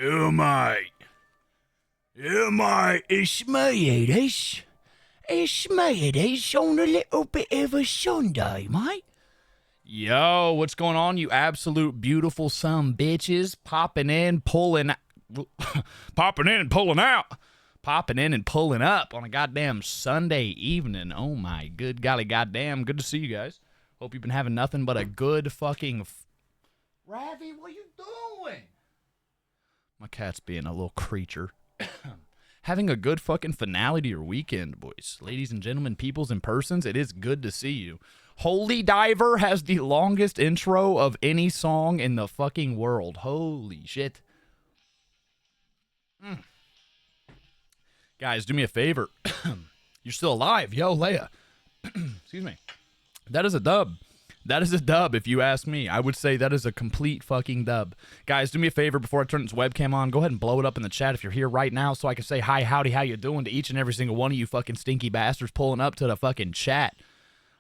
Yeah, mate. Yeah, mate. It's me, it is. It's me, it is, on a little bit of a Sunday, mate. Yo, what's going on, you absolute beautiful some bitches? Popping in, pulling, popping in and pulling out, popping in and pulling up on a goddamn Sunday evening. Oh my good golly goddamn, good to see you guys. Hope you've been having nothing but a good fucking. Ravi, what you doing? My cat's being a little creature. Having a good fucking finale to your weekend, boys. Ladies and gentlemen, peoples and persons, it is good to see you. Holy Diver has the longest intro of any song in the fucking world. Holy shit. Guys, do me a favor. You're still alive. Yo, Leia. Excuse me. That is a dub. That is a dub, if you ask me. I would say that is a complete fucking dub. Guys, do me a favor before I turn this webcam on. Go ahead and blow it up in the chat if you're here right now so I can say hi, howdy, how you doing to each and every single one of you fucking stinky bastards pulling up to the fucking chat.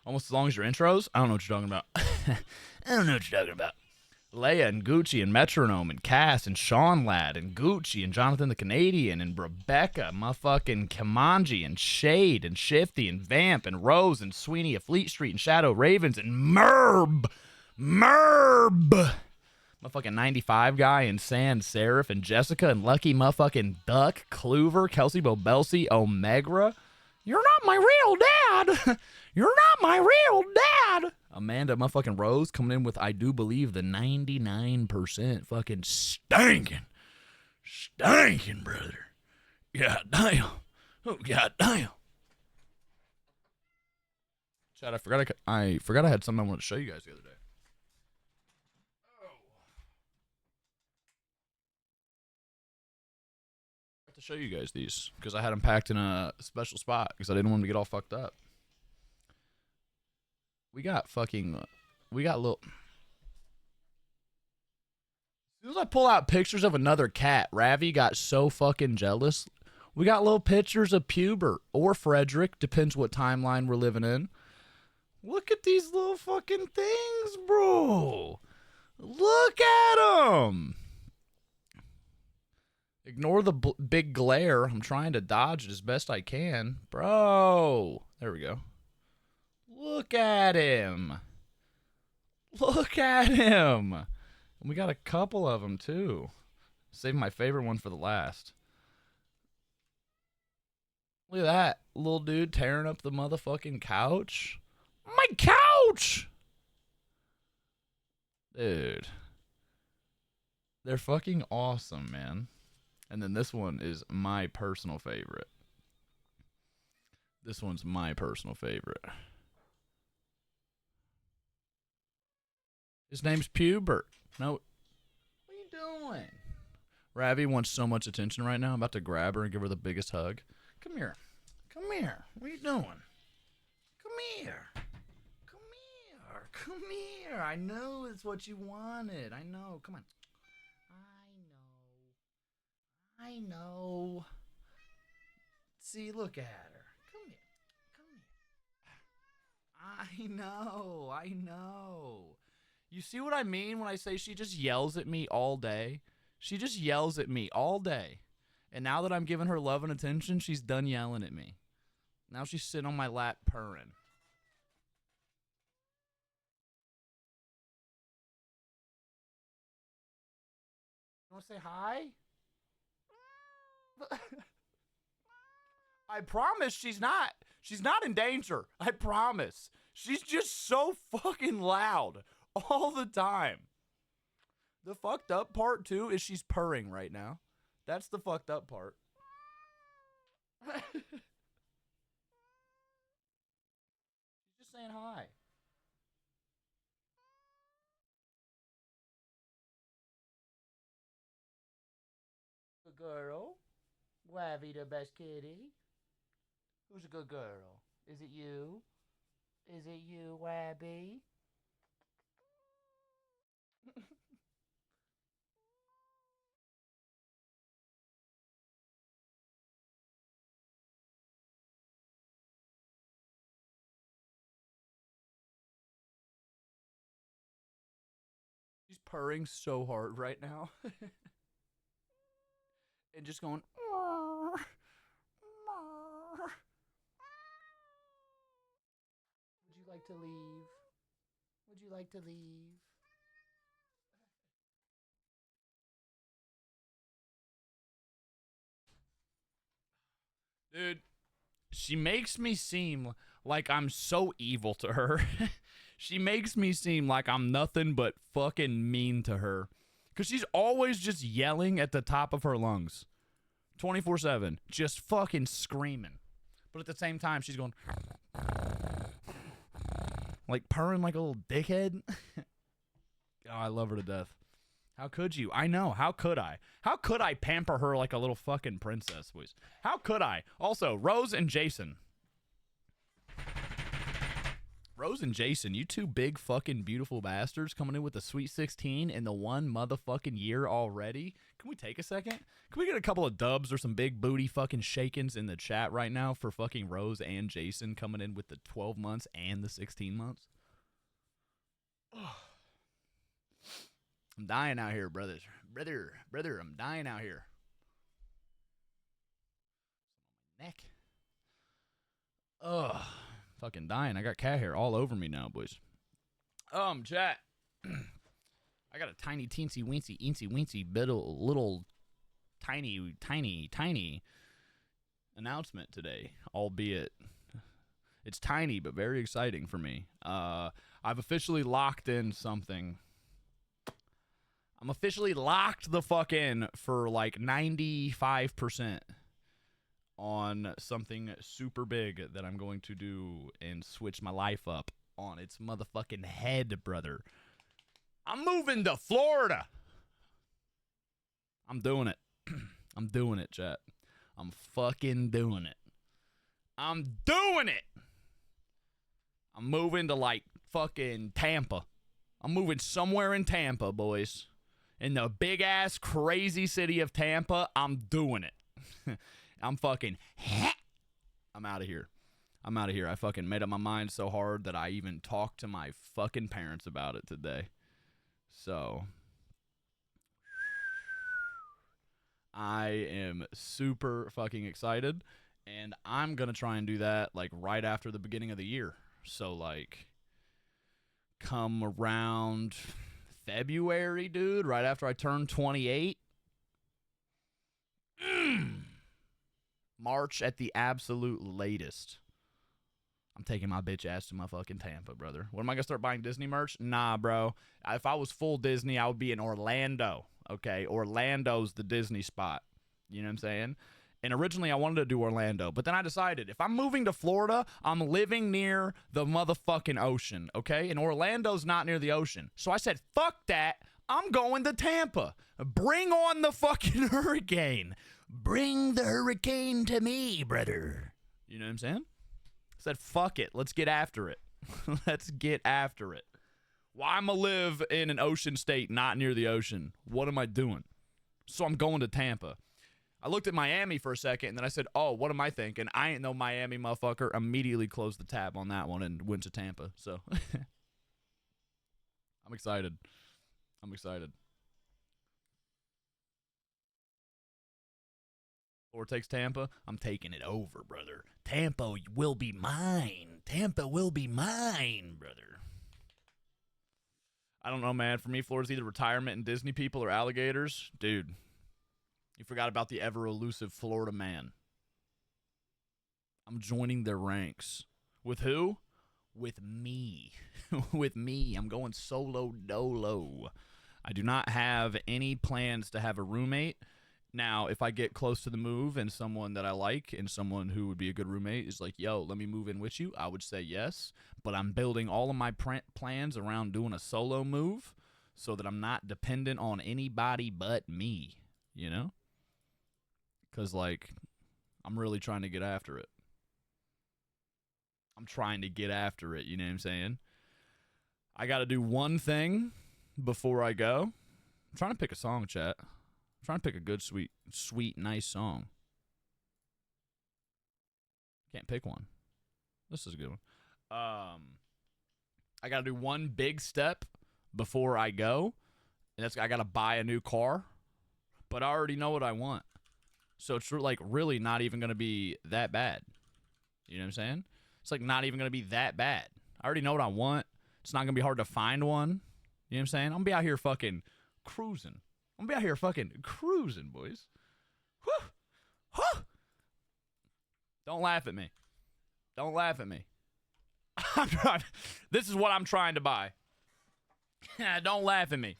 Almost as long as your intros? I don't know what you're talking about. I don't know what you're talking about. Leia and Gucci and Metronome and Cass and Sean Ladd and Gucci and Jonathan the Canadian and Rebecca, motherfucking Kamanji and Shade and Shifty and Vamp and Rose and Sweeney of Fleet Street and Shadow Ravens and Merb. Motherfucking 95 guy and Sans Seraph and Jessica and Lucky motherfucking Duck, Clover, Kelsey Bobelsi, Omegra. You're not my real dad. You're not my real dad. Amanda motherfucking Rose coming in with, I do believe, the 99% fucking stinking, brother. God damn. Oh, god damn. Chad, I forgot I had something I wanted to show you guys the other day. I have to show you guys these because I had them packed in a special spot because I didn't want them to get all fucked up. We got little. As soon as I pull out pictures of another cat, Ravi got so fucking jealous. We got little pictures of Pubert or Frederick, depends what timeline we're living in. Look at these little fucking things, bro. Look at them. Ignore the big glare. I'm trying to dodge it as best I can. Bro. There we go. Look at him. Look at him. And we got a couple of them, too. Save my favorite one for the last. Look at that. Little dude tearing up the motherfucking couch. My couch! Dude. They're fucking awesome, man. And then this one is my personal favorite. This one's my personal favorite. His name's Pubert. No. What are you doing? Ravi wants so much attention right now. I'm about to grab her and give her the biggest hug. Come here. Come here. What are you doing? Come here. Come here. Come here. I know it's what you wanted. I know. Come on. I know. See, look at her. Come here. Come here. I know. You see what I mean when I say she just yells at me all day? She just yells at me all day. And now that I'm giving her love and attention, she's done yelling at me. Now she's sitting on my lap purring. You want to say hi? I promise she's not. She's not in danger. I promise. She's just so fucking loud all the time. The fucked up part, too, is she's purring right now. That's the fucked up part. She's just saying hi. Good girl. Wavy the best kitty. Who's a good girl? Is it you? Is it you, Wabby? She's purring so hard right now. and just going. Would you like to leave? Would you like to leave? Dude, she makes me seem like I'm so evil to her. She makes me seem like I'm nothing but fucking mean to her. Because she's always just yelling at the top of her lungs. 24/7. Just fucking screaming. But at the same time, she's going... like purring like a little dickhead. Oh, I love her to death. How could you? I know. How could I? How could I pamper her like a little fucking princess, boys? How could I? Also, Rose and Jason. Rose and Jason, you two big fucking beautiful bastards coming in with the Sweet 16 in the one motherfucking year already. Can we take a second? Can we get a couple of dubs or some big booty fucking shakings in the chat right now for fucking Rose and Jason coming in with the 12 months and the 16 months? I'm dying out here, brothers. Brother, I'm dying out here. Neck. Ugh. Fucking dying. I got cat hair all over me now, boys. Chat. I got a tiny, teensy, weensy, little, tiny announcement today, albeit it's tiny but very exciting for me. I've officially locked in something. I'm officially locked the fuck in for like 95% on something super big that I'm going to do and switch my life up on its motherfucking head, brother. I'm moving to Florida. I'm doing it. I'm doing it, chat. I'm fucking doing it. I'm doing it. I'm moving to like fucking Tampa. I'm moving somewhere in Tampa, boys. In the big ass crazy city of Tampa, I'm doing it. I'm fucking I'm out of here. I'm out of here. I fucking made up my mind so hard that I even talked to my fucking parents about it today. So I am super fucking excited, and I'm gonna try and do that like right after the beginning of the year. So like come around February, dude, right after I turn 28. March at the absolute latest. I'm taking my bitch ass to my fucking Tampa, brother. When am I gonna start buying Disney merch? Nah, bro. If I was full Disney, I would be in Orlando. Okay, Orlando's the Disney spot. You know what I'm saying? And originally I wanted to do Orlando, but then I decided if I'm moving to Florida, I'm living near the motherfucking ocean, okay? And Orlando's not near the ocean. So I said, fuck that. I'm going to Tampa. Bring on the fucking hurricane. Bring the hurricane to me, brother. You know what I'm saying? I said, fuck it. Let's get after it. Let's get after it. Why am I live in an ocean state not near the ocean? What am I doing? So I'm going to Tampa. I looked at Miami for a second, and then I said, oh, what am I thinking? I ain't no Miami motherfucker. Immediately closed the tab on that one and went to Tampa. So I'm excited. I'm excited. Or takes Tampa, I'm taking it over, brother. Tampa will be mine. Tampa will be mine, brother. I don't know, man. For me, Florida's either retirement and Disney people or alligators. Dude, you forgot about the ever-elusive Florida man. I'm joining their ranks. With who? With me. With me. I'm going solo dolo. I do not have any plans to have a roommate. Now, if I get close to the move and someone that I like and someone who would be a good roommate is like, yo, let me move in with you, I would say yes. But I'm building all of my plans around doing a solo move so that I'm not dependent on anybody but me, you know? Because, like, I'm really trying to get after it. I'm trying to get after it, you know what I'm saying? I got to do one thing before I go. I'm trying to pick a song, chat. I'm trying to pick a good, sweet, nice song. Can't pick one. This is a good one. I got to do one big step before I go. And that's I got to buy a new car. But I already know what I want. So it's like really not even going to be that bad. You know what I'm saying? It's like not even going to be that bad. I already know what I want. It's not going to be hard to find one. You know what I'm saying? I'm going to be out here fucking cruising. I'm going to be out here fucking cruising, boys. Whew. Whew. Don't laugh at me. Don't laugh at me. This is what I'm trying to buy. Don't laugh at me.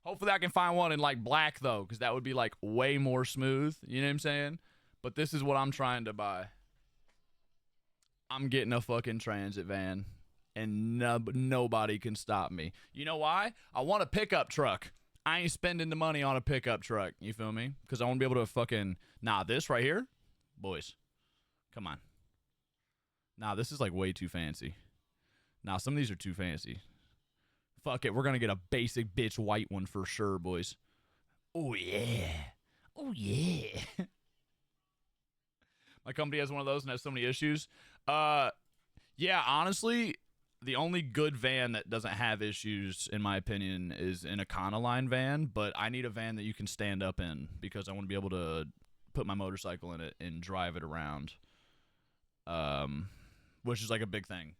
Hopefully I can find one in like black though, because that would be like way more smooth. You know what I'm saying? But this is what I'm trying to buy. I'm getting a fucking transit van, and nobody can stop me. You know why? I want a pickup truck. I ain't spending the money on a pickup truck. You feel me? Because I want to be able to fucking... Nah, this right here? Boys. Come on. Nah, this is like way too fancy. Nah, some of these are too fancy. Fuck it, we're gonna get a basic bitch white one for sure, boys. Oh, yeah. Oh, yeah. My company has one of those and has so many issues. Yeah, honestly, the only good van that doesn't have issues, in my opinion, is an Econoline van, but I need a van that you can stand up in because I want to be able to put my motorcycle in it and drive it around, which is like a big thing.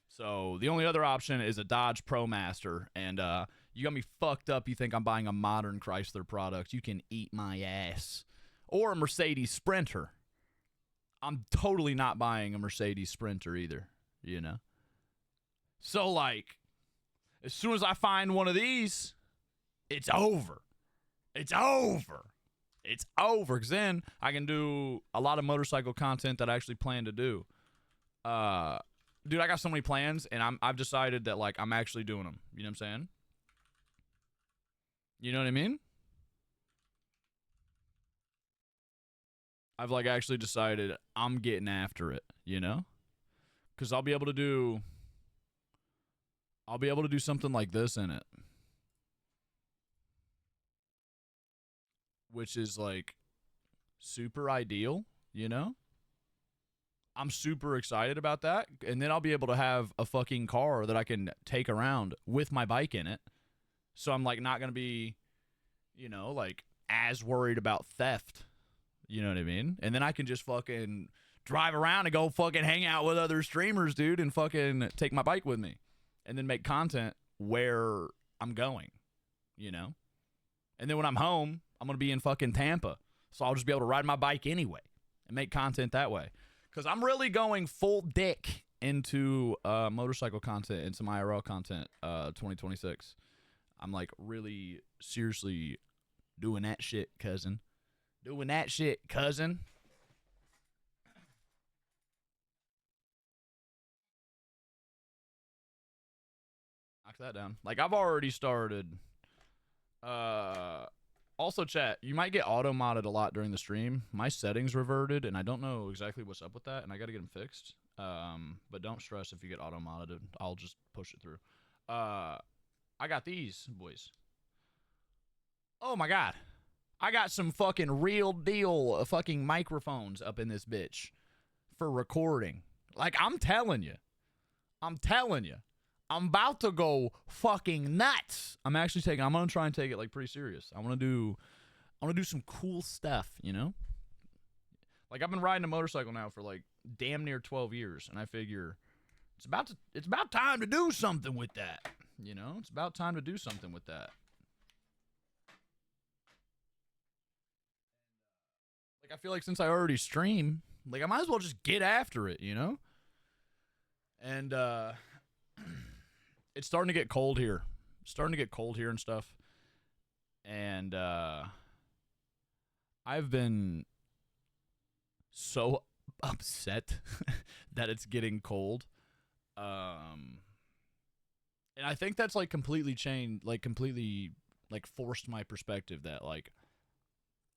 So the only other option is a Dodge ProMaster, and you got me fucked up. You think I'm buying a modern Chrysler product. You can eat my ass. Or a Mercedes Sprinter. I'm totally not buying a Mercedes Sprinter either, you know? So, like, as soon as I find one of these, it's over. It's over. It's over. Because then I can do a lot of motorcycle content that I actually plan to do. Dude, I got so many plans, and I've decided that, like, I'm actually doing them. You know what I'm saying? You know what I mean? I've, like, actually decided I'm getting after it, you know? Because I'll be able to do something like this in it. Which is, like, super ideal, you know? I'm super excited about that. And then I'll be able to have a fucking car that I can take around with my bike in it. So I'm, like, not going to be, you know, like, as worried about theft. You know what I mean? And then I can just fucking drive around and go fucking hang out with other streamers, dude, and fucking take my bike with me. And then make content where I'm going, you know? And then when I'm home, I'm going to be in fucking Tampa. So I'll just be able to ride my bike anyway and make content that way. Because I'm really going full dick into motorcycle content, into my IRL content 2026. I'm like really seriously doing that shit, cousin. Doing that shit, cousin. Knock that down. Like, I've already started. Also, chat, you might get auto-modded a lot during the stream. My settings reverted, and I don't know exactly what's up with that, and I gotta get them fixed. But don't stress if you get auto-modded. I'll just push it through. I got these, boys. Oh, my God. I got some fucking real deal fucking microphones up in this bitch for recording. Like, I'm telling you. I'm about to go fucking nuts. I'm gonna try and take it like pretty serious. I want to do some cool stuff, you know? Like, I've been riding a motorcycle now for like damn near 12 years, and I figure it's about time to do something with that. You know? It's about time to do something with that. Like, I feel like since I already stream, like, I might as well just get after it, you know? And, it's starting to get cold here. And stuff. And, I've been so upset that it's getting cold. And I think that's, like, completely changed, like, forced my perspective that, like,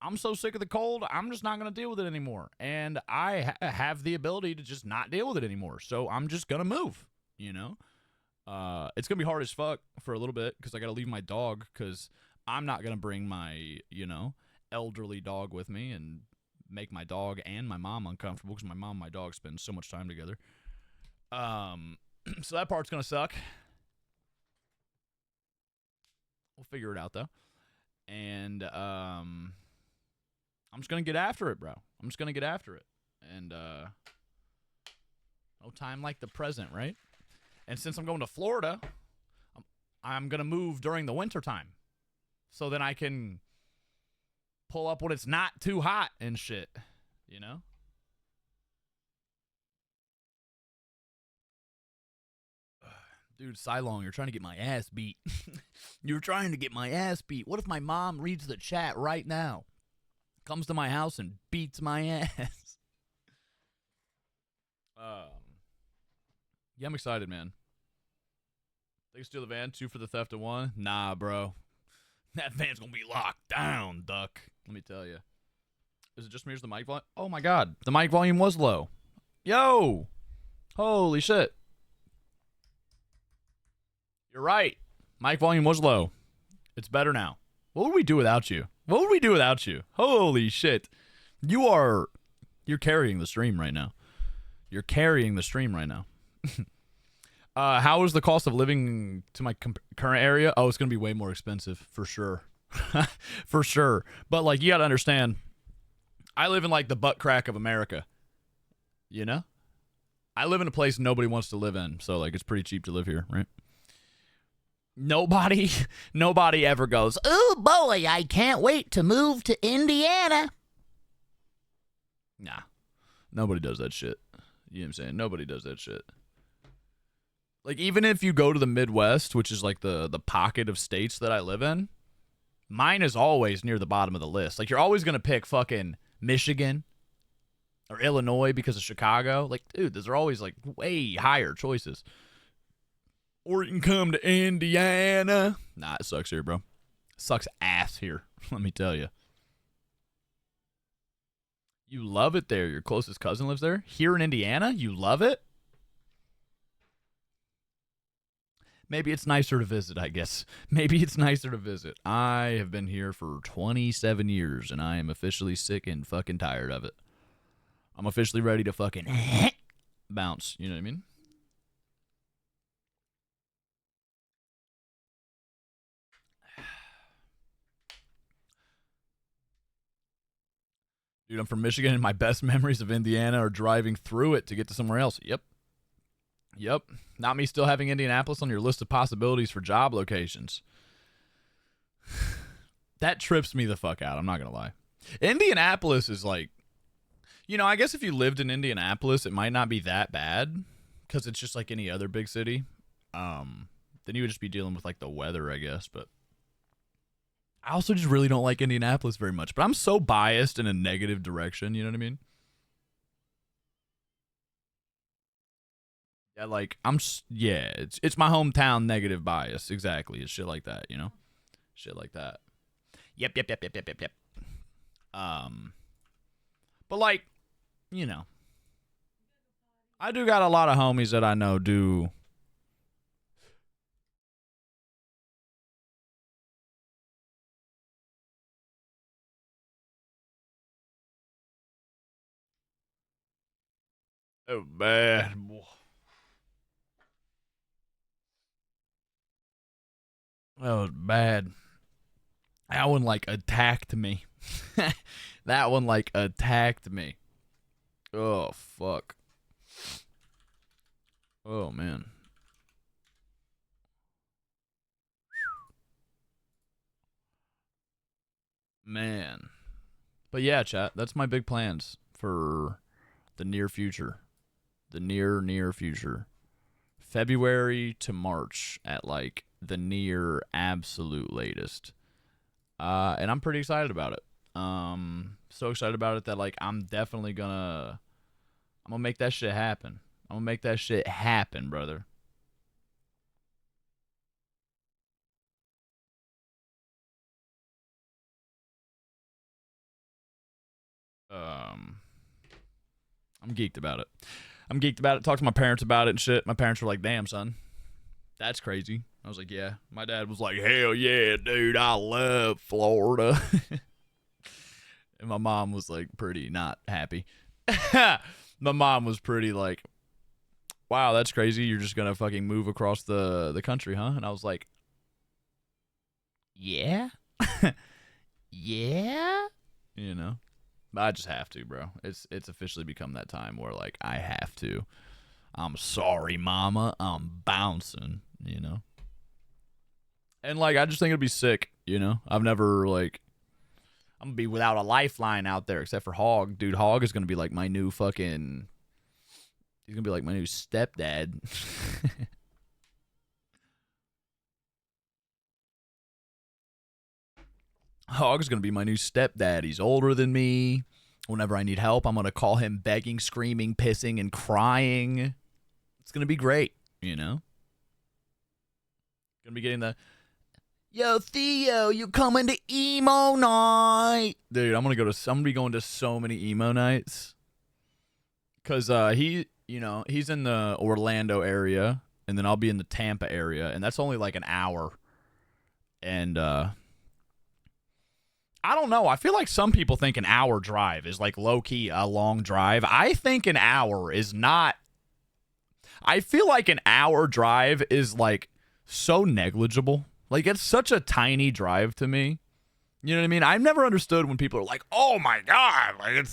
I'm so sick of the cold, I'm just not going to deal with it anymore. And I have the ability to just not deal with it anymore. So I'm just going to move, you know? It's going to be hard as fuck for a little bit because I got to leave my dog because I'm not going to bring my, you know, elderly dog with me and make my dog and my mom uncomfortable because my mom and my dog spend so much time together. So that part's going to suck. We'll figure it out, though. And, I'm just gonna get after it, bro. I'm just gonna get after it. And no time like the present, right? And since I'm going to Florida, I'm gonna move during the winter time, so then I can pull up when it's not too hot and shit, you know? Dude, Cylon, you're trying to get my ass beat. You're trying to get my ass beat. What if my mom reads the chat right now? Comes to my house and beats my ass. Yeah, I'm excited, man. They can steal the van, 2 for the theft of 1. Nah, bro. That van's gonna be locked down, duck. Let me tell you. Is it just me or is the mic volume? Oh my god, the mic volume was low. Yo! Holy shit. You're right. Mic volume was low. It's better now. What would we do without you? What would we do without you? Holy shit. You're carrying the stream right now. You're carrying the stream right now. How is the cost of living to my current area? Oh, it's going to be way more expensive, for sure. For sure. But, like, you got to understand, I live in, like, the butt crack of America. You know? I live in a place nobody wants to live in, so, like, it's pretty cheap to live here, right? Nobody ever goes, oh, boy, I can't wait to move to Indiana. Nah. Nobody does that shit. You know what I'm saying? Nobody does that shit. Like, even if you go to the Midwest, which is like the pocket of states that I live in, mine is always near the bottom of the list. Like, you're always going to pick fucking Michigan or Illinois because of Chicago. Like, dude, those are always, like, way higher choices. Or you can come to Indiana. Nah, it sucks here, bro. It sucks ass here, let me tell you. You love it there. Your closest cousin lives there? Here in Indiana? You love it? Maybe it's nicer to visit, I guess. Maybe it's nicer to visit. I have been here for 27 years, and I am officially sick and fucking tired of it. I'm officially ready to fucking bounce. You know what I mean? Dude, I'm from Michigan, and my best memories of Indiana are driving through it to get to somewhere else. Yep. Not me still having Indianapolis on your list of possibilities for job locations. That trips me the fuck out. I'm not going to lie. Indianapolis is like, you know, I guess if you lived in Indianapolis, it might not be that bad because it's just like any other big city. Then you would just be dealing with like the weather, I guess. But I also just really don't like Indianapolis very much. But I'm so biased in a negative direction. You know what I mean? Yeah, like it's my hometown negative bias. Exactly. It's shit like that, you know? Shit like that. Yep. But like, you know, I do got a lot of homies that I know do. Oh, bad. That was bad. That one, like, attacked me. That one, like, attacked me. Oh, fuck. Oh, man. Man. But yeah, chat, that's my big plans for the near future. The near future. February to March at, like, the near absolute latest. And I'm pretty excited about it. So excited about it that, like, I'm gonna make that shit happen. I'm gonna make that shit happen, brother. I'm geeked about it. Talked to my parents about it and shit. My parents were like, damn, son, that's crazy. I was like, yeah. My dad was like, hell yeah, dude, I love Florida. And my mom was like pretty not happy. My mom was pretty like, wow, that's crazy. You're just gonna fucking move across the country, huh? And I was like, yeah. Yeah. You know. But I just have to, bro. It's officially become that time where like I have to. I'm sorry, mama. I'm bouncing, you know. And like I just think it'd be sick, you know. I've never like I'm gonna be without a lifeline out there except for Hog. Dude, Hog is gonna be like my new fucking he's gonna be like my new stepdad. Hog's gonna be my new stepdad. He's older than me. Whenever I need help, I'm gonna call him begging, screaming, pissing, and crying. It's gonna be great, you know? Gonna be getting the yo, Theo, you coming to emo night? Dude, I'm gonna be going to so many emo nights. Cause he, you know, he's in the Orlando area, and then I'll be in the Tampa area, and that's only like an hour. And I don't know. I feel like some people think an hour drive is like low-key a long drive. I think an hour is not. I feel like an hour drive is like so negligible. Like it's such a tiny drive to me. You know what I mean? I've never understood when people are like, "Oh my god, like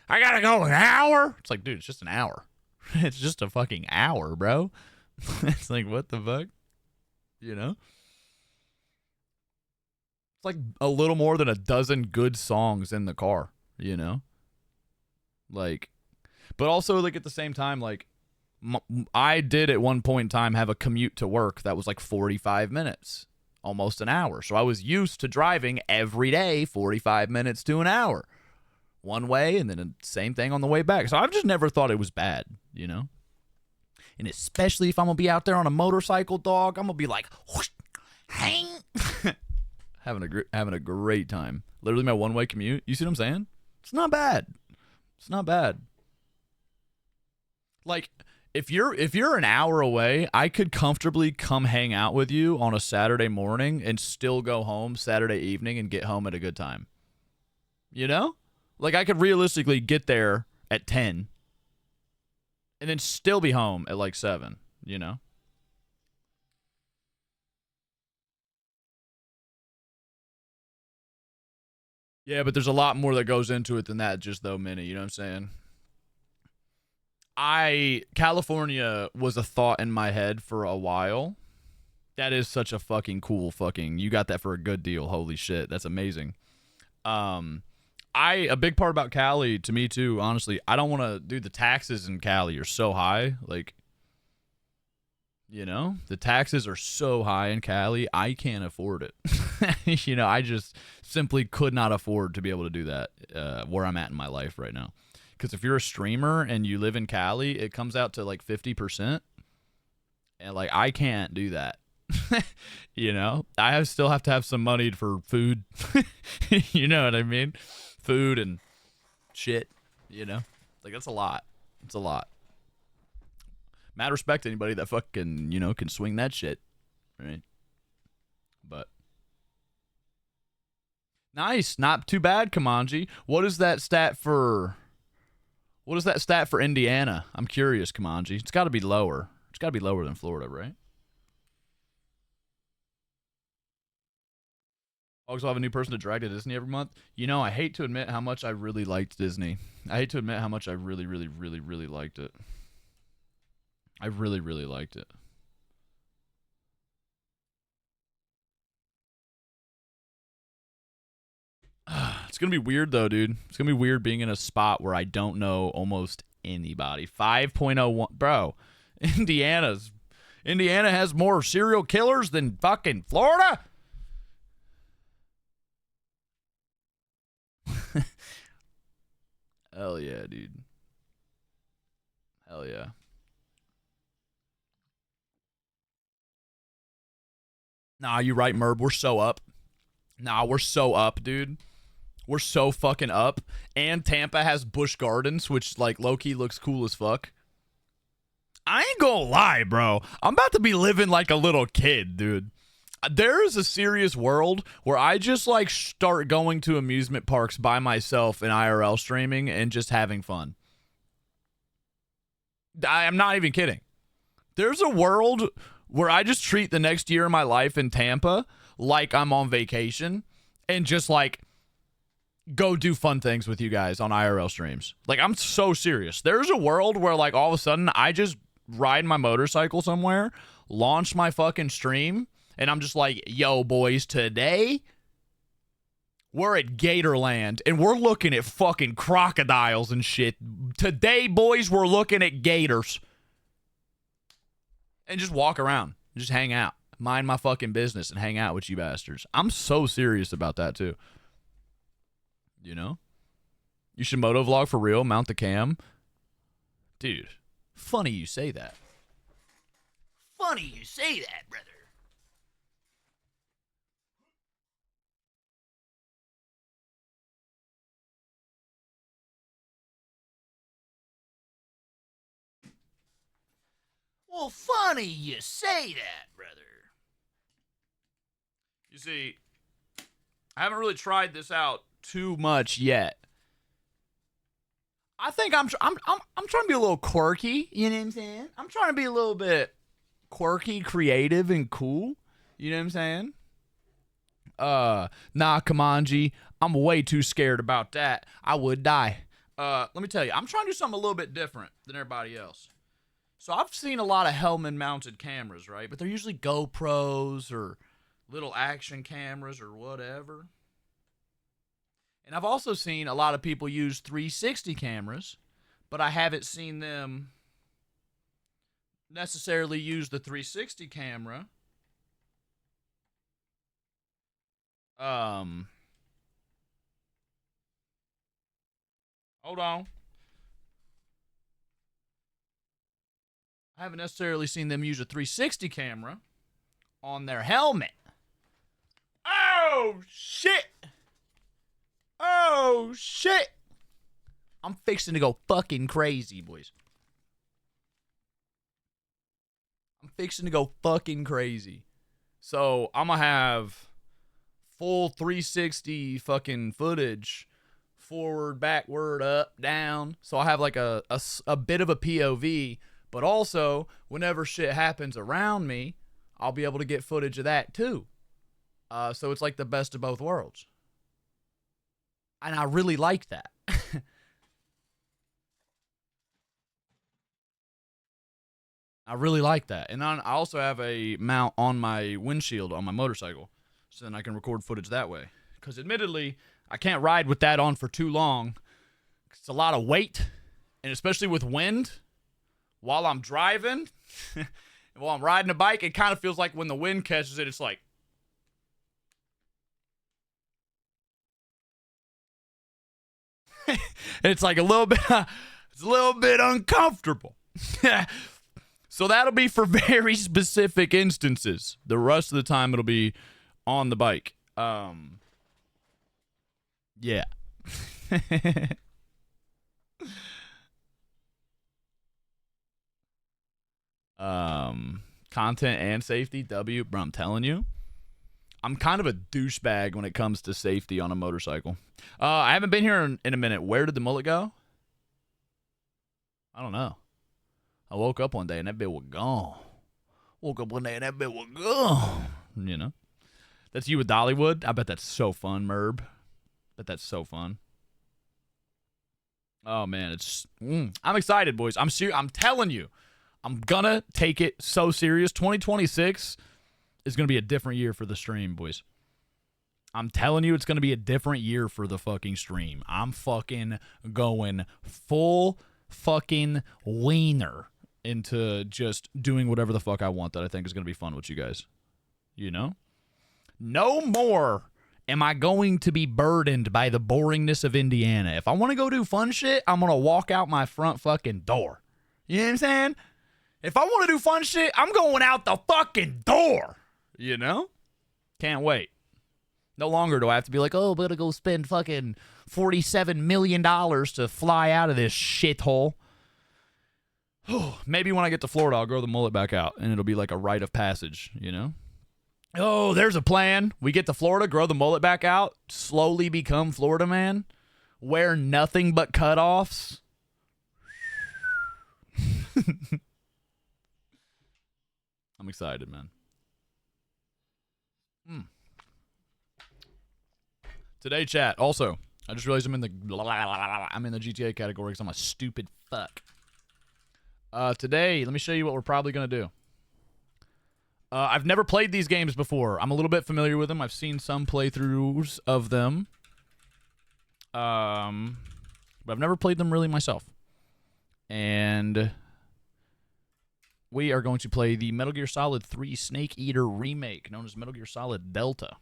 I gotta go an hour." It's like, dude, it's just an hour. It's just a fucking hour, bro. It's like, what the fuck? You know? It's like a little more than a dozen good songs in the car, you know? Like, but also, like, at the same time, like, I did at one point in time have a commute to work that was like 45 minutes, almost an hour. So I was used to driving every day 45 minutes to an hour one way, and then the same thing on the way back. So I've just never thought it was bad, you know? And especially if I'm going to be out there on a motorcycle, dog, I'm going to be like, whoosh, hang. Having a great time. Literally my one-way commute. You see what I'm saying? It's not bad. It's not bad. Like, if you're an hour away, I could comfortably come hang out with you on a Saturday morning and still go home Saturday evening and get home at a good time. You know? Like, I could realistically get there at 10 and then still be home at like 7, you know? Yeah, but there's a lot more that goes into it than that, just though many, you know what I'm saying? California was a thought in my head for a while. That is such a fucking cool fucking, you got that for a good deal. Holy shit, that's amazing. A big part about Cali, to me too, honestly, I don't want to do the taxes in Cali are so high. Like, you know, the taxes are so high in Cali, I can't afford it. You know, I just simply could not afford to be able to do that where I'm at in my life right now. Because if you're a streamer and you live in Cali, it comes out to like 50%. And like, I can't do that. You know, still have to have some money for food. You know what I mean? Food and shit, you know? Like, that's a lot. It's a lot. Mad respect to anybody that fucking, you know, can swing that shit, right? But nice, not too bad, Kamanji. What is that stat for Indiana? I'm curious, Kamanji. It's got to be lower. It's got to be lower than Florida, right? Hogs will have a new person to drag to Disney every month. You know, I hate to admit how much I really liked Disney. I hate to admit how much I really, really, really, really liked it. I really, really liked it. It's going to be weird, though, dude. It's going to be weird being in a spot where I don't know almost anybody. 5.01. Bro, Indiana has more serial killers than fucking Florida? Hell yeah, dude. Hell yeah. Nah, you right, Merb. We're so up. Nah, we're so up, dude. We're so fucking up. And Tampa has Busch Gardens, which, like, low-key looks cool as fuck. I ain't gonna lie, bro. I'm about to be living like a little kid, dude. There is a serious world where I just, like, start going to amusement parks by myself in IRL streaming and just having fun. I'm not even kidding. There's a world where I just treat the next year of my life in Tampa like I'm on vacation and just, like, go do fun things with you guys on IRL streams. Like, I'm so serious. There's a world where, like, all of a sudden I just ride my motorcycle somewhere, launch my fucking stream, and I'm just like, yo, boys, today we're at Gatorland and we're looking at fucking crocodiles and shit. Today, boys, we're looking at gators. And just walk around, just hang out, mind my fucking business and hang out with you bastards. I'm so serious about that too. You know? You should motovlog for real, mount the cam. Dude, funny you say that. Funny you say that, brother. Well, funny you say that, brother. You see, I haven't really tried this out too much yet. I think I'm trying to be a little quirky, you know what I'm saying? I'm trying to be a little bit quirky, creative, and cool. You know what I'm saying? Nah, Kamanji, I'm way too scared about that. I would die. Let me tell you, I'm trying to do something a little bit different than everybody else. So I've seen a lot of helmet-mounted cameras, right? But they're usually GoPros or little action cameras or whatever. And I've also seen a lot of people use 360 cameras, but I haven't seen them necessarily use the 360 camera. Hold on. I haven't necessarily seen them use a 360 camera on their helmet. Oh, shit. Oh, shit. I'm fixing to go fucking crazy, boys. I'm fixing to go fucking crazy. So, I'm going to have full 360 fucking footage. Forward, backward, up, down. So, I have like a bit of a POV. But also, whenever shit happens around me, I'll be able to get footage of that too. So it's like the best of both worlds. And I really like that. I really like that. And I also have a mount on my windshield on my motorcycle. So then I can record footage that way. Because admittedly, I can't ride with that on for too long. It's a lot of weight. And especially with wind. While I'm driving, while I'm riding a bike, it kind of feels like when the wind catches it, it's like. It's like it's a little bit uncomfortable. So that'll be for very specific instances. The rest of the time, it'll be on the bike. Yeah. Content and safety, W. Bro, I'm telling you, I'm kind of a douchebag when it comes to safety on a motorcycle. I haven't been here in a minute. Where did the mullet go? I don't know. I woke up one day and that bit was gone. Woke up one day and that bit was gone. You know? That's you with Dollywood? I bet that's so fun, Merb. Bet that's so fun. Oh, man. I'm excited, boys. I'm telling you. I'm gonna take it so serious. 2026 is gonna be a different year for the stream, boys. I'm telling you, it's gonna be a different year for the fucking stream. I'm fucking going full fucking wiener into just doing whatever the fuck I want that I think is gonna be fun with you guys. You know? No more am I going to be burdened by the boringness of Indiana. If I want to go do fun shit, I'm gonna walk out my front fucking door. You know what I'm saying? If I want to do fun shit, I'm going out the fucking door. You know? Can't wait. No longer do I have to be like, oh, I'm going to go spend fucking $47 million to fly out of this shithole. Maybe when I get to Florida, I'll grow the mullet back out, and it'll be like a rite of passage, you know? Oh, there's a plan. We get to Florida, grow the mullet back out, slowly become Florida man, wear nothing but cutoffs. I'm excited, man. Today, chat. Also, I just realized I'm in the GTA category because I'm a stupid fuck. Today, let me show you what we're probably going to do. I've never played these games before. I'm a little bit familiar with them. I've seen some playthroughs of them. But I've never played them really myself. And we are going to play the Metal Gear Solid 3 Snake Eater remake, known as Metal Gear Solid Delta.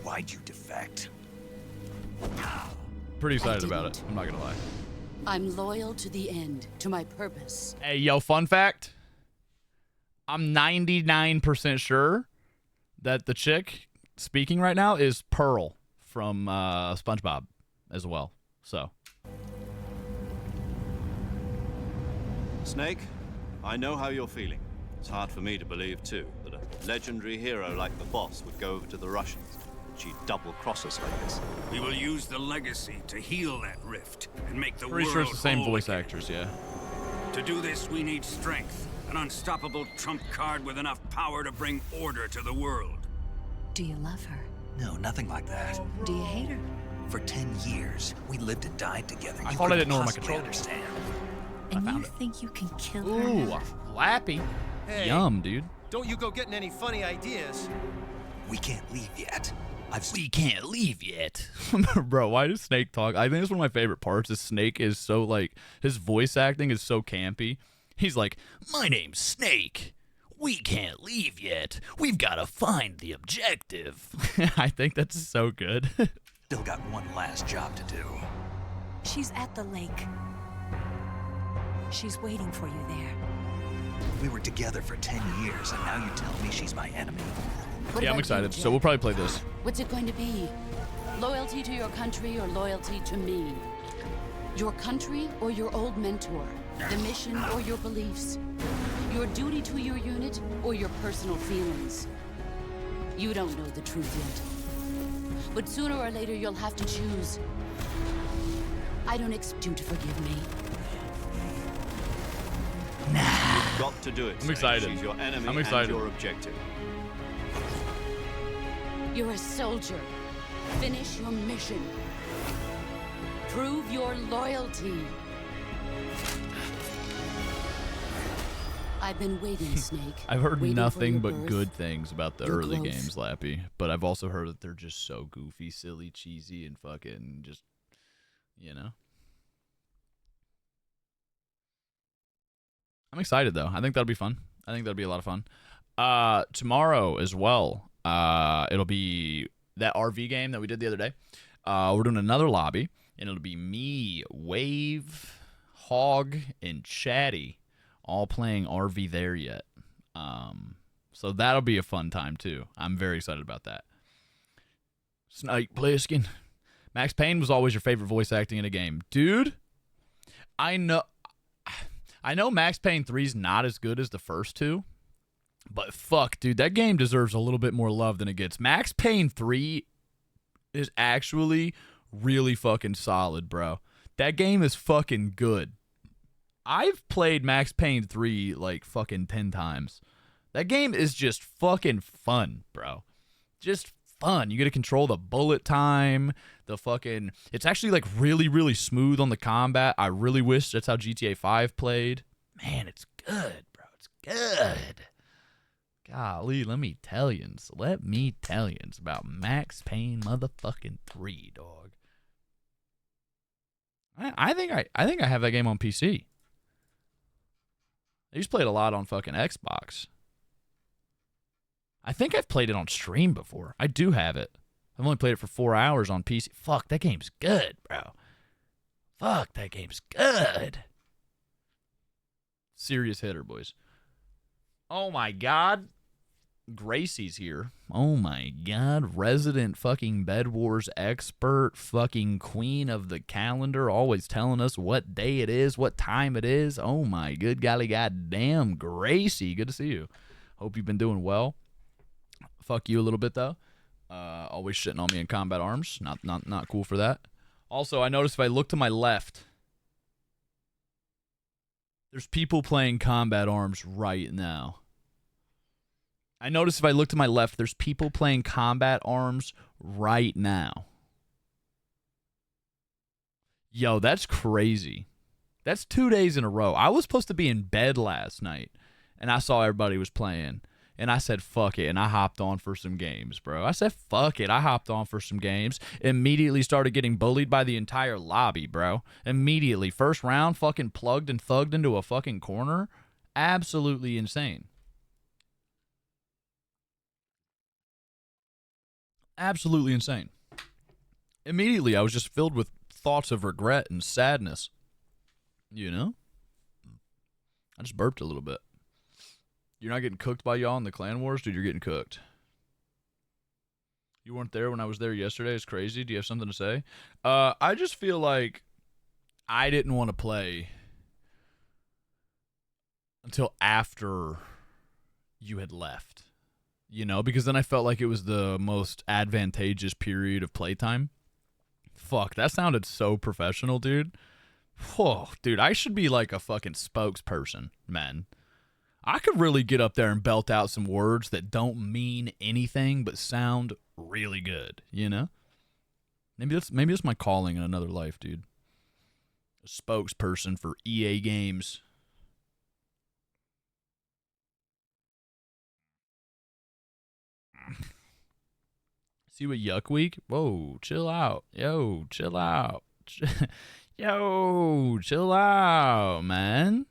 Why'd you defect? Pretty excited about it. I'm not gonna lie. I'm loyal to the end, to my purpose. Hey, yo, fun fact. I'm 99% sure that the chick speaking right now is Pearl from SpongeBob as well. So. Snake, I know how you're feeling. It's hard for me to believe, too, that a legendary hero like the boss would go over to the Russians. She'd double-cross us like this. We will use the legacy to heal that rift and make the Pretty world sure it's the same whole voice again. actors, yeah. To do this, we need strength. An unstoppable trump card with enough power to bring order to the world. Do you love her? No, nothing like that. Do you hate her? For 10 years, we lived and died together. I You thought I couldn't didn't know where my possibly controller was. understand. And found you it. think you can kill Ooh, her? Lappy. Hey, Yum, dude. don't you go getting any funny ideas. We can't leave yet. We can't leave yet. Bro, why does Snake talk? I think it's one of my favorite parts is Snake is so, like, his voice acting is so campy. He's like, my name's Snake. We can't leave yet. We've got to find the objective. I think that's so good. Still got one last job to do. She's at the lake. She's waiting for you there. We were together for 10 years, and now you tell me she's my enemy. What Yeah, I'm about excited. you, So we'll Jack? probably play this. What's it going to be? Loyalty to your country or loyalty to me? Your country or your old mentor? The mission or your beliefs? Your duty to your unit or your personal feelings? You don't know the truth yet. But sooner or later, you'll have to choose. I don't expect you to forgive me. You've got to do it. I'm Snake. excited. She's your enemy I'm excited. and your objective. You're a soldier. Finish your mission. Prove your loyalty. I've been waiting, Snake. I've heard Waiting for nothing your but birth, good things about the your early growth. games, Lappy. But I've also heard that they're just so goofy, silly, cheesy, and fucking just, you know. I'm excited, though. I think that'll be fun. I think that'll be a lot of fun. Tomorrow as well, it'll be that RV game that we did the other day. We're doing another lobby, and it'll be me, Wave, Hog, and Chatty all playing RV there yet. So that'll be a fun time, too. I'm very excited about that. Snake Plissken. Max Payne was always your favorite voice acting in a game. Dude, I know Max Payne 3 is not as good as the first two, but fuck, dude, that game deserves a little bit more love than it gets. Max Payne 3 is actually really fucking solid, bro. That game is fucking good. I've played Max Payne 3 like fucking 10 times. That game is just fucking fun, bro. Just fun. You get to control the bullet time, the fucking... It's actually like really, really smooth on the combat. I really wish that's how GTA 5 played. Man, it's good, bro. It's good. Golly, let me tell yous about Max Payne motherfucking 3, dog. I think I have that game on PC. I used to play it a lot on fucking Xbox. I think I've played it on stream before. I do have it. I've only played it for 4 hours on PC. Fuck, that game's good, bro. Fuck, that game's good. Serious hitter, boys. Oh my god. Gracie's here. Oh my god. Resident fucking Bed Wars expert. Fucking queen of the calendar. Always telling us what day it is, what time it is. Oh my good golly goddamn Gracie. Good to see you. Hope you've been doing well. Fuck you a little bit though. Always shitting on me in combat arms. Not cool for that. Also, I noticed if I look to my left, there's people playing combat arms right now. I notice if I look to my left, there's people playing Combat Arms right now. Yo, that's crazy. That's 2 days in a row. I was supposed to be in bed last night, and I saw everybody was playing. And I said, fuck it, and I hopped on for some games, bro. I said, fuck it. I hopped on for some games. Immediately started getting bullied by the entire lobby, bro. Immediately. First round, fucking plugged and thugged into a fucking corner. Absolutely insane. Absolutely insane. Immediately, I was just filled with thoughts of regret and sadness. You know? I just burped a little bit. You're not getting cooked by y'all in the clan wars? Dude, you're getting cooked. You weren't there when I was there yesterday. It's crazy. Do you have something to say? I just feel like I didn't want to play until after you had left. You know, because then I felt like it was the most advantageous period of playtime. Fuck, that sounded so professional, dude. Whoa, dude, I should be like a fucking spokesperson, man. I could really get up there and belt out some words that don't mean anything but sound really good, you know? Maybe that's my calling in another life, dude. A spokesperson for EA Games. See what Yuck Week? Whoa, chill out. Yo, chill out. Yo, chill out, man.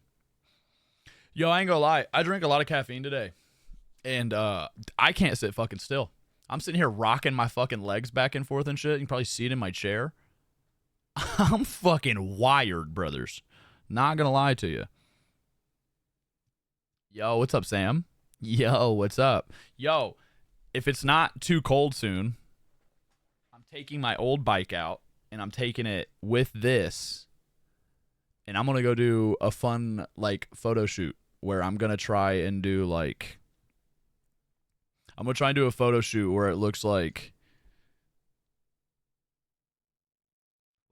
Yo, I ain't gonna lie. I drank a lot of caffeine today. And I can't sit fucking still. I'm sitting here rocking my fucking legs back and forth and shit. You can probably see it in my chair. I'm fucking wired, brothers. Not gonna lie to you. Yo, what's up, Sam? Yo, what's up? Yo, if it's not too cold soon, I'm taking my old bike out and I'm taking it with this. And I'm gonna go do a fun, like, photo shoot where I'm gonna try and do, like, I'm gonna try and do a photo shoot where it looks like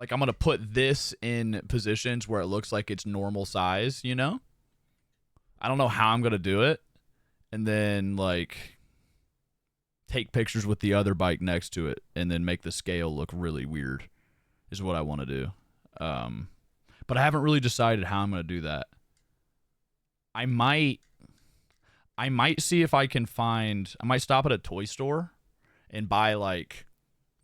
I'm gonna put this in positions where it looks like it's normal size, you know? I don't know how I'm gonna do it. And then, like, take pictures with the other bike next to it and then make the scale look really weird is what I want to do. But I haven't really decided how I'm going to do that. I might see if I can find, I might stop at a toy store and buy, like,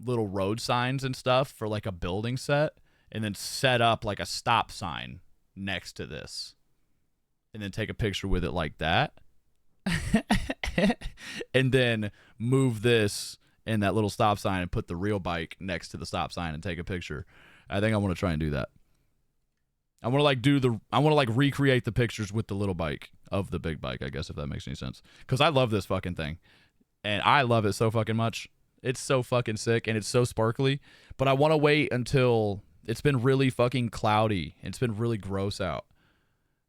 little road signs and stuff for, like, a building set and then set up, like, a stop sign next to this and then take a picture with it like that. And then move this and that little stop sign and put the real bike next to the stop sign and take a picture. I think I want to try and do that. I want to like recreate the pictures with the little bike of the big bike, I guess, if that makes any sense. Because I love this fucking thing. And I love it so fucking much. It's so fucking sick and it's so sparkly. But I want to wait until it's been really fucking cloudy. It's been really gross out.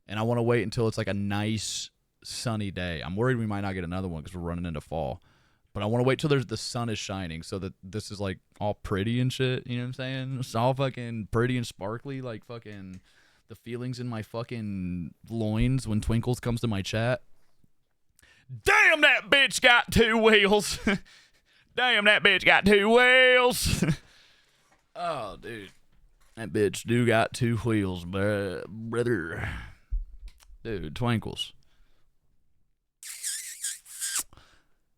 And I want to wait until it's like a nice sunny day. I'm worried we might not get another one because we're running into fall. But I want to wait till the sun is shining so that this is like all pretty and shit. You know what I'm saying? It's all fucking pretty and sparkly, like fucking the feelings in my fucking loins when Twinkles comes to my chat. Damn, that bitch got 2 wheels. Damn, that bitch got 2 wheels. Oh, dude. That bitch do got 2 wheels, brother. Dude, Twinkles.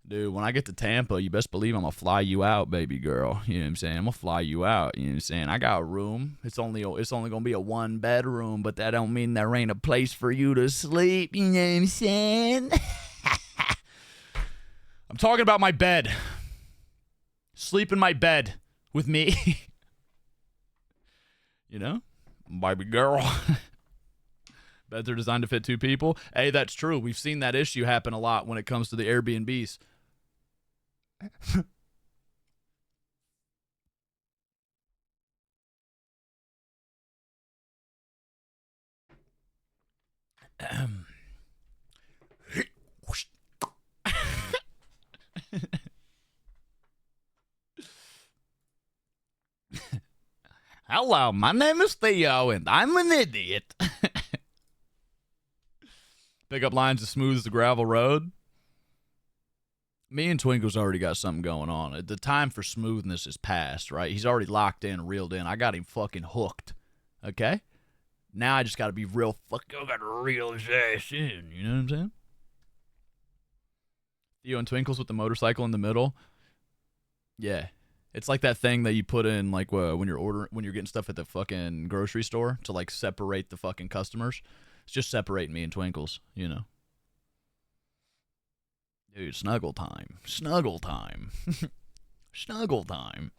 Dude, when I get to Tampa, you best believe I'm going to fly you out, baby girl. You know what I'm saying? I'm going to fly you out. You know what I'm saying? I got a room. It's only going to be a 1-bedroom, but that don't mean there ain't a place for you to sleep. You know what I'm saying? I'm talking about my bed. Sleep in my bed with me. You know? Baby girl. Beds are designed to fit 2 people. Hey, that's true. We've seen that issue happen a lot when it comes to the Airbnbs. Hello, my name is Theo, and I'm an idiot. Pickup lines as smooth as the gravel road. Me and Twinkle's already got something going on. The time for smoothness is past, right? He's already locked in, reeled in. I got him fucking hooked. Okay? Now I just got to be real fucking, I got to reel his ass in. You know what I'm saying? Theo and Twinkles with the motorcycle in the middle. Yeah. It's like that thing that you put in, like, when you're getting stuff at the fucking grocery store to, like, separate the fucking customers. It's just separating me and Twinkles, you know. Dude, snuggle time. Snuggle time. Snuggle time.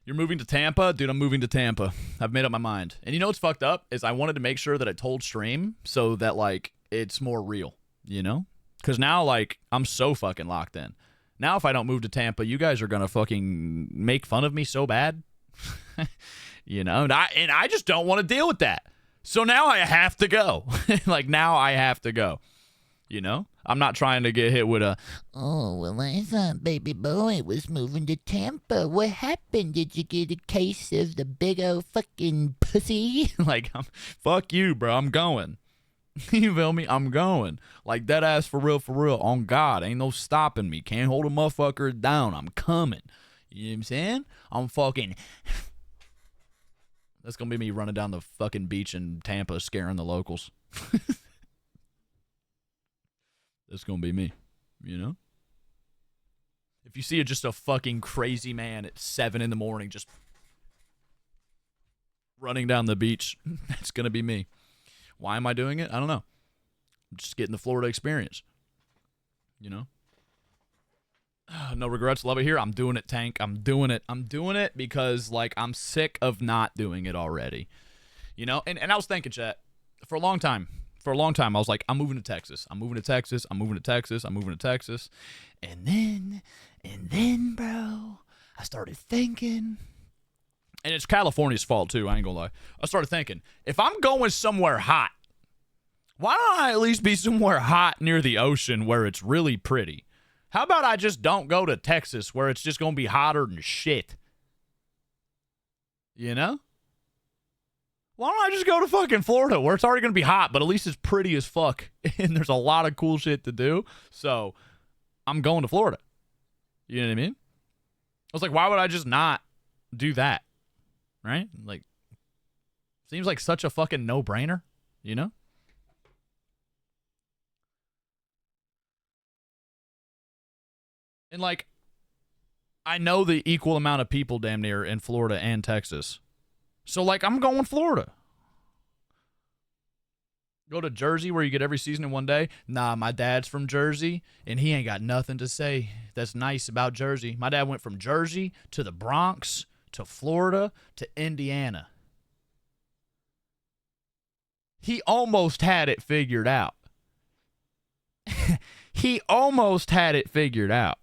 You're moving to Tampa? Dude, I'm moving to Tampa. I've made up my mind. And you know what's fucked up? Is I wanted to make sure that I told Stream so that, like, it's more real, you know? Because now, like, I'm so fucking locked in. Now if I don't move to Tampa, you guys are going to fucking make fun of me so bad. You know? And I just don't want to deal with that. So now I have to go. Like, now I have to go. You know? I'm not trying to get hit with a, oh, well, I thought baby boy was moving to Tampa. What happened? Did you get a case of the big old fucking pussy? Like, fuck you, bro. I'm going. You feel me? I'm going. Like, that ass for real, on God. Ain't no stopping me. Can't hold a motherfucker down. I'm coming. You know what I'm saying? I'm fucking... That's going to be me running down the fucking beach in Tampa scaring the locals. That's going to be me, you know? If you see just a fucking crazy man at 7 in the morning just running down the beach, that's going to be me. Why am I doing it? I don't know. I'm just getting the Florida experience, you know? No regrets. Love it here. I'm doing it, Tank. I'm doing it. I'm doing it because, like, I'm sick of not doing it already, you know? And I was thinking, chat, for a long time, I was like, I'm moving to Texas. I'm moving to Texas. I'm moving to Texas. I'm moving to Texas. And then, bro, I started thinking, and it's California's fault too, I ain't gonna lie. I started thinking, if I'm going somewhere hot, why don't I at least be somewhere hot near the ocean where it's really pretty? How about I just don't go to Texas where it's just gonna be hotter than shit? You know? Why don't I just go to fucking Florida where it's already going to be hot, but at least it's pretty as fuck. And there's a lot of cool shit to do. So I'm going to Florida. You know what I mean? I was like, why would I just not do that? Right? Like, seems like such a fucking no-brainer, you know? And like, I know the equal amount of people damn near in Florida and Texas. So, like, I'm going Florida. Go to Jersey where you get every season in one day. Nah, my dad's from Jersey, and he ain't got nothing to say that's nice about Jersey. My dad went from Jersey to the Bronx to Florida to Indiana. He almost had it figured out. He almost had it figured out.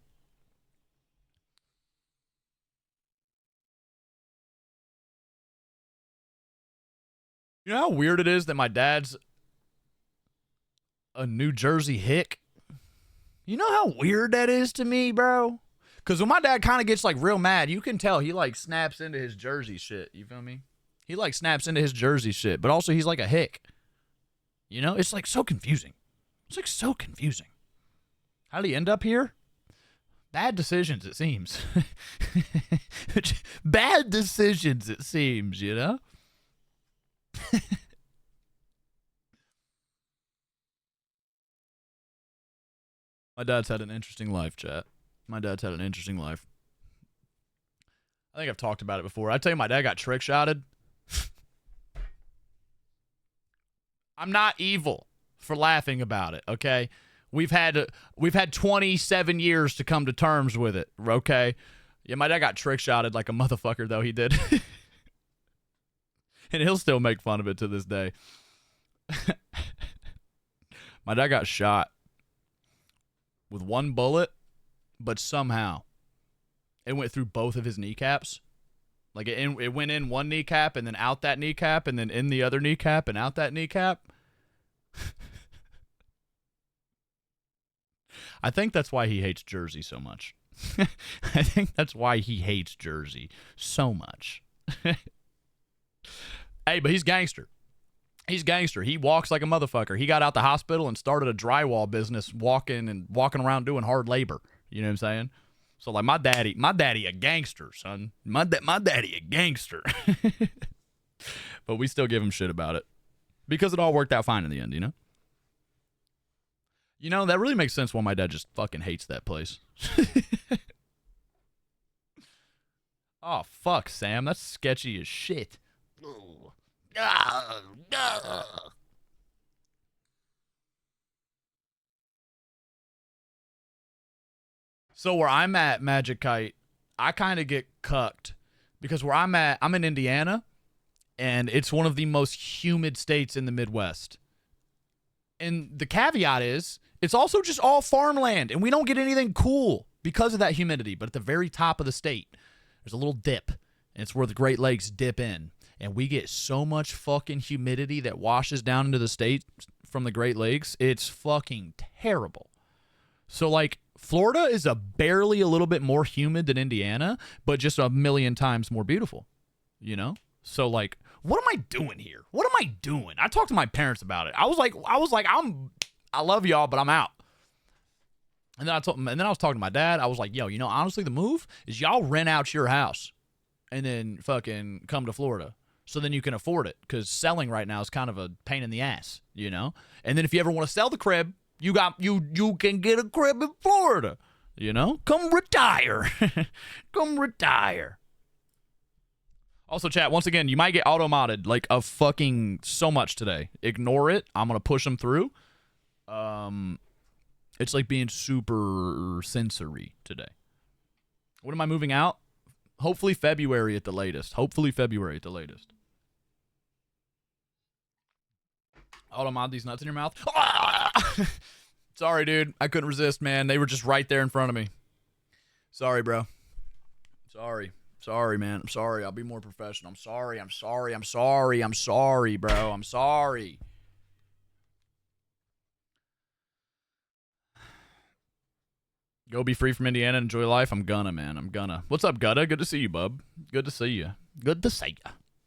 You know how weird it is that my dad's a New Jersey hick? You know how weird that is to me, bro? Because when my dad kind of gets, like, real mad, you can tell he, like, snaps into his Jersey shit. You feel me? He, like, snaps into his Jersey shit. But also, he's, like, a hick. You know? It's, like, so confusing. It's, like, so confusing. How did he end up here? Bad decisions, it seems. Bad decisions, it seems, you know? My dad's had an interesting life, chat. My dad's had an interesting life. I think I've talked about it before. I tell you, my dad got trick shotted. I'm not evil for laughing about it, okay? We've had 27 years to come to terms with it, okay? Yeah, my dad got trick shotted like a motherfucker, though, he did. And he'll still make fun of it to this day. My dad got shot with one bullet, but somehow it went through both of his kneecaps. Like, it went in one kneecap and then out that kneecap and then in the other kneecap and out that kneecap. I think that's why he hates Jersey so much. I think that's why he hates Jersey so much. Hey, but he's gangster. He's gangster. He walks like a motherfucker. He got out the hospital and started a drywall business, walking around doing hard labor. You know what I'm saying? So like my daddy a gangster, son. My daddy a gangster. But we still give him shit about it because it all worked out fine in the end, you know? You know, that really makes sense why my dad just fucking hates that place. Oh, fuck, Sam. That's sketchy as shit. So where I'm at, Magic Kite, I kind of get cucked because where I'm at, I'm in Indiana, and it's one of the most humid states in the Midwest. And the caveat is, it's also just all farmland, and we don't get anything cool because of that humidity. But at the very top of the state, there's a little dip, and it's where the Great Lakes dip in. And we get so much fucking humidity that washes down into the state from the Great Lakes. It's fucking terrible. So, like, Florida is barely a little bit more humid than Indiana, but just a million times more beautiful, you know? So, like, what am I doing here? What am I doing? I talked to my parents about it. I was like, I love y'all, but I'm out. And then I was talking to my dad. I was like, yo, you know, honestly, the move is y'all rent out your house and then fucking come to Florida. So then you can afford it, because selling right now is kind of a pain in the ass, you know? And then if you ever want to sell the crib, you can get a crib in Florida, you know? Come retire. Come retire. Also, chat, once again, you might get auto-modded like a fucking so much today. Ignore it. I'm going to push them through. It's like being super sensory today. When am I moving out? Hopefully February at the latest. Auto-mod these nuts in your mouth. Sorry, dude. I couldn't resist, man. They were just right there in front of me. Sorry, bro. Sorry, man. I'm sorry. I'll be more professional. I'm sorry, bro. I'm sorry. Go be free from Indiana and enjoy life. I'm gonna, man. I'm gonna. What's up, Gutta? Good to see you, bub. Good to see you.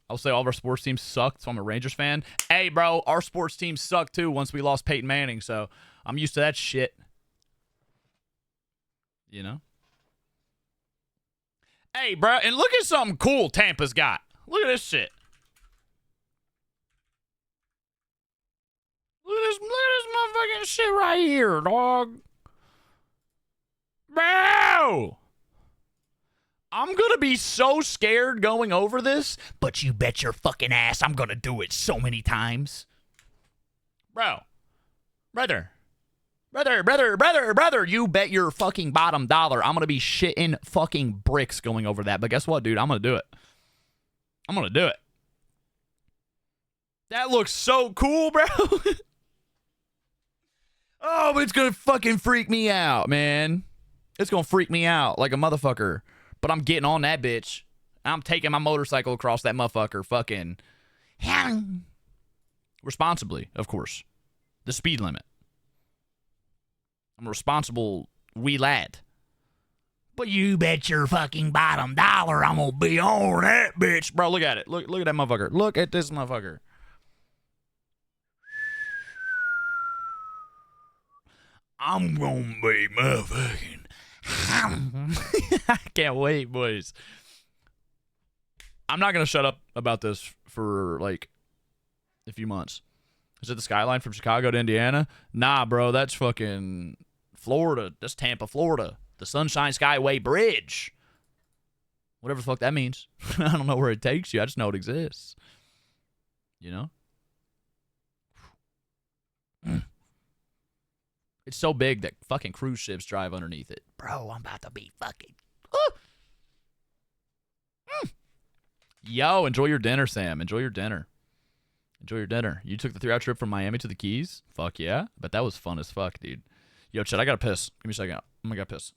I'll say all of our sports teams sucked, so I'm a Rangers fan. Hey, bro, our sports teams sucked too once we lost Peyton Manning, so I'm used to that shit. You know? Hey, bro, and look at something cool Tampa's got. Look at this shit. Look at this motherfucking shit right here, dog. Bro! I'm gonna be so scared going over this, but you bet your fucking ass I'm gonna do it so many times. Brother, you bet your fucking bottom dollar I'm gonna be shitting fucking bricks going over that. But guess what, dude? I'm gonna do it. That looks so cool, bro. Oh, but it's gonna fucking freak me out, man. It's gonna freak me out like a motherfucker. But I'm getting on that bitch. I'm taking my motorcycle across that motherfucker. Fucking responsibly, of course. The speed limit. I'm a responsible wee lad. But you bet your fucking bottom dollar I'm gonna be on that bitch. Bro, look at it. Look at that motherfucker. Look at this motherfucker. I'm gonna be motherfucking. I can't wait, boys. I'm not gonna shut up about this for like a few months. Is it the skyline from Chicago to Indiana? Nah, bro, that's fucking Florida. That's Tampa, Florida. The Sunshine Skyway Bridge. Whatever the fuck that means. I don't know where it takes you. I just know it exists. You know? It's so big that fucking cruise ships drive underneath it. Bro, I'm about to be fucking... Yo, enjoy your dinner, Sam. Enjoy your dinner. You took the 3-hour trip from Miami to the Keys? Fuck yeah. But that was fun as fuck, dude. Yo, Chad, I gotta piss. Give me a second. I'm gonna piss.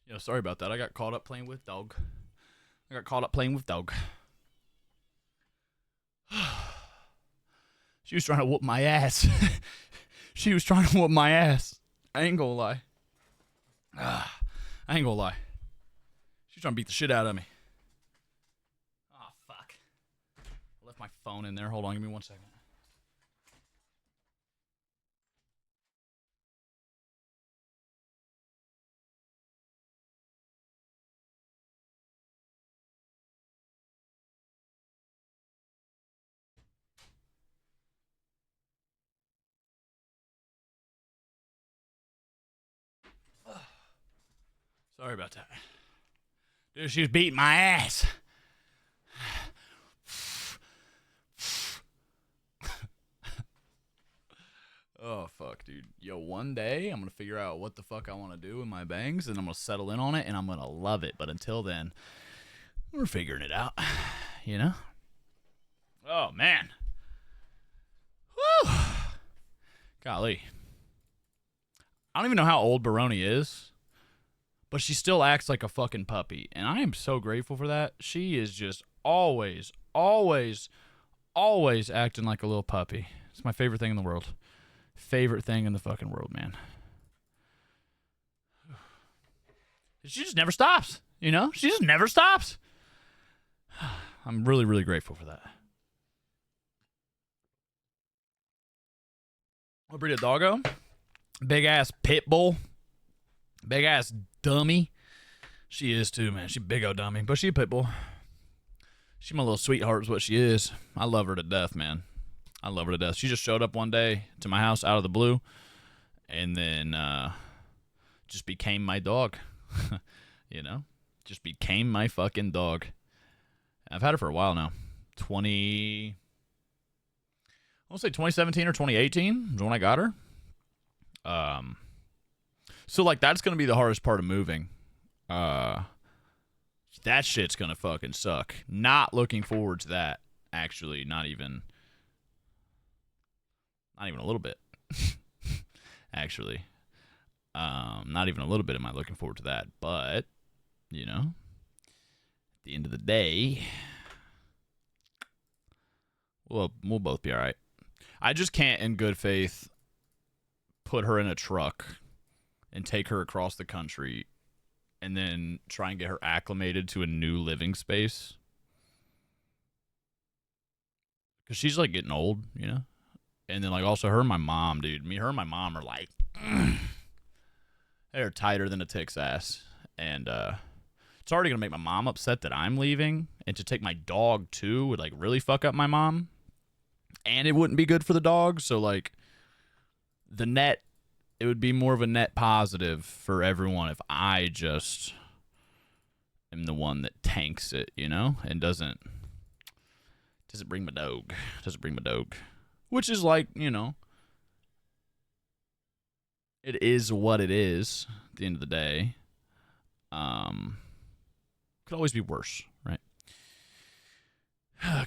Yo, sorry about that. I got caught up playing with dog. I got caught up playing with dog. She was trying to whoop my ass. She was trying to whoop my ass. I ain't gonna lie. I ain't gonna lie. She's trying to beat the shit out of me. Oh, fuck. I left my phone in there. Hold on, give me 1 second. Sorry about that. Dude, she was beating my ass. Oh, fuck, dude. Yo, one day I'm going to figure out what the fuck I want to do with my bangs, and I'm going to settle in on it, and I'm going to love it. But until then, we're figuring it out, you know? Oh, man. Woo! Golly. I don't even know how old Baroni is, but she still acts like a fucking puppy, and I am so grateful for that. She is just always, always, always acting like a little puppy. It's my favorite thing in the world. Favorite thing in the fucking world, man. She just never stops, you know? She just never stops. I'm really, really grateful for that. What breed of doggo? Big ass pit bull. Big ass dummy. She is too, man. She big old dummy, but she a pit bull. She my little sweetheart is what she is. I love her to death, man. I love her to death. She just showed up one day to my house out of the blue, and then just became my dog. You know? Just became my fucking dog. I've had her for a while now. I want to say 2017 or 2018 is when I got her. So, like, that's going to be the hardest part of moving. That shit's going to fucking suck. Not looking forward to that, actually. Not even a little bit. Actually. Not even a little bit am I looking forward to that. But, you know, at the end of the day, we'll both be all right. I just can't, in good faith, put her in a truck and take her across the country and then try and get her acclimated to a new living space. Because she's, like, getting old, you know? And then, like, also her and my mom, dude. Her and my mom are, like, they're tighter than a tick's ass. And it's already going to make my mom upset that I'm leaving. And to take my dog, too, would, like, really fuck up my mom. And it wouldn't be good for the dog. So, like, it would be more of a net positive for everyone if I just am the one that tanks it, you know? And doesn't bring my dog. Which is like, you know, it is what it is at the end of the day. Could always be worse, right?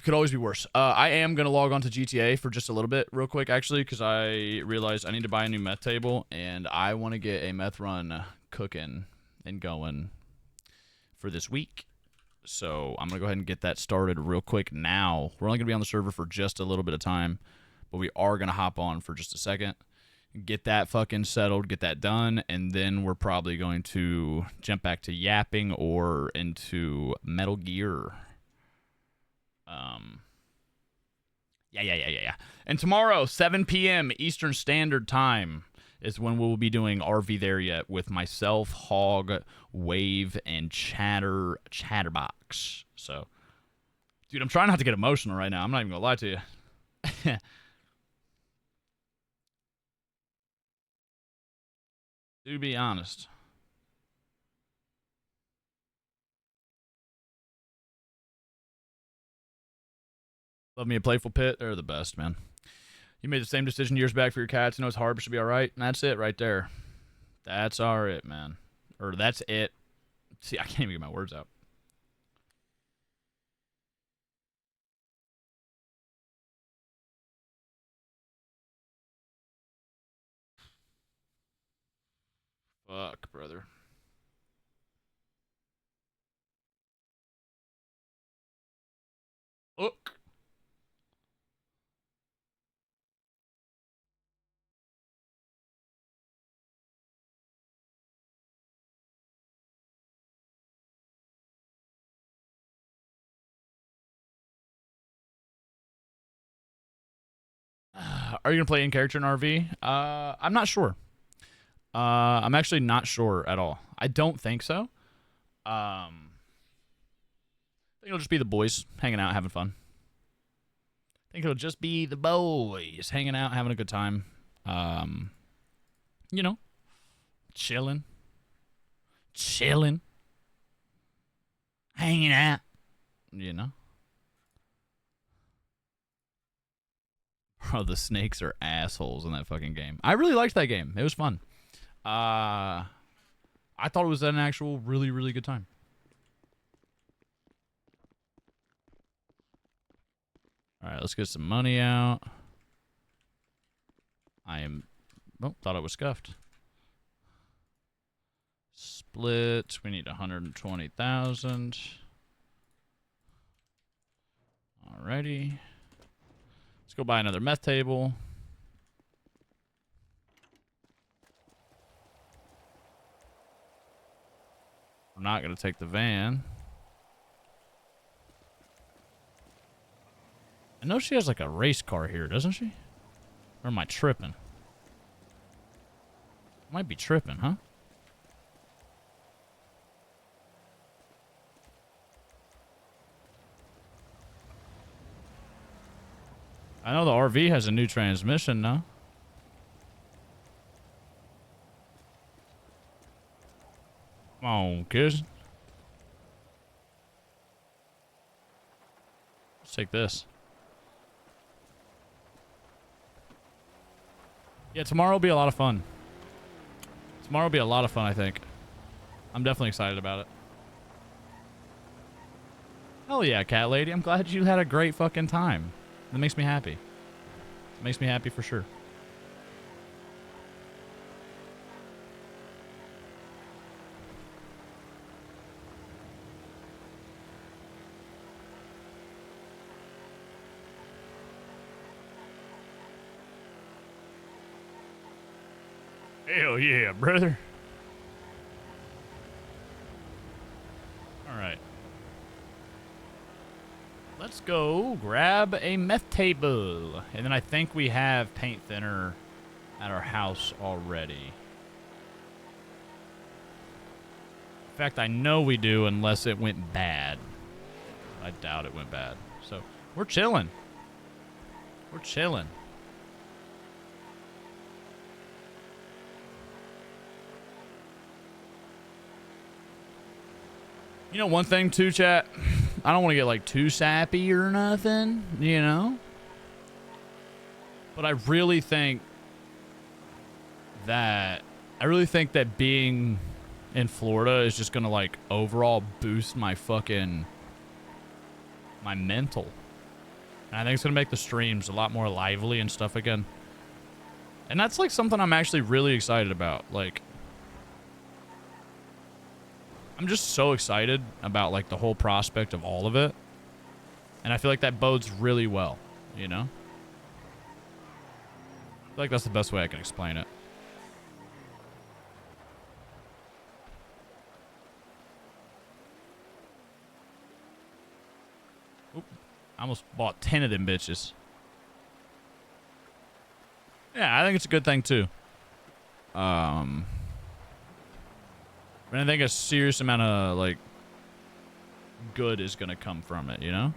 Could always be worse. I am going to log on to GTA for just a little bit real quick, actually, because I realized I need to buy a new meth table, and I want to get a meth run cooking and going for this week. So I'm going to go ahead and get that started real quick now. We're only going to be on the server for just a little bit of time, but we are going to hop on for just a second, get that fucking settled, get that done, and then we're probably going to jump back to yapping or into Metal Gear. Yeah. And tomorrow, 7 p.m. Eastern Standard Time is when we'll be doing RV There Yet with myself, Hog, Wave, and Chatterbox. So, dude, I'm trying not to get emotional right now. I'm not even gonna lie to you. To be honest. Love me a playful pit. They're the best, man. You made the same decision years back for your cats. You know it's hard, but should be all right. And that's it right there. That's all right, man. Or that's it. See, I can't even get my words out. Fuck, brother. Look. Are you gonna play in character in RV? I'm not sure. I'm actually not sure at all. I don't think so. I think it'll just be the boys hanging out, having fun. I think it'll just be the boys hanging out, having a good time. You know, chilling, hanging out. You know. Bro, the snakes are assholes in that fucking game. I really liked that game. It was fun. I thought it was an actual really, really good time. All right, let's get some money out. Oh, thought it was scuffed. Split. We need 120,000. Alrighty. Let's go buy another meth table. We're not going to take the van. I know she has like a race car here, doesn't she? Or am I tripping? Might be tripping, huh? I know the RV has a new transmission now. Come on, kids. Let's take this. Yeah, tomorrow will be a lot of fun. Tomorrow will be a lot of fun, I think. I'm definitely excited about it. Hell yeah, cat lady. I'm glad you had a great fucking time. That makes me happy. It makes me happy for sure. Hell yeah, brother. All right. Let's go grab a meth table. And then I think we have paint thinner at our house already. In fact, I know we do unless it went bad. I doubt it went bad. So we're chilling. We're chilling. You know, one thing too, chat. I don't want to get like too sappy or nothing, you know. But I really think that being in Florida is just gonna like overall boost my mental. And I think it's gonna make the streams a lot more lively and stuff again. And that's like something I'm actually really excited about. Like, I'm just so excited about like the whole prospect of all of it. And I feel like that bodes really well, you know? I feel like that's the best way I can explain it. Oop, I almost bought 10 of them bitches. Yeah, I think it's a good thing too. And I think a serious amount of, like, good is going to come from it, you know?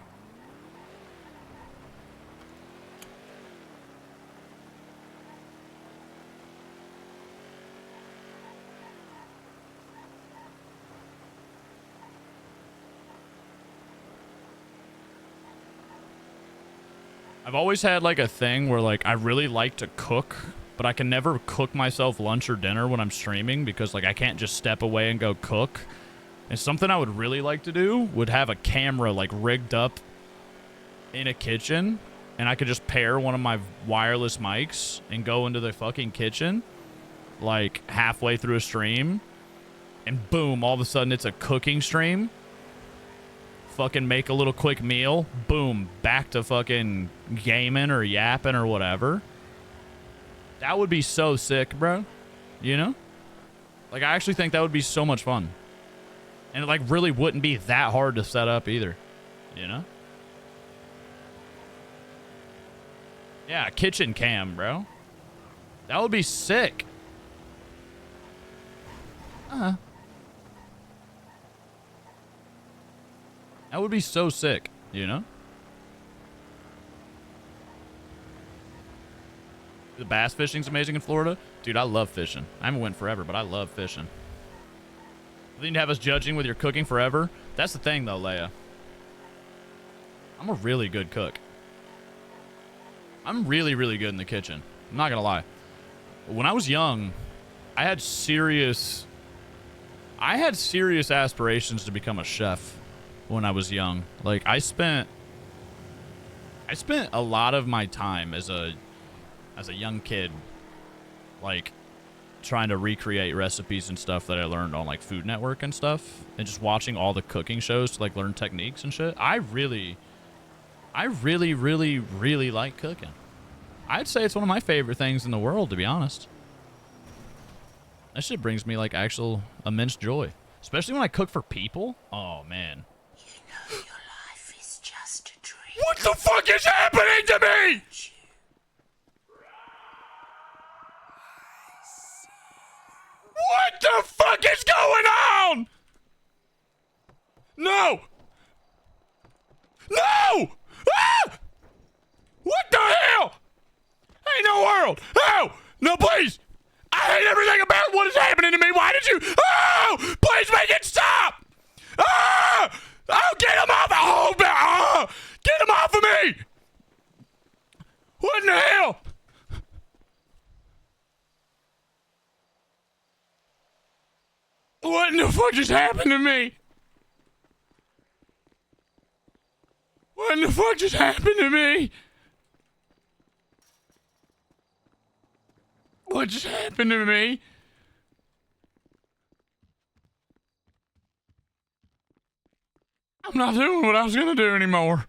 I've always had, like, a thing where, like, I really like to cook, but I can never cook myself lunch or dinner when I'm streaming because, like, I can't just step away and go cook. And something I would really like to do would have a camera, like, rigged up in a kitchen, and I could just pair one of my wireless mics and go into the fucking kitchen, like, halfway through a stream, and boom, all of a sudden it's a cooking stream. fucking make a little quick meal, boom, back to fucking gaming or yapping or whatever. That would be so sick, bro. You know? Like, I actually think that would be so much fun. And it, like, really wouldn't be that hard to set up either. You know? Yeah, kitchen cam, bro. That would be sick. That would be so sick, you know? The bass fishing's amazing in Florida. Dude, I love fishing. I haven't went forever, but I love fishing. You need to have us judging with your cooking forever? That's the thing, though, Leia. I'm a really good cook. I'm really, really good in the kitchen. I'm not gonna lie. When I was young, I had serious aspirations to become a chef when I was young. Like, I spent a lot of my time as a young kid, like, trying to recreate recipes and stuff that I learned on, like, Food Network and stuff, and just watching all the cooking shows to, like, learn techniques and shit. I really, really like cooking. I'd say it's one of my favorite things in the world, to be honest. That shit brings me, like, actual immense joy. Especially when I cook for people. Oh, man. You know your life is just a dream. What the fuck is happening to me? What the fuck is going on? No! No! Ah! What the hell? Ain't no world. Oh! No, please! I hate everything about what is happening to me. Why did you? Oh! Please make it stop! Oh! Oh, get him off! Oh, get him off of me! What in the hell? What in the fuck just happened to me? What in the fuck just happened to me? What just happened to me? I'm not doing what I was gonna do anymore.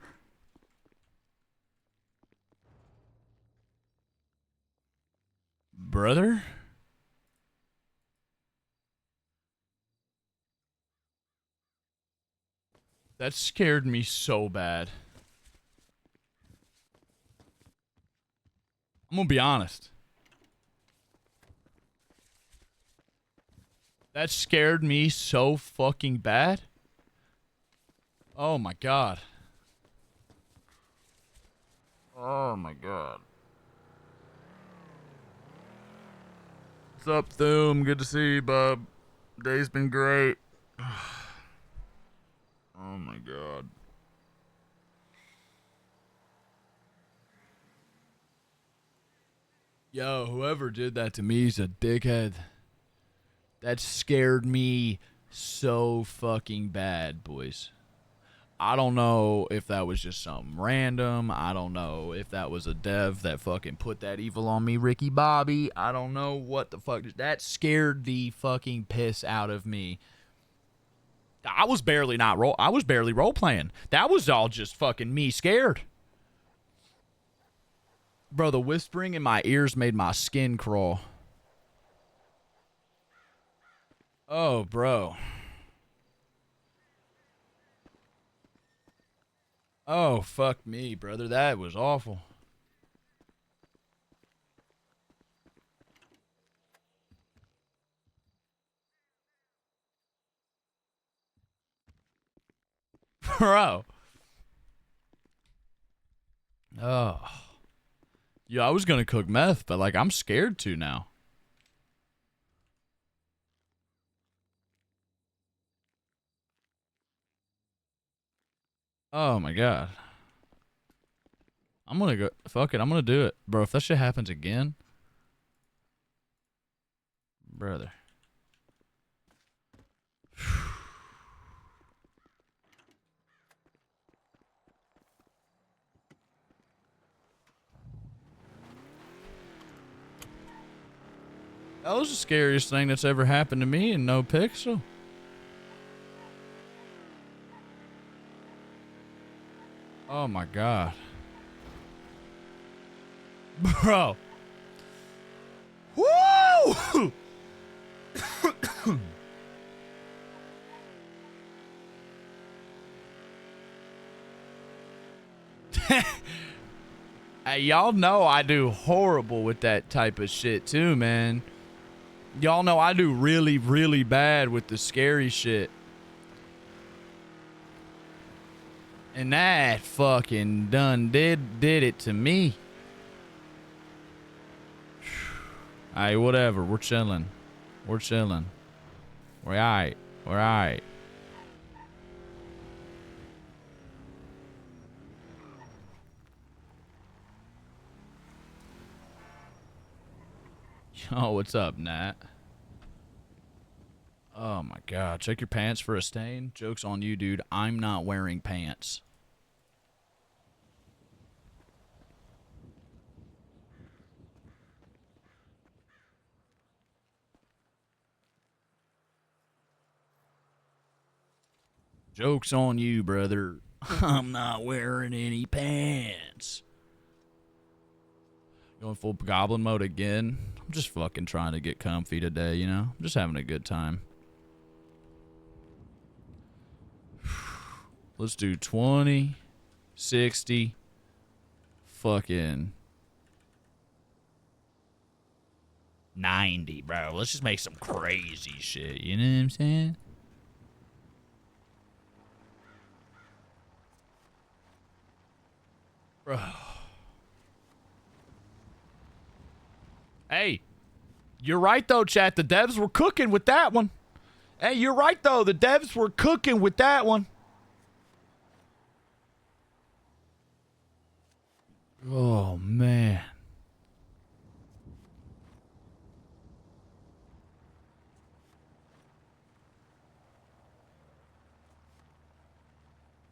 Brother? That scared me so bad. I'm gonna be honest. That scared me so fucking bad. Oh my god. Oh my god. What's up, Thum? Good to see you, bub. Day's been great. Oh my god. Yo, whoever did that to me is a dickhead. That scared me so fucking bad, boys. I don't know if that was just something random. I don't know if that was a dev that fucking put that evil on me, Ricky Bobby. I don't know what the fuck. That scared the fucking piss out of me. I was barely role playing. That was all just fucking me scared. Bro, the whispering in my ears made my skin crawl. Oh, bro. Oh, fuck me, brother. That was awful. Bro. Oh. Yeah, I was gonna cook meth, but, like, I'm scared to now. Oh my god. I'm gonna go. Fuck it. I'm gonna do it. Bro, if that shit happens again. Brother. That was the scariest thing that's ever happened to me in No Pixel. Oh my god. Bro. Woo! Hey, y'all know I do horrible with that type of shit too, man. Y'all know I do really, really bad with the scary shit. And that fucking done did it to me. Alright, whatever. We're chilling. We're chilling. We're alright. We're alright. Yo, what's up, Nat? Oh my god. Check your pants for a stain. Joke's on you, dude. I'm not wearing pants. Joke's on you, brother. I'm not wearing any pants. Going full goblin mode again. I'm just fucking trying to get comfy today, you know? I'm just having a good time. Let's do 20, 60, fucking 90, bro. Let's just make some crazy shit, you know what I'm saying? Bro. Hey, you're right though, chat. The devs were cooking with that one. Hey, you're right though. The devs were cooking with that one. Oh, man.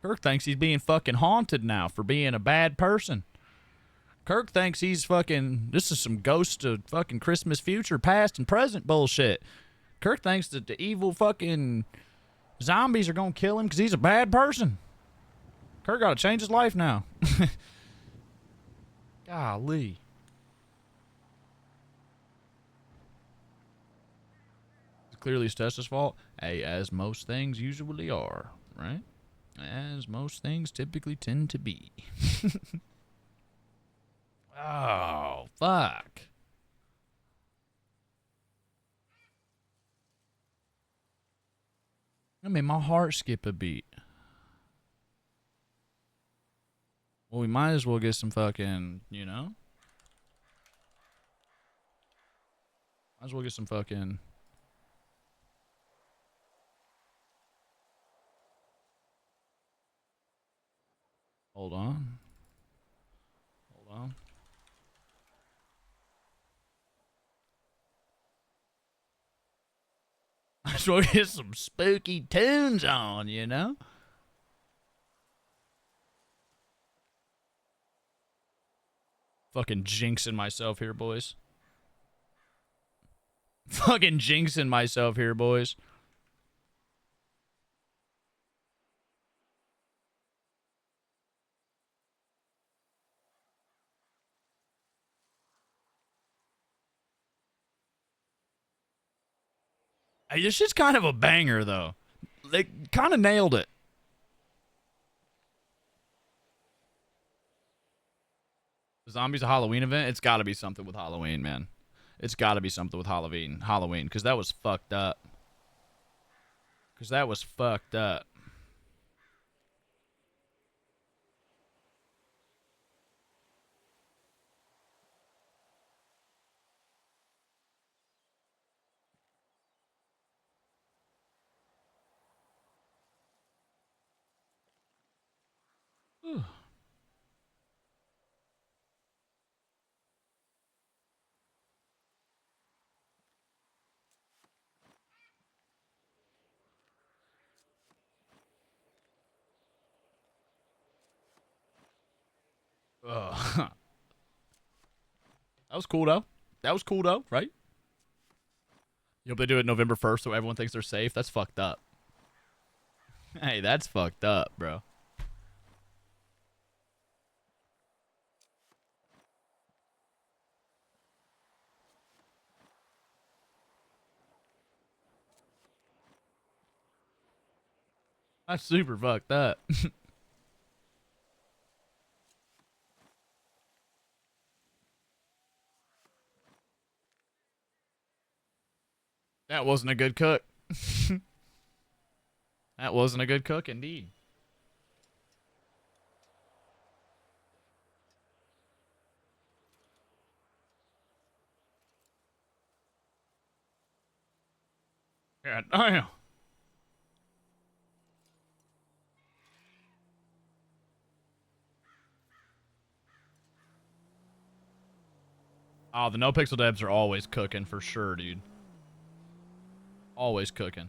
Kirk thinks he's being fucking haunted now for being a bad person. Kirk thinks he's fucking... This is some ghost of fucking Christmas future, past, and present bullshit. Kirk thinks that the evil fucking zombies are gonna kill him because he's a bad person. Kirk gotta change his life now. Golly. It's clearly Tessa's fault. Hey, as most things usually are, right? As most things typically tend to be. Oh, fuck. I made my heart skip a beat. Well, we might as well get some fucking, you know? Might as well get some fucking... Hold on. Hold on. Might as well get some spooky tunes on, you know? Fucking jinxing myself here, boys. Fucking jinxing myself here, boys. Hey, this shit's kind of a banger, though. They kind of nailed it. Zombies a Halloween event? It's got to be something with Halloween, man. It's got to be something with Halloween, because that was fucked up. Because that was fucked up. That was cool, though. That was cool, though, right? You hope they do it November 1st so everyone thinks they're safe? That's fucked up. Hey, that's fucked up, bro. That's super fucked up. That wasn't a good cook. That wasn't a good cook indeed. God damn. Oh, the no pixel devs are always cooking for sure, dude. Always cooking.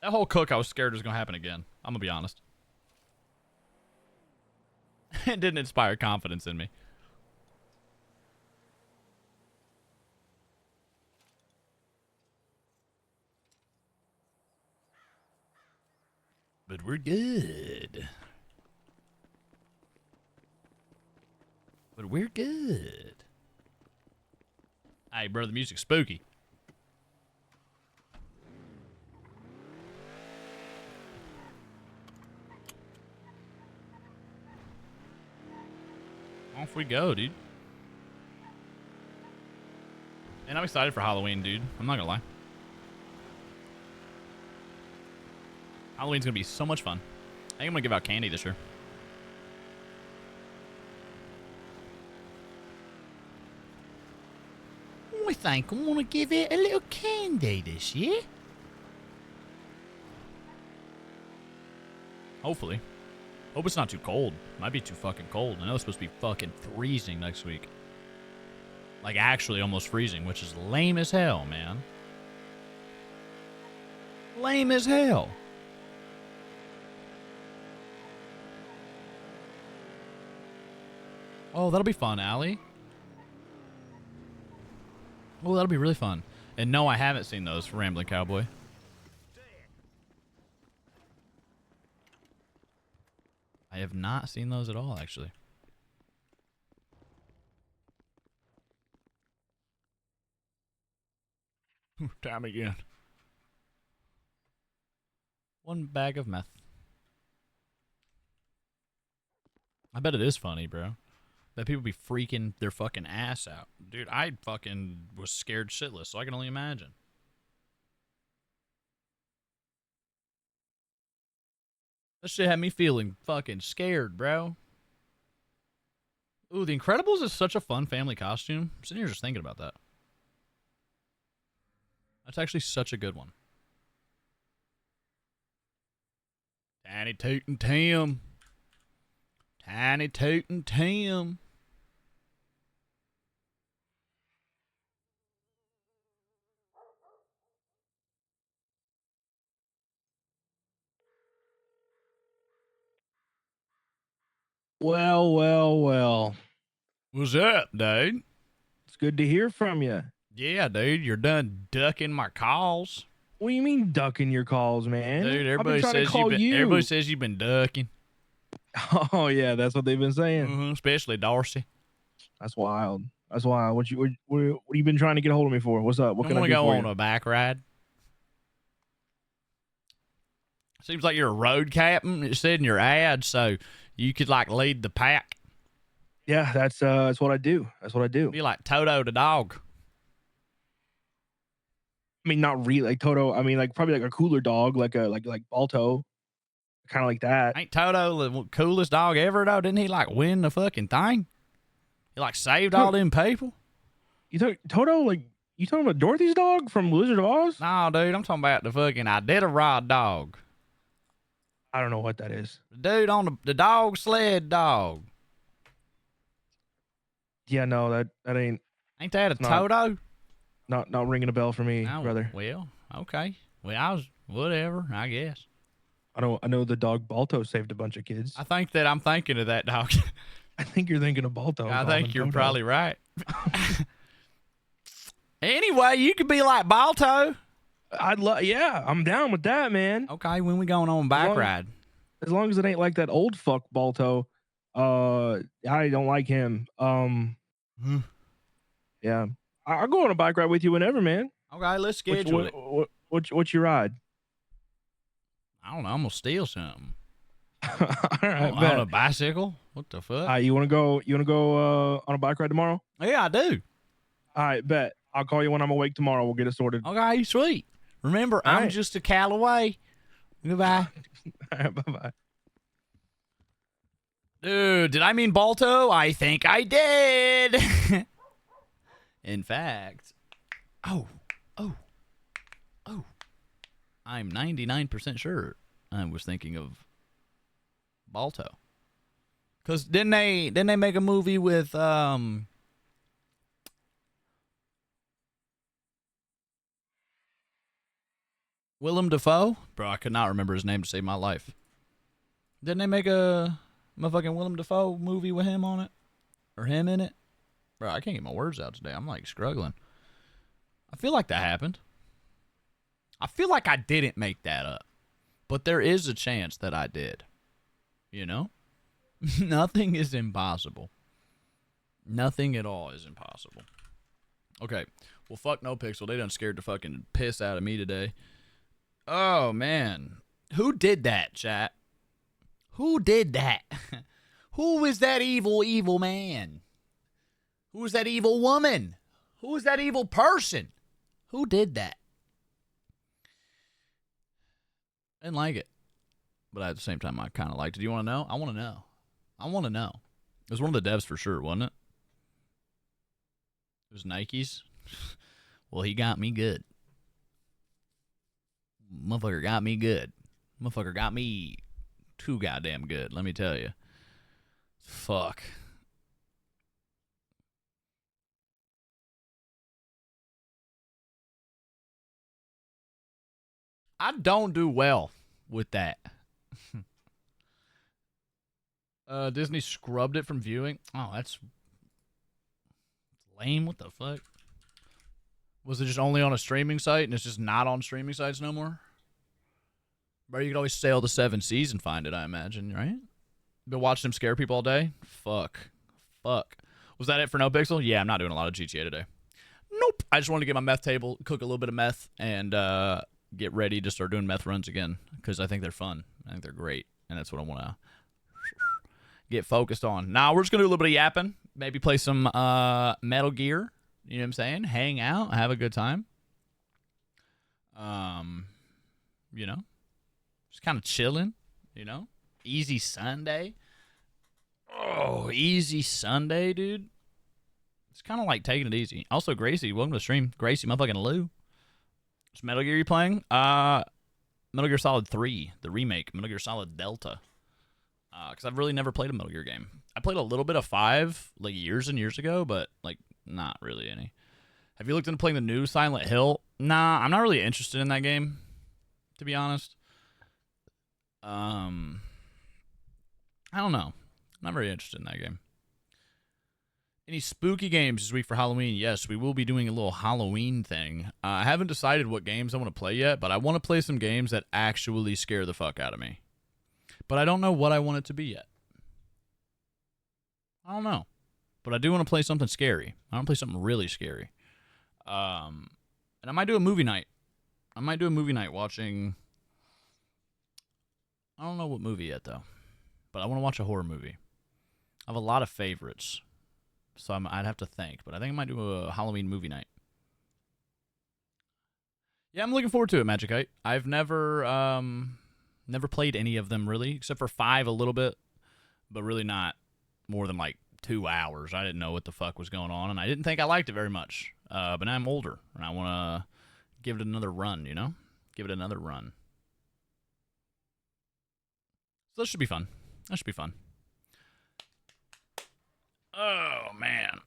That whole cook, I was scared was going to happen again. I'm going to be honest. It didn't inspire confidence in me. But we're good. But we're good. Hey, bro, the music's spooky. Off we go, dude. And I'm excited for Halloween, dude. I'm not gonna lie. Halloween's gonna be so much fun. I think I'm gonna give out candy this year. I think I'm gonna give it a little candy this year. Hopefully. Hope it's not too cold. Might be too fucking cold. I know it's supposed to be fucking freezing next week. Like actually almost freezing, which is lame as hell, man. Lame as hell. Oh, that'll be fun, Allie. Oh, that'll be really fun. And no, I haven't seen those for Rambling Cowboy. I have not seen those at all, actually. Time again. One bag of meth. I bet it is funny, bro. That people be freaking their fucking ass out. Dude, I fucking was scared shitless, so I can only imagine. That shit had me feeling fucking scared, bro. Ooh, The Incredibles is such a fun family costume. I'm sitting here just thinking about that. That's actually such a good one. Tiny Toot and Tim. Tiny Toot and Tim. Well, well, well. What's up, dude? It's good to hear from you. Yeah, dude, you're done ducking my calls. What do you mean ducking your calls, man? Dude, I've been everybody trying to says call you. everybody says you've been ducking. Oh yeah, that's what they've been saying. Especially Darcy. That's wild. That's wild. What you been trying to get a hold of me for? What's up? What can I do go for on you? a back ride? Seems like you're a road captain. It said in your ad, so you could like lead the pack. Yeah, that's what I do. That's what I do. Be like Toto the dog. I mean, not really like Toto. I mean, like probably like a cooler dog, like Balto, kind of like that. Ain't Toto the coolest dog ever though? Didn't he like win the fucking thing? He like saved all them people. You talk Toto like you talking about Dorothy's dog from Wizard of Oz? No, dude, I'm talking about the fucking Iditarod dog. I don't know what that is. The dude on the dog sled dog. Yeah, no, that ain't. Ain't that a not- Toto? Not ringing a bell for me, Oh, brother. well, okay. Well, I was whatever, I guess. I know the dog Balto saved a bunch of kids. I think that I'm thinking of that dog. I think you're thinking of Balto. I think you're probably right. Anyway, you could be like Balto. Yeah, I'm down with that, man. Okay, when we going on back ride? As long as it ain't like that old fuck Balto I don't like him. Hmm. Yeah. I'll go on a bike ride with you whenever, man. Okay, let's What schedule it. what you ride? I don't know. I'm gonna steal something. All right, On bet. a bicycle? What the fuck? You wanna go on a bike ride tomorrow? Yeah, I do. All right, bet. I'll call you when I'm awake tomorrow. We'll get it sorted. Okay, sweet. Remember, All I'm right. just a cal away. Goodbye. All right, bye-bye. Dude, did I mean Balto? I think I did. In fact, oh, I'm 99% sure I was thinking of Balto. Cause didn't they make a movie with Willem Dafoe? Bro, I could not remember his name to save my life. Didn't they make a motherfucking Willem Dafoe movie with him on it? Or him in it? Bro, I can't get my words out today. I'm like struggling. I feel like that happened. I feel like I didn't make that up. But there is a chance that I did. You know? Nothing is impossible. Nothing at all is impossible. Okay. Well, fuck No Pixel. They done scared the fucking piss out of me today. Oh, man. Who did that, chat? Who did that? Who is that evil, evil man? Who is that evil woman? Who is that evil person? Who did that? I didn't like it. But at the same time, I kind of liked it. Do you want to know? I want to know. I want to know. It was one of the devs for sure, wasn't it? It was Nike's. Well, he got me good. Motherfucker got me good. Motherfucker got me too goddamn good, let me tell you. Fuck. I don't do well with that. Disney scrubbed it from viewing. Oh, that's lame. What the fuck? Was it just only on a streaming site and it's just not on streaming sites no more? Bro, you could always sail the 7 seas and find it, I imagine, right? Been watching them scare people all day? Fuck. Was that it for No Pixel? Yeah, I'm not doing a lot of GTA today. Nope. I just wanted to get my meth table, cook a little bit of meth, and get ready to start doing meth runs again because I think they're fun. I think they're great, and that's what I want to get focused on. Now, we're just going to do a little bit of yapping. Maybe play some Metal Gear. You know what I'm saying? Hang out, have a good time. You know, just kind of chilling, you know? Easy Sunday. Oh, easy Sunday, dude. It's kind of like taking it easy. Also, Gracie, welcome to the stream. Gracie, motherfucking Lou. Which Metal Gear you playing? Metal Gear Solid 3, the remake. Metal Gear Solid Delta. Because I've really never played a Metal Gear game. I played a little bit of 5, like, years and years ago, but, like, not really any. Have you looked into playing the new Silent Hill? Nah, I'm not really interested in that game, to be honest. I don't know. Not very interested in that game. Any spooky games this week for Halloween? Yes, we will be doing a little Halloween thing. I haven't decided what games I want to play yet, but I want to play some games that actually scare the fuck out of me. But I don't know what I want it to be yet. I don't know. But I do want to play something scary. I want to play something really scary. And I might do a movie night. I might do a movie night watching... I don't know what movie yet, though. But I want to watch a horror movie. I have a lot of favorites. So I'd have to think. But I think I might do a Halloween movie night. Yeah, I'm looking forward to it, Magicite. I've never played any of them, really. Except for 5 a little bit. But really not more than, like, 2 hours. I didn't know what the fuck was going on. And I didn't think I liked it very much. But now I'm older. And I want to give it another run, you know? Give it another run. So that should be fun. That should be fun. Oh, man.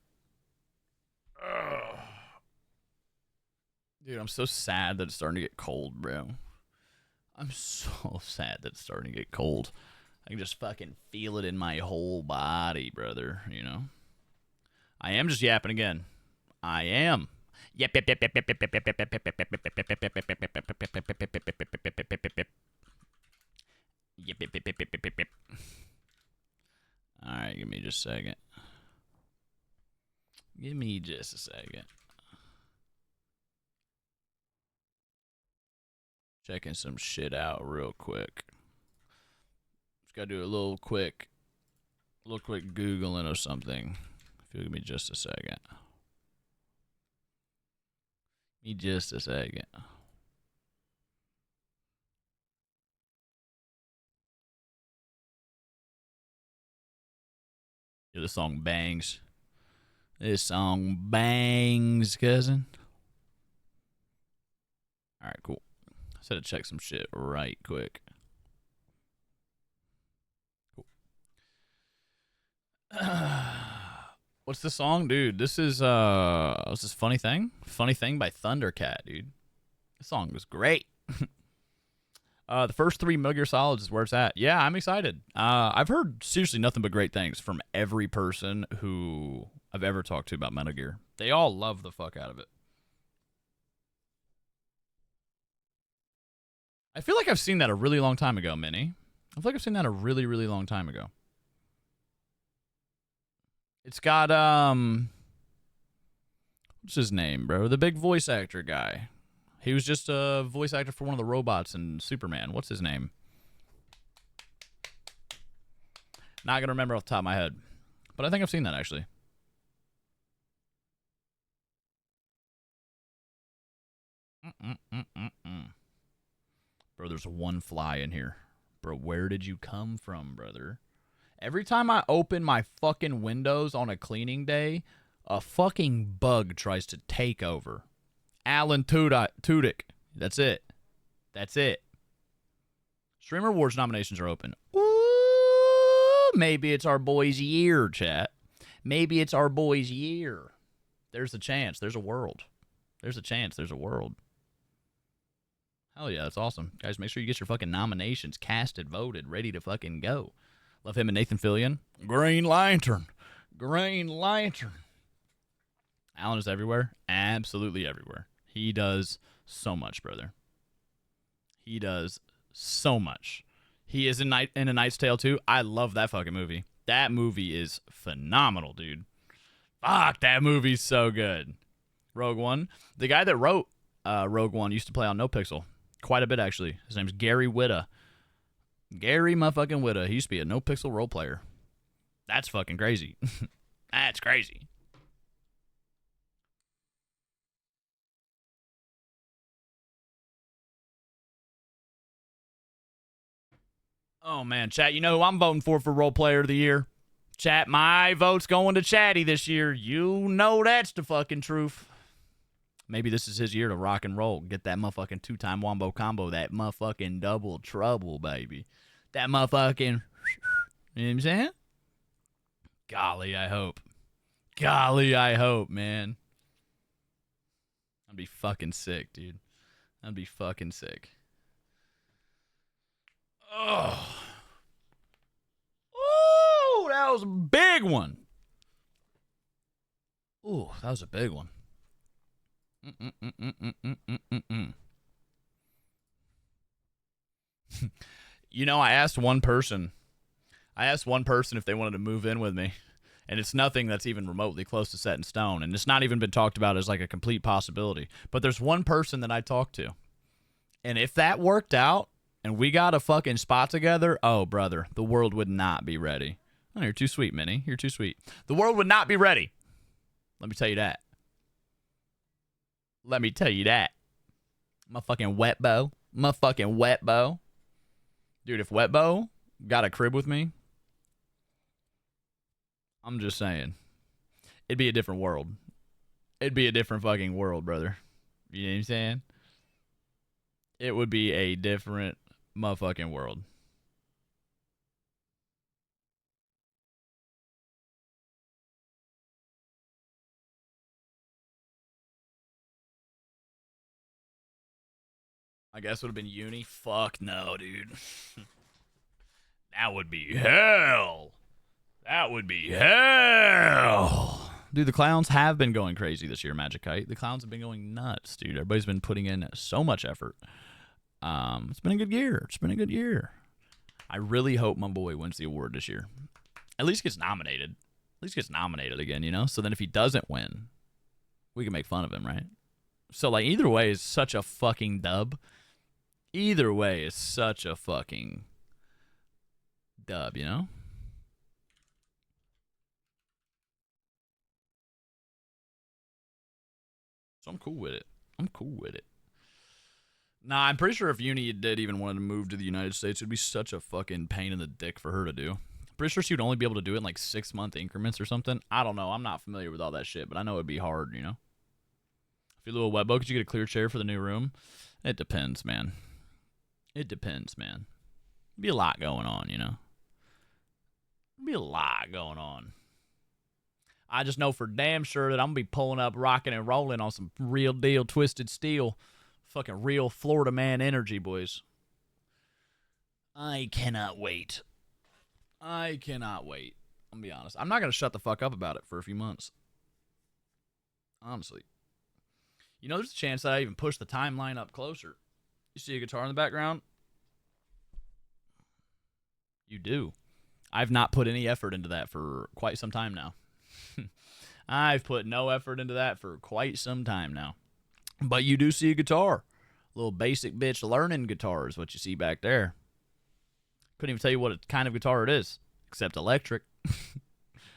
Oh. Dude, I'm so sad that it's starting to get cold, bro. I'm so sad that it's starting to get cold. I can just fucking feel it in my whole body, brother, you know? I am just yapping again. I am. Yep, yep, yep, yep, yep, yep, yep, yep, yep, yep, yep, yep, yep, yep, yep, yep, yep, yep. Yep, yep, yep, yep, yep, yep. All right, give me just a second. Give me just a second. Checking some shit out real quick. Just gotta do a little quick Googling or something. If you'll give me just a second. Give me just a second. Yeah, this song bangs. This song bangs, cousin. All right, cool. I said to check some shit right quick. Cool. What's the song, dude? This is what's this Funny Thing? Funny Thing by Thundercat, dude. This song was great. The first 3 Metal Gear Solids is where it's at. Yeah, I'm excited. I've heard seriously nothing but great things from every person who I've ever talked to about Metal Gear. They all love the fuck out of it. I feel like I've seen that a really long time ago, Minnie. I feel like I've seen that a really, really long time ago. It's got, what's his name, bro? The big voice actor guy. He was just a voice actor for one of the robots in Superman. What's his name? Not going to remember off the top of my head. But I think I've seen that, actually. Bro, there's one fly in here. Bro, where did you come from, brother? Every time I open my fucking windows on a cleaning day, a fucking bug tries to take over. Alan Tudyk. That's it. That's it. Streamer Awards nominations are open. Ooh, maybe it's our boy's year, chat. Maybe it's our boy's year. There's a chance. There's a world. There's a chance. There's a world. Hell yeah, that's awesome. Guys, make sure you get your fucking nominations casted, voted, ready to fucking go. Love him and Nathan Fillion. Green Lantern. Green Lantern. Alan is everywhere. Absolutely everywhere. He does so much, brother. He does so much. He is in A Knight's Tale too. I love that fucking movie. That movie is phenomenal, dude. Fuck, that movie's so good. Rogue One. The guy that wrote Rogue One used to play on NoPixel. Quite a bit, actually. His name's Gary Whitta. Gary motherfucking Whitta. He used to be a NoPixel role player. That's fucking crazy. That's crazy. Oh, man. Chat, you know who I'm voting for role player of the year? Chat, my vote's going to Chatty this year. You know that's the fucking truth. Maybe this is his year to rock and roll. Get that motherfucking 2-time wombo combo. That motherfucking double trouble, baby. That motherfucking... You know what I'm saying? Golly, I hope. Golly, I hope, man. I'd be fucking sick, dude. I'd be fucking sick. Oh. Oh, that was a big one. Oh, that was a big one. You know, I asked one person if they wanted to move in with me, and it's nothing that's even remotely close to set in stone, and it's not even been talked about as like a complete possibility. But there's one person that I talked to, and if that worked out and we got a fucking spot together, oh brother, the world would not be ready. Oh, you're too sweet, Minnie. You're too sweet. The world would not be ready. Let me tell you that. Let me tell you that. My fucking wet bow. My fucking wet bow. Dude, if Wet Bow got a crib with me, I'm just saying, it'd be a different world. It'd be a different fucking world, brother. You know what I'm saying? It would be a different motherfucking world. I guess would have been uni. Fuck no, dude. That would be hell. That would be hell. Dude, the clowns have been going crazy this year, Magic Kite. The clowns have been going nuts, dude. Everybody's been putting in so much effort. It's been a good year. It's been a good year. I really hope my boy wins the award this year. at least gets nominated. At least gets nominated again, you know? So then if he doesn't win, we can make fun of him, right? So, like, either way is such a fucking dub. Either way is such a fucking dub, you know? So I'm cool with it. I'm cool with it. Nah, I'm pretty sure if Uni did even want to move to the United States, it would be such a fucking pain in the dick for her to do. Pretty sure she would only be able to do it in like 6-month increments or something. I don't know. I'm not familiar with all that shit, but I know it'd be hard, you know? If you're a little webbo, could you get a clear chair for the new room? It depends, man. It depends, man. Be a lot going on, you know? Be a lot going on. I just know for damn sure that I'm going to be pulling up, rocking and rolling on some real deal twisted steel. Fucking real Florida man energy, boys. I cannot wait. I cannot wait. I'm going to be honest. I'm not going to shut the fuck up about it for a few months. Honestly. You know, there's a chance that I even push the timeline up closer. You see a guitar in the background? You do. I've not put any effort into that for quite some time now. I've put no effort into that for quite some time now. But you do see a guitar. A little basic bitch learning guitar is what you see back there. Couldn't even tell you what kind of guitar it is, except electric.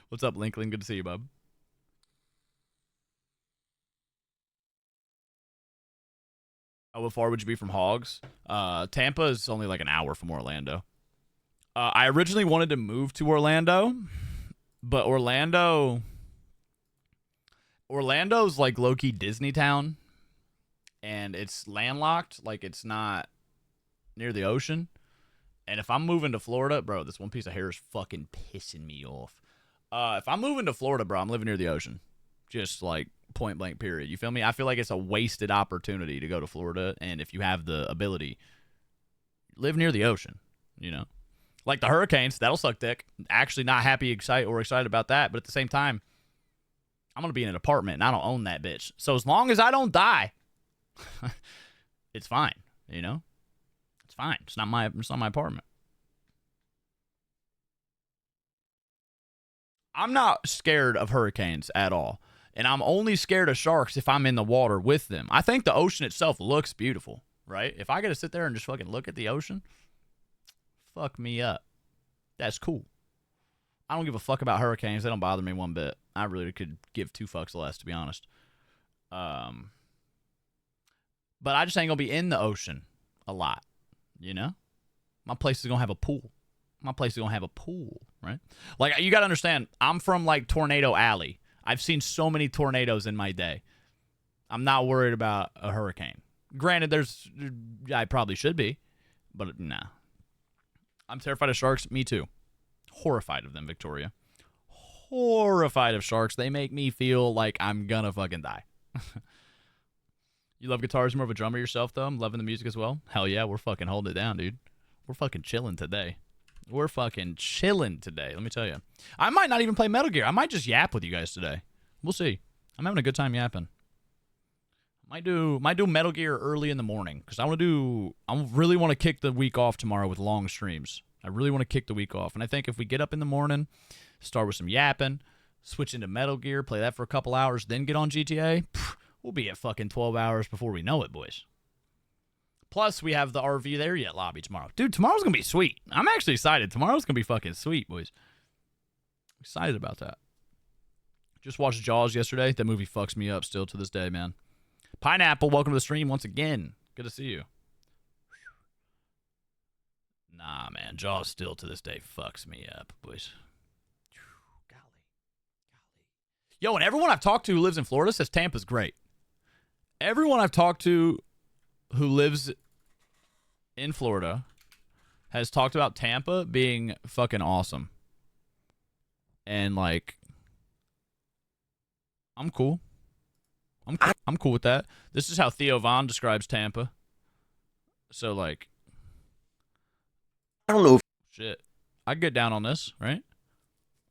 What's up, Lincoln? Good to see you, bub. Oh, how far would you be from Hogs? Tampa is only like an hour from Orlando. I originally wanted to move to Orlando, but Orlando's like low-key Disney town, and it's landlocked. Like, it's not near the ocean. And if I'm moving to Florida, bro, this one piece of hair is fucking pissing me off. If I'm moving to Florida, bro, I'm living near the ocean. Just like point blank period. You feel me? I feel like it's a wasted opportunity to go to Florida, and if you have the ability, live near the ocean, you know? Like the hurricanes, that'll suck dick. Actually not excited about that, but at the same time, I'm going to be in an apartment, and I don't own that bitch. So as long as I don't die, it's fine, you know? It's fine. It's not my apartment. I'm not scared of hurricanes at all. And I'm only scared of sharks if I'm in the water with them. I think the ocean itself looks beautiful, right? If I got to sit there and just fucking look at the ocean, fuck me up. That's cool. I don't give a fuck about hurricanes. They don't bother me one bit. I really could give two fucks less, to be honest. But I just ain't going to be in the ocean a lot, you know? My place is going to have a pool. Right? Like, you got to understand, I'm from, like, Tornado Alley. I've seen so many tornadoes in my day. I'm not worried about a hurricane. Granted, I probably should be, but nah. I'm terrified of sharks. Me too. Horrified of them, Victoria. Horrified of sharks. They make me feel like I'm gonna fucking die. You love guitars, more of a drummer yourself, though? I'm loving the music as well. Hell yeah, we're fucking holding it down, dude. We're fucking chilling today. Let me tell you. I might not even play Metal Gear. I might just yap with you guys today. We'll see. I'm having a good time yapping. Might do Metal Gear early in the morning, because I really want to kick the week off tomorrow with long streams. I really want to kick the week off. And I think if we get up in the morning, start with some yapping, switch into Metal Gear, play that for a couple hours, then get on GTA, we'll be at fucking 12 hours before we know it, boys. Plus, we have the RV There Yet lobby tomorrow. Dude, tomorrow's going to be sweet. I'm actually excited. Tomorrow's going to be fucking sweet, boys. Excited about that. Just watched Jaws yesterday. That movie fucks me up still to this day, man. Pineapple, welcome to the stream once again. Good to see you. Nah, man. Jaws still to this day fucks me up, boys. Golly. Yo, and everyone I've talked to who lives in Florida says Tampa's great. Everyone I've talked to who lives in Florida has talked about Tampa being fucking awesome. And, like, I'm cool. I'm cool with that. This is how Thio VOD describes Tampa. So, like, I don't know if shit. I could get down on this, right?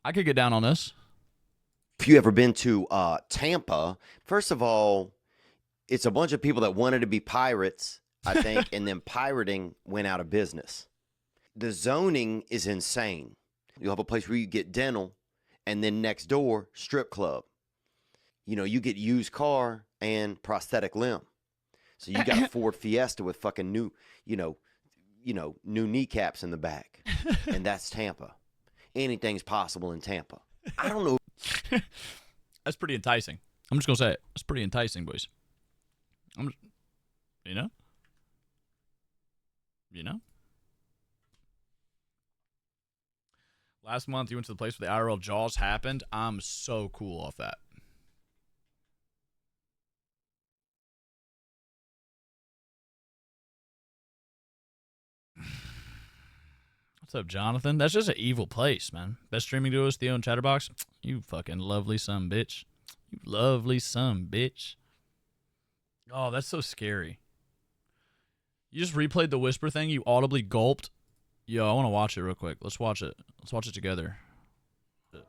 I could get down on this. If you ever been to Tampa, first of all, it's a bunch of people that wanted to be pirates, I think, and then pirating went out of business. The zoning is insane. You'll have a place where you get dental, and then next door, strip club. You know, you get used car and prosthetic limb. So you got a Ford Fiesta with fucking new, new kneecaps in the back. And that's Tampa. Anything's possible in Tampa. I don't know. That's pretty enticing. I'm just going to say it. It's pretty enticing, boys. You know? Last month, you went to the place where the IRL Jaws happened. I'm so cool off that. What's up, Jonathan? That's just an evil place, man. Best streaming duos, Theo and Chatterbox. You fucking lovely son bitch. You lovely son bitch. Oh, that's so scary. You just replayed the whisper thing. You audibly gulped. Yo, I want to watch it real quick. Let's watch it. Let's watch it together. Let's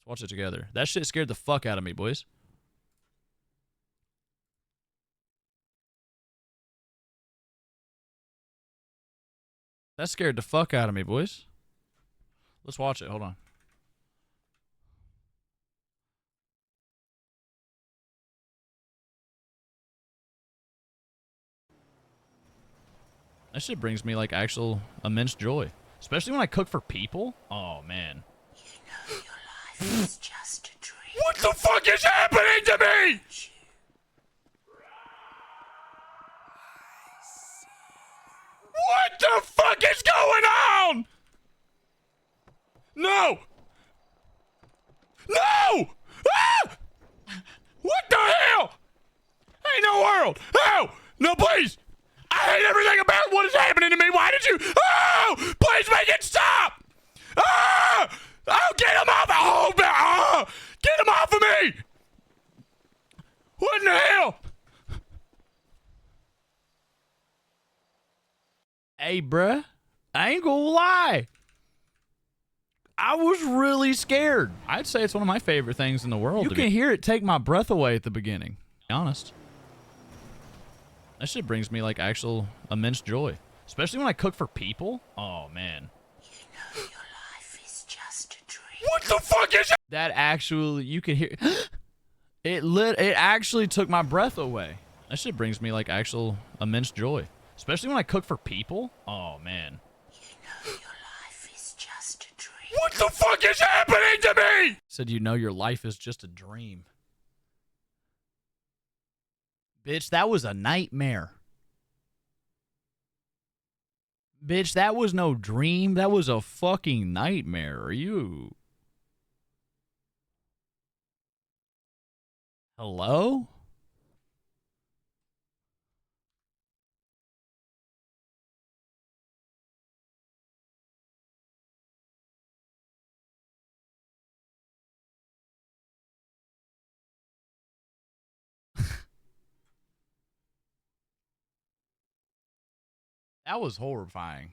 watch it together. That shit scared the fuck out of me, boys. That scared the fuck out of me, boys. Let's watch it. Hold on. That shit brings me like actual immense joy. Especially when I cook for people. Oh, man. You know your life is just a dream. What the fuck is happening to me? What the fuck is going on? No! No! Ah! What the hell? Ain't no world. Oh! No, please! I hate everything about what is happening to me. Why did you? Oh! Please make it stop! Oh! Oh, get him off! Oh, get him off of me! What in the hell? Hey, bruh, I ain't gonna lie. I was really scared. I'd say it's one of my favorite things in the world. You can hear it take my breath away at the beginning. Be honest. That shit brings me like actual immense joy. Especially when I cook for people. Oh, man. You know your life is just a dream. What the fuck is that? Actually, you can hear it actually took my breath away. That shit brings me like actual immense joy. Especially when I cook for people. Oh, man. You know your life is just a dream. What the fuck is happening to me? Said you know your life is just a dream. Bitch, that was a nightmare. Bitch, that was no dream. That was a fucking nightmare. Are you? Hello? That was horrifying.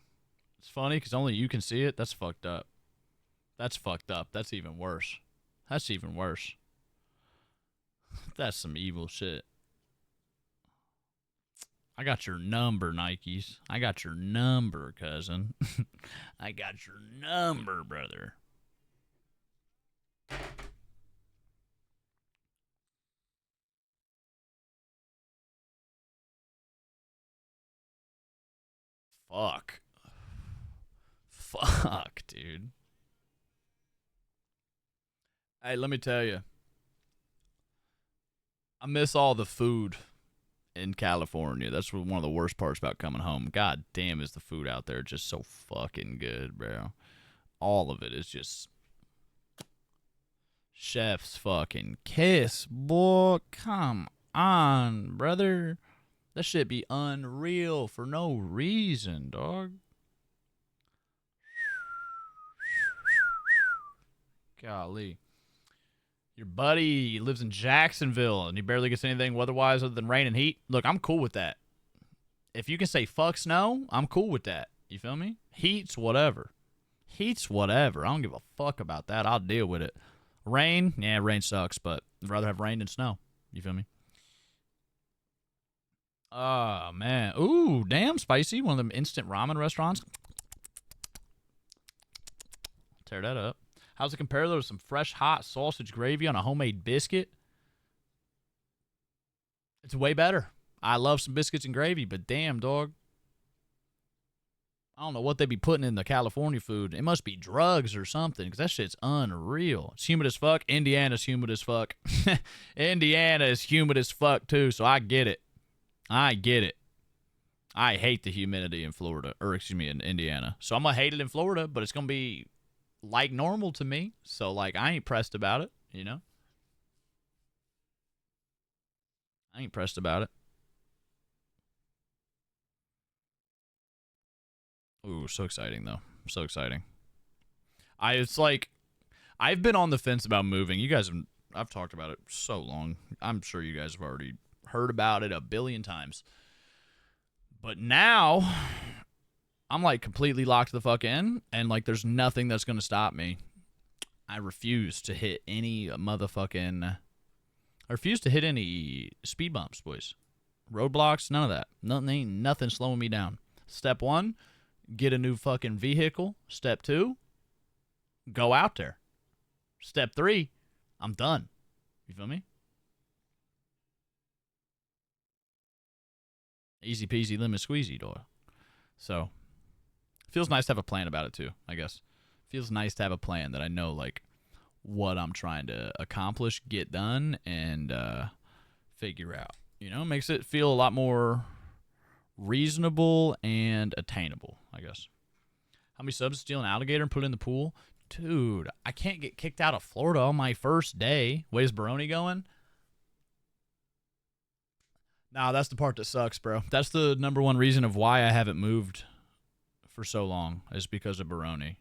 It's funny because only you can see it. That's fucked up. That's fucked up. That's even worse. That's even worse. That's some evil shit. I got your number, Nikes. I got your number, cousin. I got your number, brother. Fuck. Fuck, dude. Hey, let me tell you. I miss all the food in California. That's one of the worst parts about coming home. God damn, is the food out there just so fucking good, bro. All of it is just chef's fucking kiss, boy. Come on, brother. That shit be unreal for no reason, dog. Golly. Your buddy lives in Jacksonville and he barely gets anything weather-wise other than rain and heat. Look, I'm cool with that. If you can say fuck snow, I'm cool with that. You feel me? Heat's whatever. Heat's whatever. I don't give a fuck about that. I'll deal with it. Rain? Yeah, rain sucks, but I'd rather have rain than snow. You feel me? Oh, man. Ooh, damn spicy. One of them instant ramen restaurants. Tear that up. How's it compare though to some fresh hot sausage gravy on a homemade biscuit? It's way better. I love some biscuits and gravy, but damn, dog. I don't know what they be putting in the California food. It must be drugs or something, because that shit's unreal. It's humid as fuck. Indiana's humid as fuck. Indiana is humid as fuck, too, so I get it. I get it. I hate the humidity in Florida, or excuse me, in Indiana. So I'm going to hate it in Florida, but it's going to be like normal to me. So, like, I ain't pressed about it, you know? I ain't pressed about it. Ooh, so exciting, though. So exciting. It's like, I've been on the fence about moving. You guys have, I've talked about it so long. I'm sure you guys have already heard about it a billion times. But now, I'm like completely locked the fuck in, and like there's nothing that's going to stop me. I refuse to hit any motherfucking, I refuse to hit any speed bumps, boys. Roadblocks, none of that. Nothing slowing me down. Step 1, get a new fucking vehicle. Step 2, go out there. Step 3, I'm done. You feel me? Easy peasy lemon squeezy, dog. So, feels nice to have a plan about it too, I guess. Feels nice to have a plan that I know, like, what I'm trying to accomplish, get done, and figure out. You know, makes it feel a lot more reasonable and attainable, I guess. How many subs steal an alligator and put it in the pool? Dude, I can't get kicked out of Florida on my first day. Where's Baroni going? Nah, that's the part that sucks, bro. That's the number one reason of why I haven't moved for so long, is because of Baroni.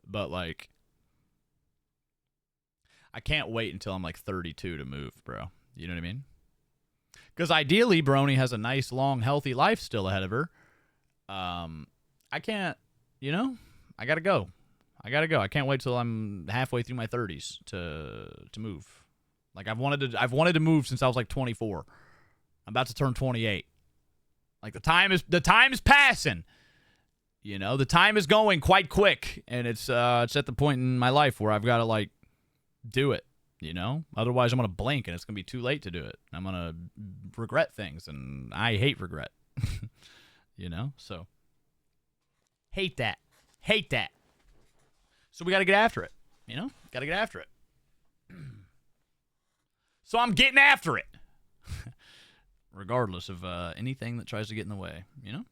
But, like, I can't wait until I'm, like, 32 to move, bro. You know what I mean? Because ideally, Baroni has a nice, long, healthy life still ahead of her. I can't, you know? I gotta go. I can't wait till I'm halfway through my 30s to move. Like, I've wanted to move since I was, like, 24. I'm about to turn 28. Like, the time is passing. You know, the time is going quite quick, and it's at the point in my life where I've got to, like, do it, you know? Otherwise, I'm going to blink, and it's going to be too late to do it. I'm going to regret things, and I hate regret. You know? So, hate that. So we got to get after it, you know? Got to get after it. So I'm getting after it. Regardless of anything that tries to get in the way, you know?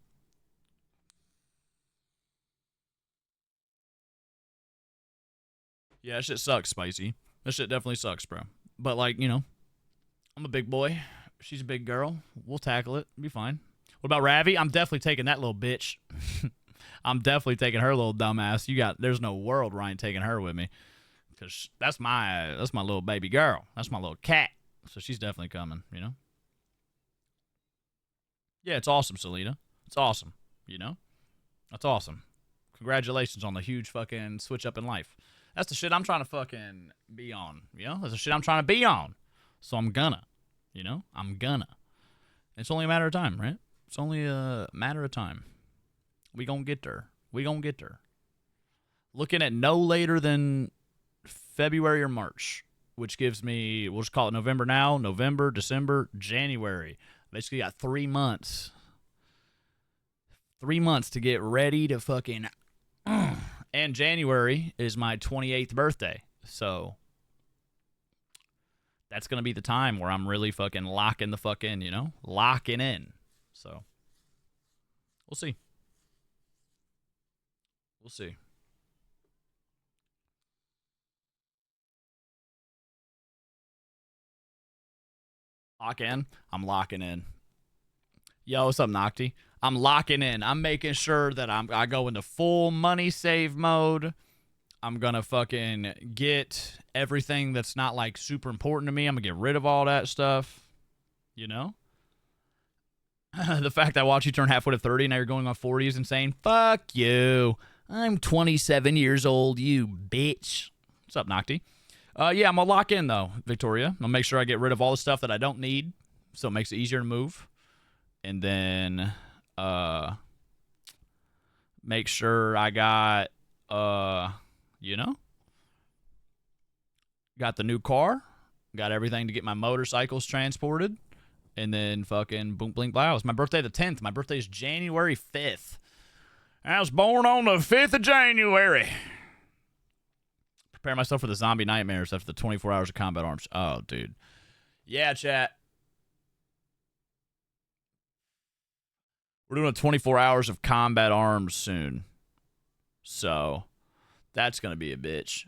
Yeah, that shit sucks, Spicy. That shit definitely sucks, bro. But, like, you know, I'm a big boy. She's a big girl. We'll tackle it. It'll be fine. What about Ravi? I'm definitely taking that little bitch. I'm definitely taking her little dumbass. There's no world where I ain't taking her with me. Because that's my little baby girl. That's my little cat. So she's definitely coming, you know? Yeah, it's awesome, Selena. It's awesome, you know? That's awesome. Congratulations on the huge fucking switch up in life. That's the shit I'm trying to fucking be on, you know? That's the shit I'm trying to be on. So I'm gonna, you know? I'm gonna. It's only a matter of time, right? It's only a matter of time. We gonna get there. Looking at no later than February or March, which gives me, we'll just call it November now, November, December, January. Basically got 3 months. 3 months to get ready to fucking... And January is my 28th birthday. So that's going to be the time where I'm really fucking locking the fuck in, you know? Locking in. So we'll see. We'll see. Lock in. I'm locking in. Yo, what's up, Nocti? I'm locking in. I'm making sure that I go into full money save mode. I'm gonna fucking get everything that's not like super important to me. I'm gonna get rid of all that stuff. You know? The fact that I watched you turn halfway to 30 and now you're going on 40 is insane. Fuck you. I'm 27 years old, you bitch. What's up, Nocti? Yeah, I'm gonna lock in though, Victoria. I'll make sure I get rid of all the stuff that I don't need, so it makes it easier to move. And then make sure I got you know, Got the new car. Got everything to get my motorcycles transported. And then fucking boom, blink, blow. It's my birthday the 10th. My birthday is January 5th. I was born on the 5th of January. Prepare myself for the zombie nightmares after the 24 hours of combat arms. Oh, dude. Yeah, chat. We're doing 24 hours of combat arms soon. So, that's going to be a bitch.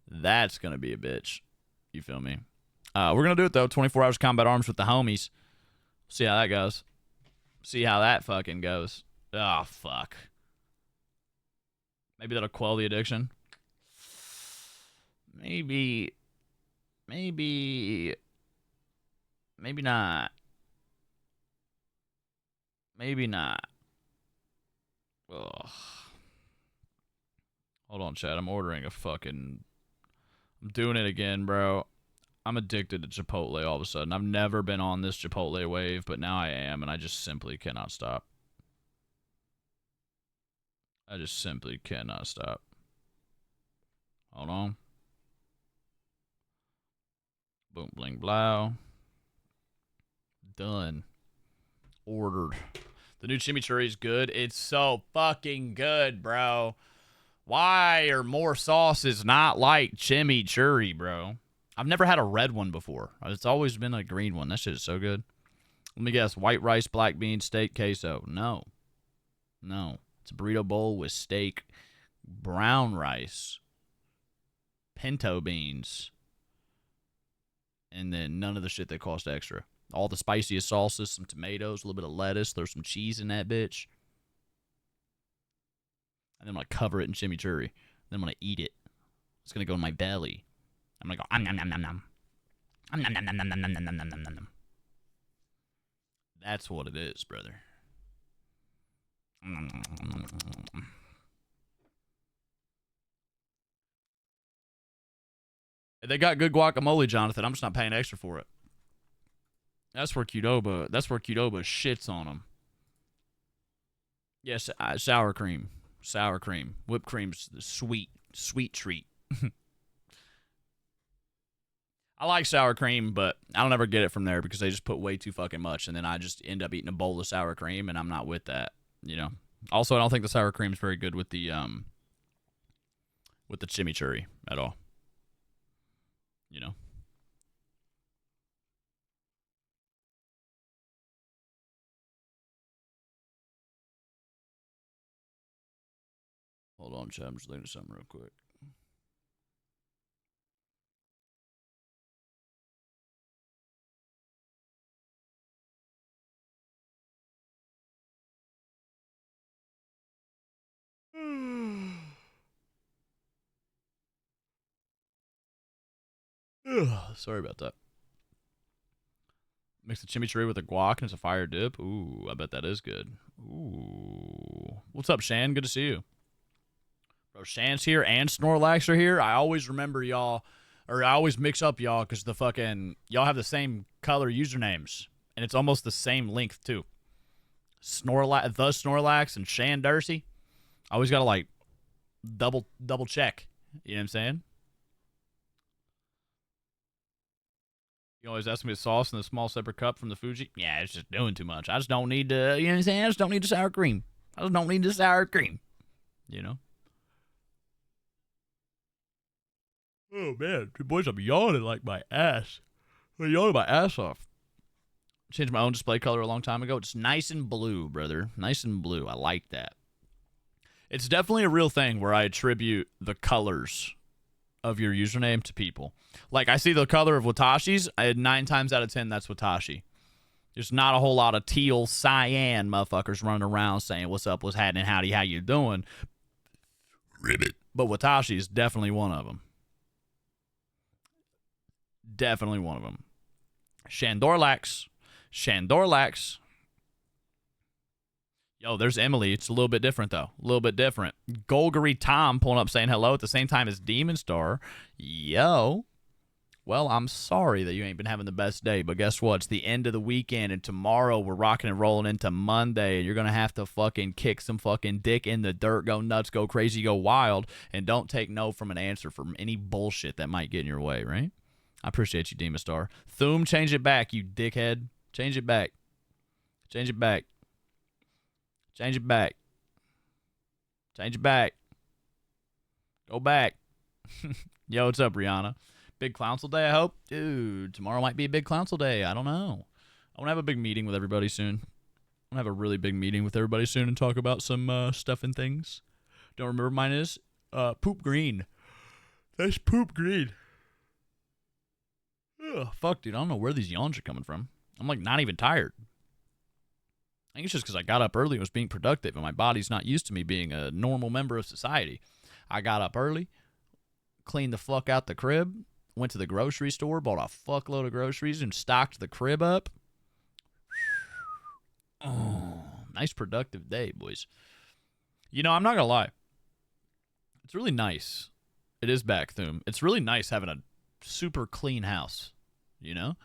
That's going to be a bitch. You feel me? We're going to do it, though. 24 hours of combat arms with the homies. See how that goes. See how that fucking goes. Oh, fuck. Maybe that'll quell the addiction. Maybe not. Maybe not. Ugh. Hold on, chat. I'm ordering a fucking... I'm doing it again, bro. I'm addicted to Chipotle all of a sudden. I've never been on this Chipotle wave, but now I am, and I just simply cannot stop. I just simply cannot stop. Hold on. Boom, bling, blow. Done. Ordered. The new chimichurri is good. It's so fucking good, bro. Why are more sauces not like chimichurri, bro? I've never had a red one before. It's always been a green one. That shit is so good. Let me guess. White rice, black beans, steak, queso. No. No. It's a burrito bowl with steak, brown rice, pinto beans, and then none of the shit that cost extra. All the spiciest sauces, some tomatoes, a little bit of lettuce. There's some cheese in that bitch. And then I'm going to cover it in chimichurri. Then I'm going to eat it. It's going to go in my belly. I'm going to go, nom, nom, nom, nom. Nom, nom, nom, nom, nom, nom, nom, nom, nom, nom, nom. That's what it is, brother. They got good guacamole, Jonathan. I'm just not paying extra for it. That's where Qdoba shits on them. Yes, sour cream. Sour cream. Whipped cream's the sweet treat. I like sour cream, but I don't ever get it from there because they just put way too fucking much, and then I just end up eating a bowl of sour cream, and I'm not with that, you know. Also, I don't think the sour cream is very good with the chimichurri at all. You know. Hold on, chat. I'm just looking at something real quick. Sorry about that. Mix the chimichurri with the guac and it's a fire dip. Ooh, I bet that is good. Ooh. What's up, Shan? Good to see you. Bro, Shan's here and Snorlax are here. I always remember y'all, or I always mix up y'all because the fucking, y'all have the same color usernames. And it's almost the same length, too. The Snorlax and Shan Dursey. I always got to, like, double check. You know what I'm saying? You always ask me the sauce in the small separate cup from the Fuji. Yeah, it's just doing too much. I just don't need to, you know what I'm saying? I just don't need the sour cream. I just don't need the sour cream. You know? Oh, man. Boys, I'm yawning like my ass. I'm yawning my ass off. Changed my own display color a long time ago. It's nice and blue, brother. Nice and blue. I like that. It's definitely a real thing where I attribute the colors of your username to people. Like, I see the color of Watashi's. 9 times out of 10, that's Watashi. There's not a whole lot of teal cyan motherfuckers running around saying, what's up, what's happening, howdy, how you doing? Ribbit. But Watashi is definitely one of them. Definitely one of them. Shandorlax. Yo, there's Emily. It's a little bit different, though. A little bit different. Golgari Tom pulling up saying hello at the same time as Demon Star. Yo. Well, I'm sorry that you ain't been having the best day, but guess what? It's the end of the weekend, and tomorrow we're rocking and rolling into Monday, and you're going to have to fucking kick some fucking dick in the dirt, go nuts, go crazy, go wild, and don't take no from an answer from any bullshit that might get in your way, right? I appreciate you, Demon Star. Thum, change it back, you dickhead. Change it back. Change it back. Change it back. Change it back. Go back. Yo, what's up, Rihanna? Big Clouncil Day, I hope. Dude, tomorrow might be a big Clouncil Day. I don't know. I want to have a big meeting with everybody soon. I want to have a really big meeting with everybody soon and talk about some stuff and things. Don't remember mine is? Poop Green. That's Poop Green. Ugh, fuck, dude. I don't know where these yawns are coming from. I'm, like, not even tired. I think it's just because I got up early and was being productive, and my body's not used to me being a normal member of society. I got up early, cleaned the fuck out the crib, went to the grocery store, bought a fuckload of groceries, and stocked the crib up. Oh, nice productive day, boys. You know, I'm not going to lie. It's really nice. It is back, Thum. It's really nice having a super clean house, you know?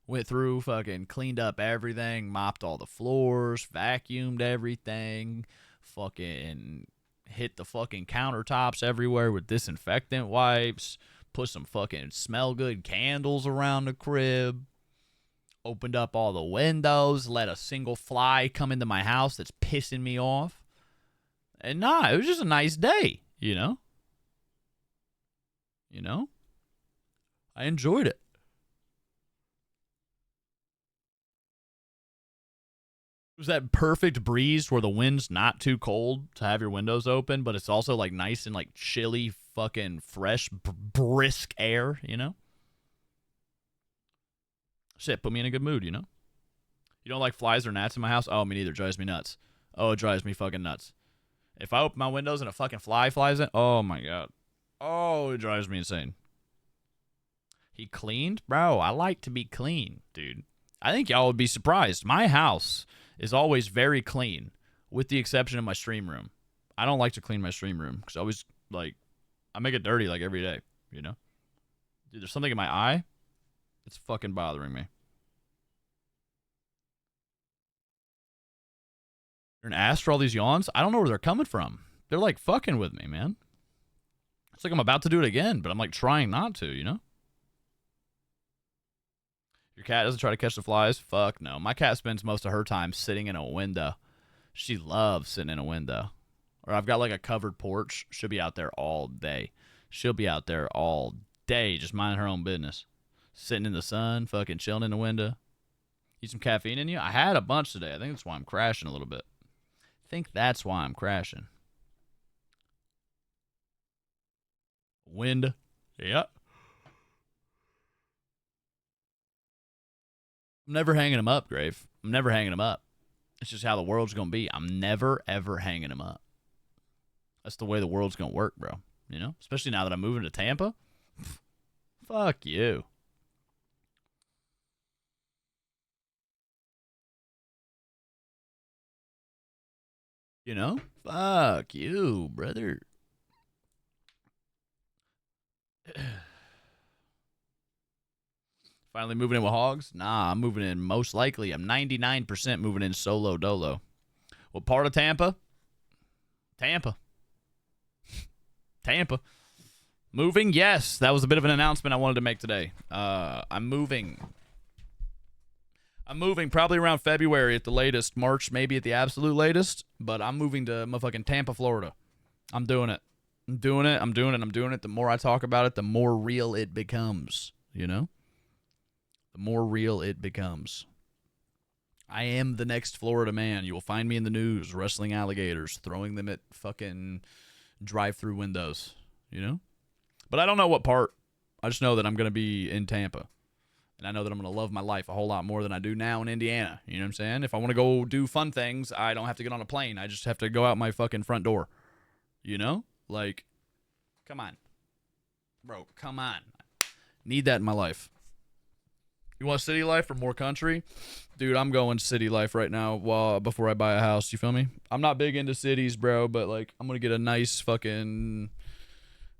Went through, fucking cleaned up everything, mopped all the floors, vacuumed everything, fucking hit the fucking countertops everywhere with disinfectant wipes, put some fucking smell good candles around the crib, opened up all the windows, let a single fly come into my house that's pissing me off. And it was just a nice day, you know? You know? I enjoyed it. It was that perfect breeze where the wind's not too cold to have your windows open, but it's also like nice and like chilly, fucking fresh, brisk air, you know? Shit, put me in a good mood, you know? You don't like flies or gnats in my house? Oh, me neither. It drives me nuts. Oh, it drives me fucking nuts. If I open my windows and a fucking fly flies in, oh my God. Oh, it drives me insane. He cleaned? Bro, I like to be clean, dude. I think y'all would be surprised. My house is always very clean, with the exception of my stream room. I don't like to clean my stream room, because I always, like, I make it dirty, like, every day, you know? Dude, there's something in my eye. It's fucking bothering me. You're an ass for all these yawns? I don't know where they're coming from. They're, like, fucking with me, man. It's like I'm about to do it again, but I'm, like, trying not to, you know? Your cat doesn't try to catch the flies? Fuck no. My cat spends most of her time sitting in a window. She loves sitting in a window. Or I've got like a covered porch. She'll be out there all day. She'll be out there all day just minding her own business. Sitting in the sun, fucking chilling in the window. Need some caffeine in you? I had a bunch today. I think that's why I'm crashing a little bit. I think that's why I'm crashing. Wind. Yep. I'm never hanging him up, Grave. I'm never hanging him up. It's just how the world's going to be. I'm never, ever hanging him up. That's the way the world's going to work, bro. You know? Especially now that I'm moving to Tampa. Fuck you. You know? Fuck you, brother. Finally moving in with hogs? Nah, I'm moving in most likely. I'm 99% moving in solo dolo. What part of Tampa? Tampa. Tampa. Moving? Yes. That was a bit of an announcement I wanted to make today. I'm moving. I'm moving probably around February at the latest. March maybe at the absolute latest. But I'm moving to motherfucking Tampa, Florida. I'm doing it. I'm doing it. I'm doing it. I'm doing it. The more I talk about it, the more real it becomes. You know? The more real it becomes. I am the next Florida man. You will find me in the news wrestling alligators, throwing them at fucking drive-through windows, you know? But I don't know what part. I just know that I'm going to be in Tampa. And I know that I'm going to love my life a whole lot more than I do now in Indiana. You know what I'm saying? If I want to go do fun things, I don't have to get on a plane. I just have to go out my fucking front door. You know? Like, come on. Bro, come on. Need that in my life. You want city life or more country? Dude, I'm going city life right now before I buy a house. You feel me? I'm not big into cities, bro, but, like, I'm going to get a nice fucking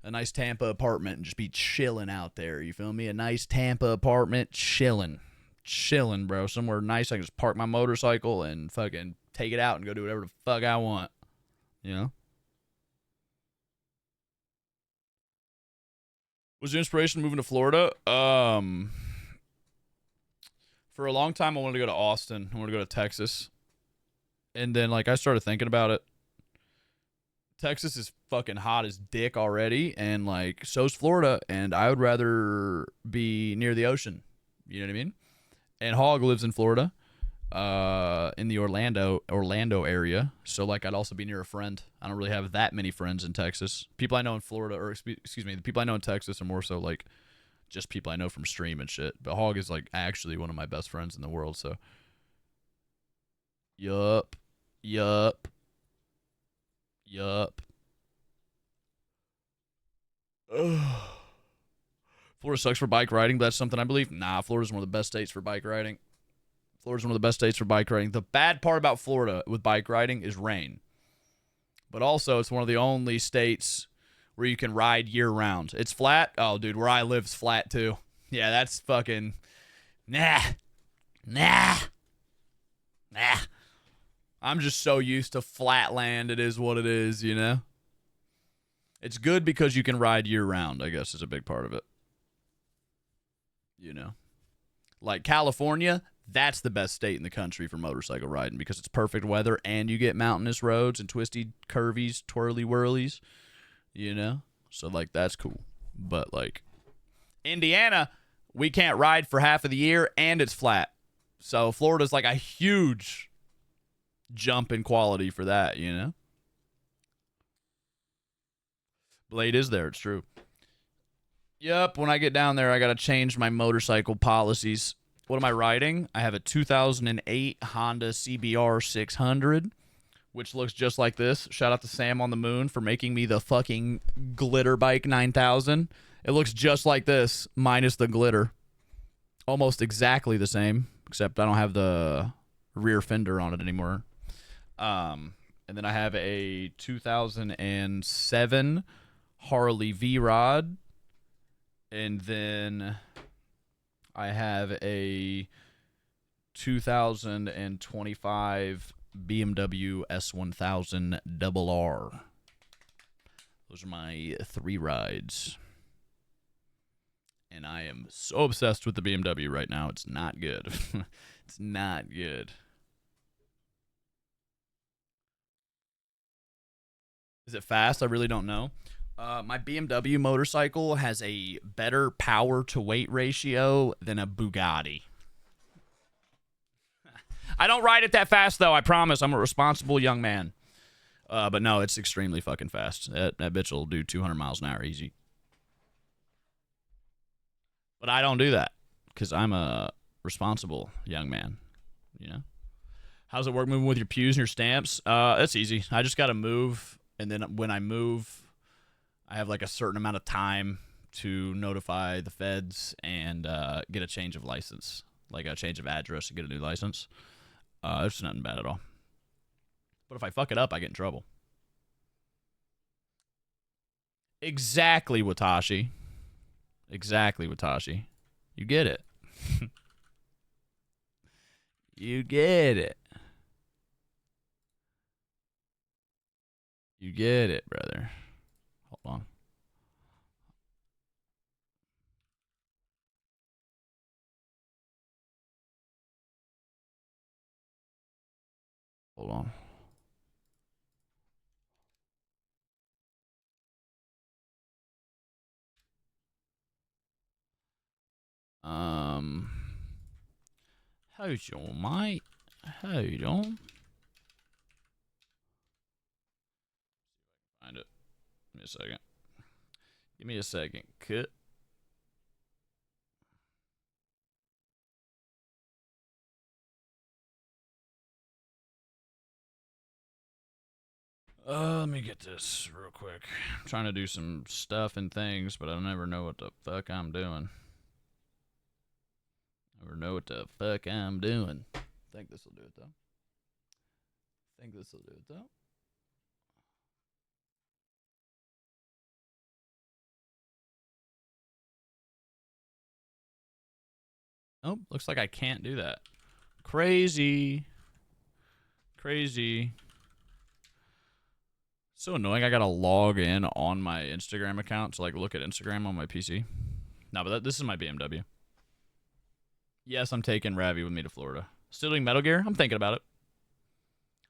a nice Tampa apartment and just be chilling out there. You feel me? A nice Tampa apartment, chilling, bro. Somewhere nice. I can just park my motorcycle and fucking take it out and go do whatever the fuck I want. You know? Was the inspiration moving to Florida? For a long time, I wanted to go to Austin. I wanted to go to Texas. And then, like, I started thinking about it. Texas is fucking hot as dick already. And, like, so's Florida. And I would rather be near the ocean. You know what I mean? And Hog lives in Florida. In the Orlando area. So, like, I'd also be near a friend. I don't really have that many friends in Texas. People I know in Florida, or excuse me, the people I know in Texas are more so, like, just people I know from stream and shit. But Hog is, like, actually one of my best friends in the world, so. Yup. Florida sucks for bike riding, but that's something I believe. Nah, Florida's one of the best states for bike riding. The bad part about Florida with bike riding is rain. But also, it's one of the only states where you can ride year-round. It's flat. Oh, dude, where I live is flat, too. Yeah, that's fucking... Nah. I'm just so used to flat land. It is what it is, you know? It's good because you can ride year-round, I guess, is a big part of it. You know? Like California, that's the best state in the country for motorcycle riding because it's perfect weather and you get mountainous roads and twisty curvies, twirly whirlies, you know? So, like, that's cool. But, like, Indiana, we can't ride for half of the year and it's flat. So, Florida's like a huge jump in quality for that, you know? Blade is there, it's true. Yep, when I get down there, I got to change my motorcycle policies. What am I riding? I have a 2008 Honda CBR 600, which looks just like this. Shout out to Sam on the Moon for making me the fucking Glitter Bike 9000. It looks just like this, minus the glitter. Almost exactly the same, except I don't have the rear fender on it anymore. And then I have a 2007 Harley V-Rod. And then I have a 2025 BMW S1000 RR. Those are my 3 rides. And I am so obsessed with the BMW right now. It's not good. It's not good. Is it fast? I really don't know. My BMW motorcycle has a better power to weight ratio than a Bugatti. I don't ride it that fast, though. I promise. I'm a responsible young man. But no, it's extremely fucking fast. That bitch will do 200 miles an hour easy. But I don't do that because I'm a responsible young man, you know? How's it work moving with your pews and your stamps? It's easy. I just got to move, and then when I move, I have like a certain amount of time to notify the feds and get a change of license, like a change of address to get a new license. It's nothing bad at all. But if I fuck it up, I get in trouble. Exactly, Watashi. Exactly, Watashi. You get it. You get it. You get it, brother. Hold on. Hold on. Hold on, mate. Hold on. Find it. Give me a second. Give me a second. Cut. Let me get this real quick. I'm trying to do some stuff and things, but I never know what the fuck I'm doing. Never know what the fuck I'm doing. I think this will do it, though. Oh, looks like I can't do that. Crazy. Crazy. So annoying. I gotta log in on my Instagram account to like look at Instagram on my PC. No, but this is my BMW. Yes, I'm taking Ravi with me to Florida. Still doing Metal Gear? I'm thinking about it.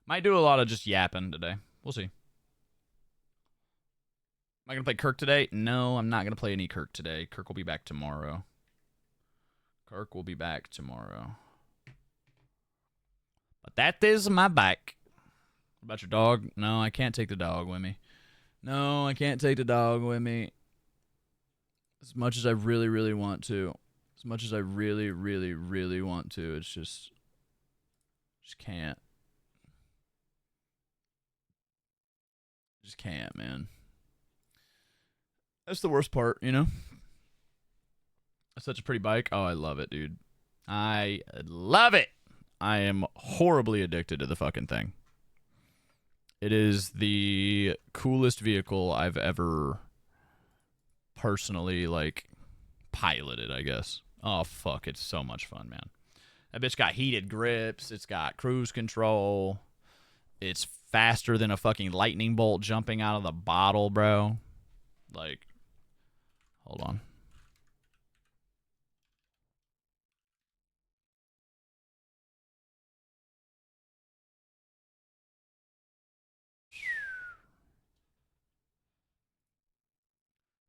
Might do a lot of just yapping today. We'll see. Am I going to play Kirk today? No, I'm not going to play any Kirk today. Kirk will be back tomorrow. Kirk will be back tomorrow. But that is my bike. What about your dog? No, I can't take the dog with me. No, I can't take the dog with me. As much as I really, really want to. As much as I really, really, really want to. It's just can't. Just can't, man. That's the worst part, you know? That's such a pretty bike. Oh, I love it, dude. I love it. I am horribly addicted to the fucking thing. It is the coolest vehicle I've ever personally, like, piloted, I guess. Oh, fuck. It's so much fun, man. That bitch got heated grips. It's got cruise control. It's faster than a fucking lightning bolt jumping out of the bottle, bro. Like, hold on.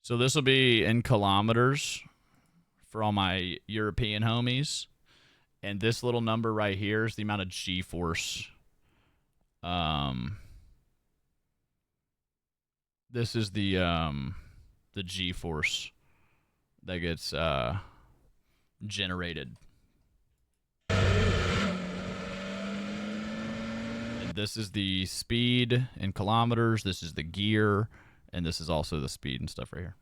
So this will be in kilometers for all my European homies. And this little number right here is the amount of G-force. This is the G-force that gets generated. And this is the speed in kilometers. This is the gear. And this is also the speed and stuff right here.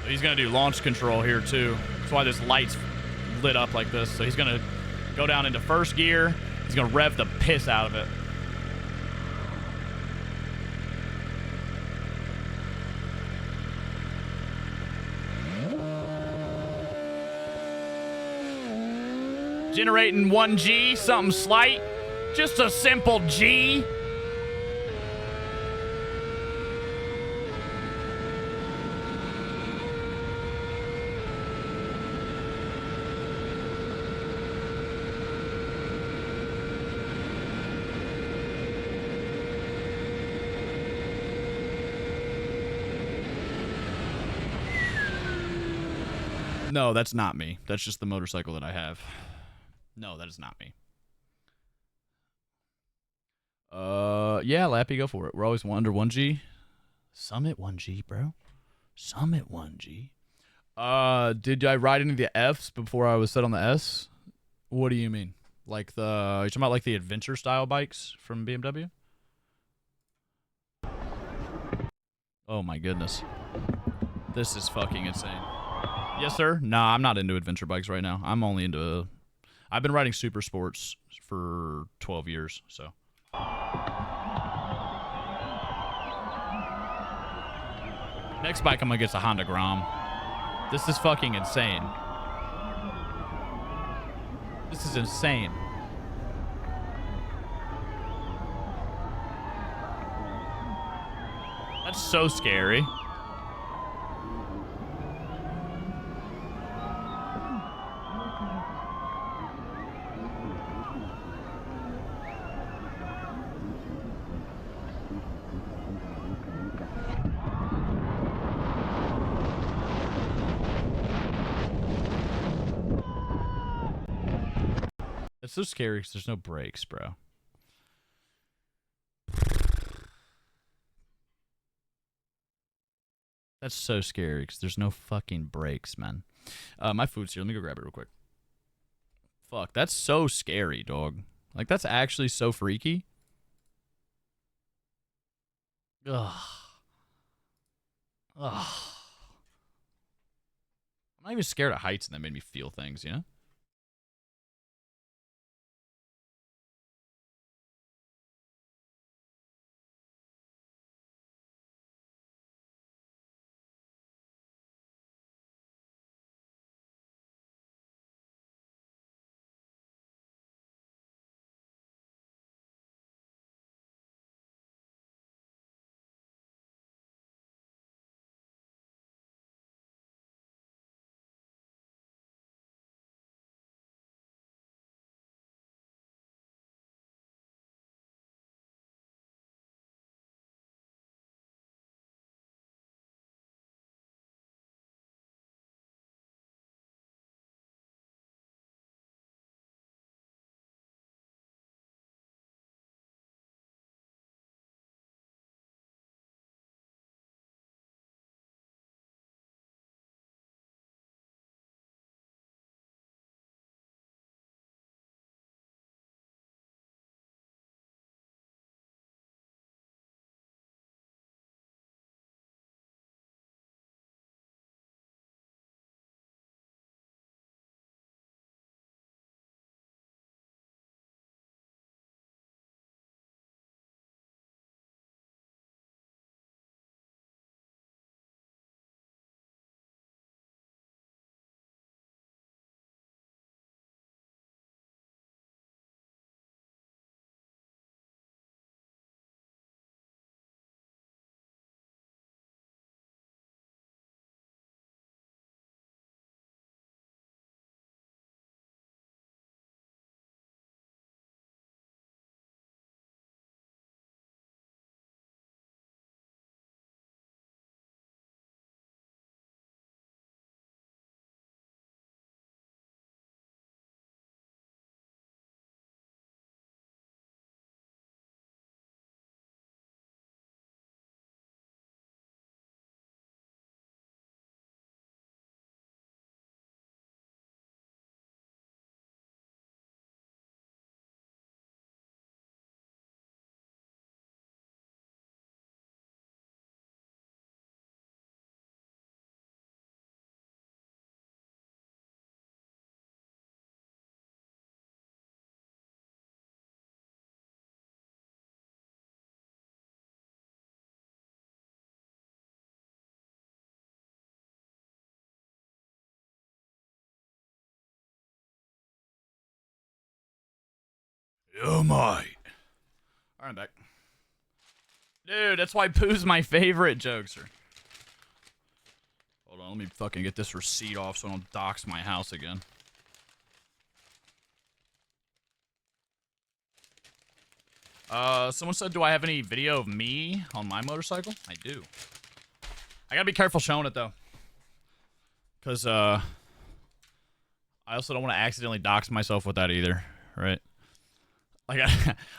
He's going to do launch control here, too. That's why this light's lit up like this. So he's going to go down into first gear. He's going to rev the piss out of it. Generating 1G, something slight. Just a simple G. No, that's not me. That's just the motorcycle that I have. No, that is not me. Yeah, Lappy, go for it. We're always under 1G. Summit 1G, bro. Summit 1G. Did I ride any of the Fs before I was set on the S? What do you mean? Like the, you talking about like the adventure style bikes from BMW? Oh my goodness. This is fucking insane. Yes, sir? Nah, I'm not into adventure bikes right now. I'm only into... I've been riding super sports for 12 years, so... Next bike I'm gonna get is a Honda Grom. This is fucking insane. This is insane. That's so scary. It's so scary because there's no brakes, bro. That's so scary because there's no fucking brakes, man. My food's here. Let me go grab it real quick. Fuck, that's so scary, dog. Like, that's actually so freaky. Ugh. Ugh. not even scared of heights, and that made me feel things, you know? Oh my. Alright, I'm back. Dude, that's why Pooh's my favorite, Jokester. Hold on, let me fucking get this receipt off so I don't dox my house again. Someone said, do I have any video of me on my motorcycle? I do. I gotta be careful showing it, though. Because, I also don't want to accidentally dox myself with that either, right? Like,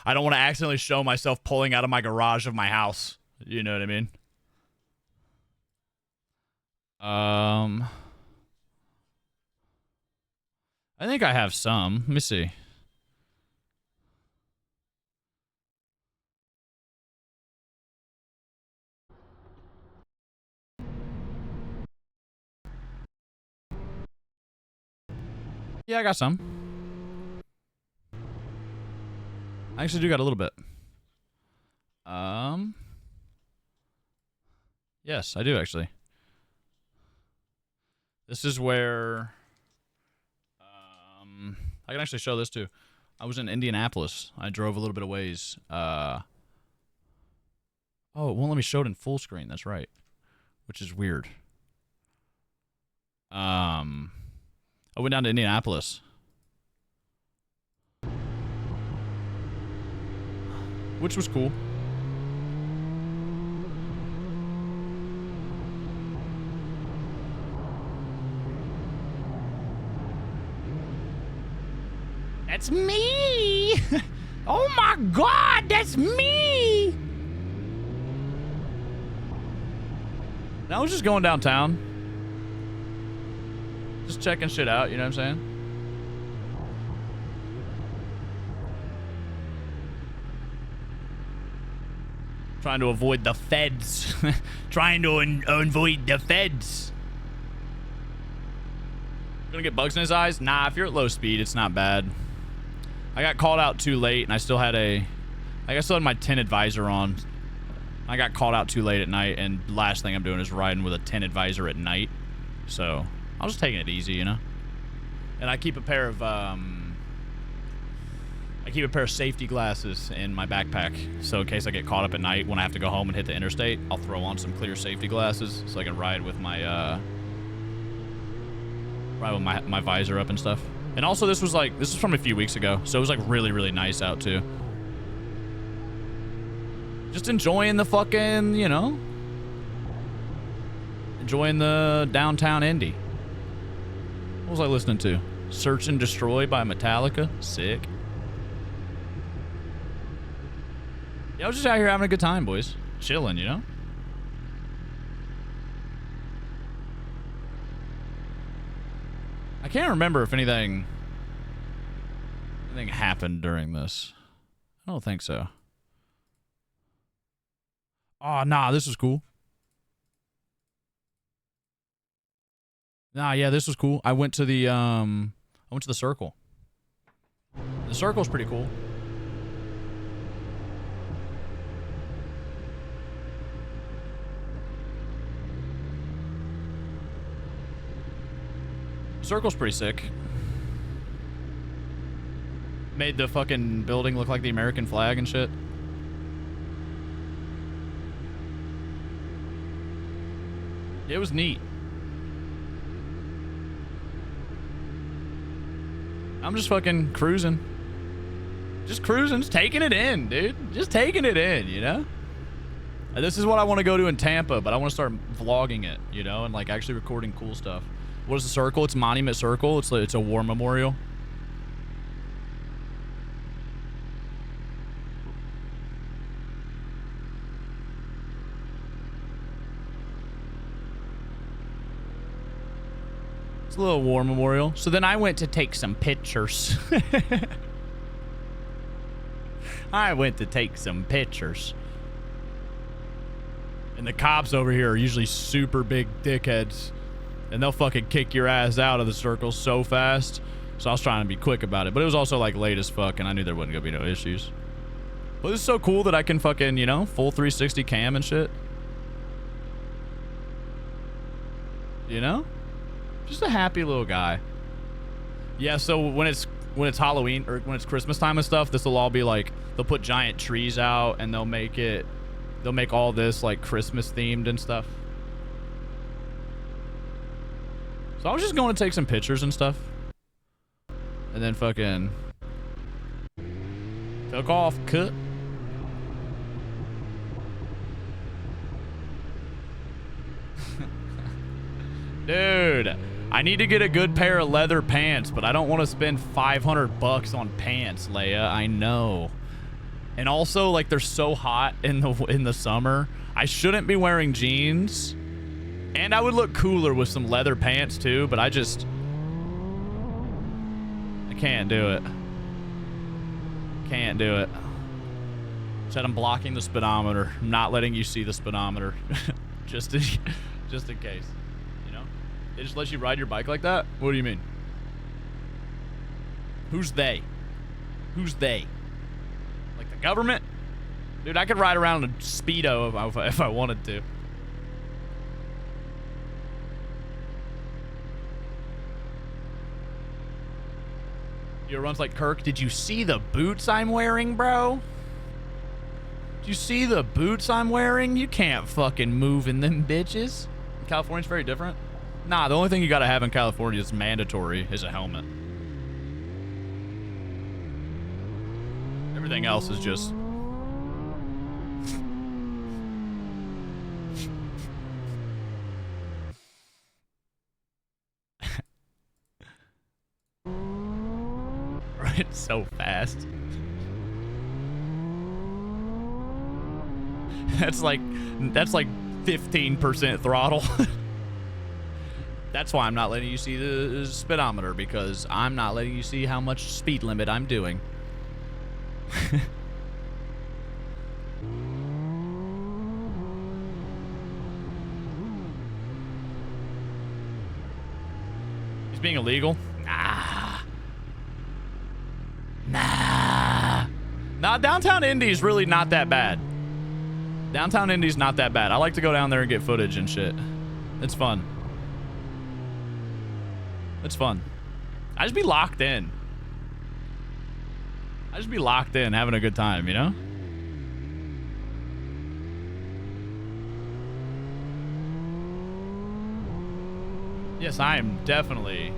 I don't want to accidentally show myself pulling out of my garage of my house. You know what I mean? I think I have some. Let me see. Yeah, I got some. I actually do got a little bit. Yes, I do actually. This is where, I can actually show this too. I was in Indianapolis. I drove a little bit of ways. Oh, it won't let me show it in full screen. That's right. Which is weird. I went down to Indianapolis. Which was cool. That's me! Oh my god, that's me! I was just going downtown. Just checking shit out, you know what I'm saying? Trying to avoid the feds. Trying to avoid the feds. Gonna get bugs in his eyes? Nah, if you're at low speed, it's not bad. I got called out too late, and I still had I still had my tinted visor on. I got called out too late at night, and last thing I'm doing is riding with a tinted visor at night. So, I was just taking it easy, you know? And I keep a pair of, safety glasses in my backpack. So in case I get caught up at night when I have to go home and hit the interstate, I'll throw on some clear safety glasses so I can ride with my, my visor up and stuff. And also this was from a few weeks ago, so it was like really, really nice out too. Just enjoying the fucking, you know, enjoying the downtown Indy. What was I listening to? Search and Destroy by Metallica. Sick. Yeah, I was just out here having a good time, boys. Chilling, you know? I can't remember if anything happened during this. I don't think so. Oh, nah, this was cool. Nah, yeah, this was cool. I went to the Circle. The Circle's pretty cool. Circle's pretty sick. Made the fucking building look like the American flag and shit. It was neat. I'm just fucking cruising. Just cruising, just taking it in, dude. Just taking it in, you know? This is what I want to go to in Tampa, but I want to start vlogging it, you know, and like actually recording cool stuff. What is the Circle? It's Monument Circle. It's a war memorial. It's a little war memorial. So then I went to take some pictures. I went to take some pictures. And the cops over here are usually super big dickheads. And they'll fucking kick your ass out of the Circle so fast. So I was trying to be quick about it. But it was also like late as fuck and I knew there wasn't gonna be no issues. But it's so cool that I can fucking, you know, full 360 cam and shit. You know? Just a happy little guy. Yeah, so when it's Halloween or when it's Christmas time and stuff, this will all be like, they'll put giant trees out and they'll make all this like Christmas themed and stuff. So I was just going to take some pictures and stuff. And then fucking took off, cut. Dude, I need to get a good pair of leather pants, but I don't want to spend $500 on pants, Leia. I know. And also, like, they're so hot in the summer. I shouldn't be wearing jeans. And I would look cooler with some leather pants, too, but I can't do it. Can't do it. Said I'm blocking the speedometer. I'm not letting you see the speedometer. just in case. You know? They just let you ride your bike like that? What do you mean? Who's they? Who's they? Like the government? Dude, I could ride around in a Speedo if I wanted to. Your runs like Kirk. Did you see the boots I'm wearing, bro? Did you see the boots I'm wearing? You can't fucking move in them bitches. California's very different. Nah, the only thing you gotta have in California is mandatory is a helmet. Everything else is just... Right, so fast. That's like 15% throttle. That's why I'm not letting you see the speedometer, because I'm not letting you see how much speed limit I'm doing. It's being illegal? Nah. Nah, downtown Indy's really not that bad. Downtown Indy's not that bad. I like to go down there and get footage and shit. It's fun. It's fun. I just be locked in. I just be locked in, having a good time, you know? Yes, I am definitely.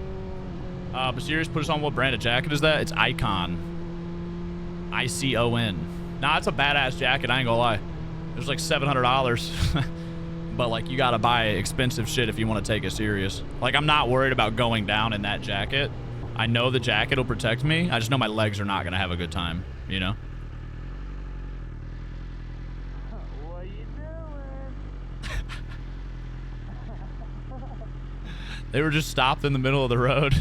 But serious, put us on. What brand of jacket is that? It's Icon. ICON. Nah, it's a badass jacket, I ain't gonna lie. It was like $700. But like, you gotta buy expensive shit if you want to take it serious. Like, I'm not worried about going down in that jacket. I know the jacket will protect me. I just know my legs are not gonna have a good time, you know? What you doing? They were just stopped in the middle of the road.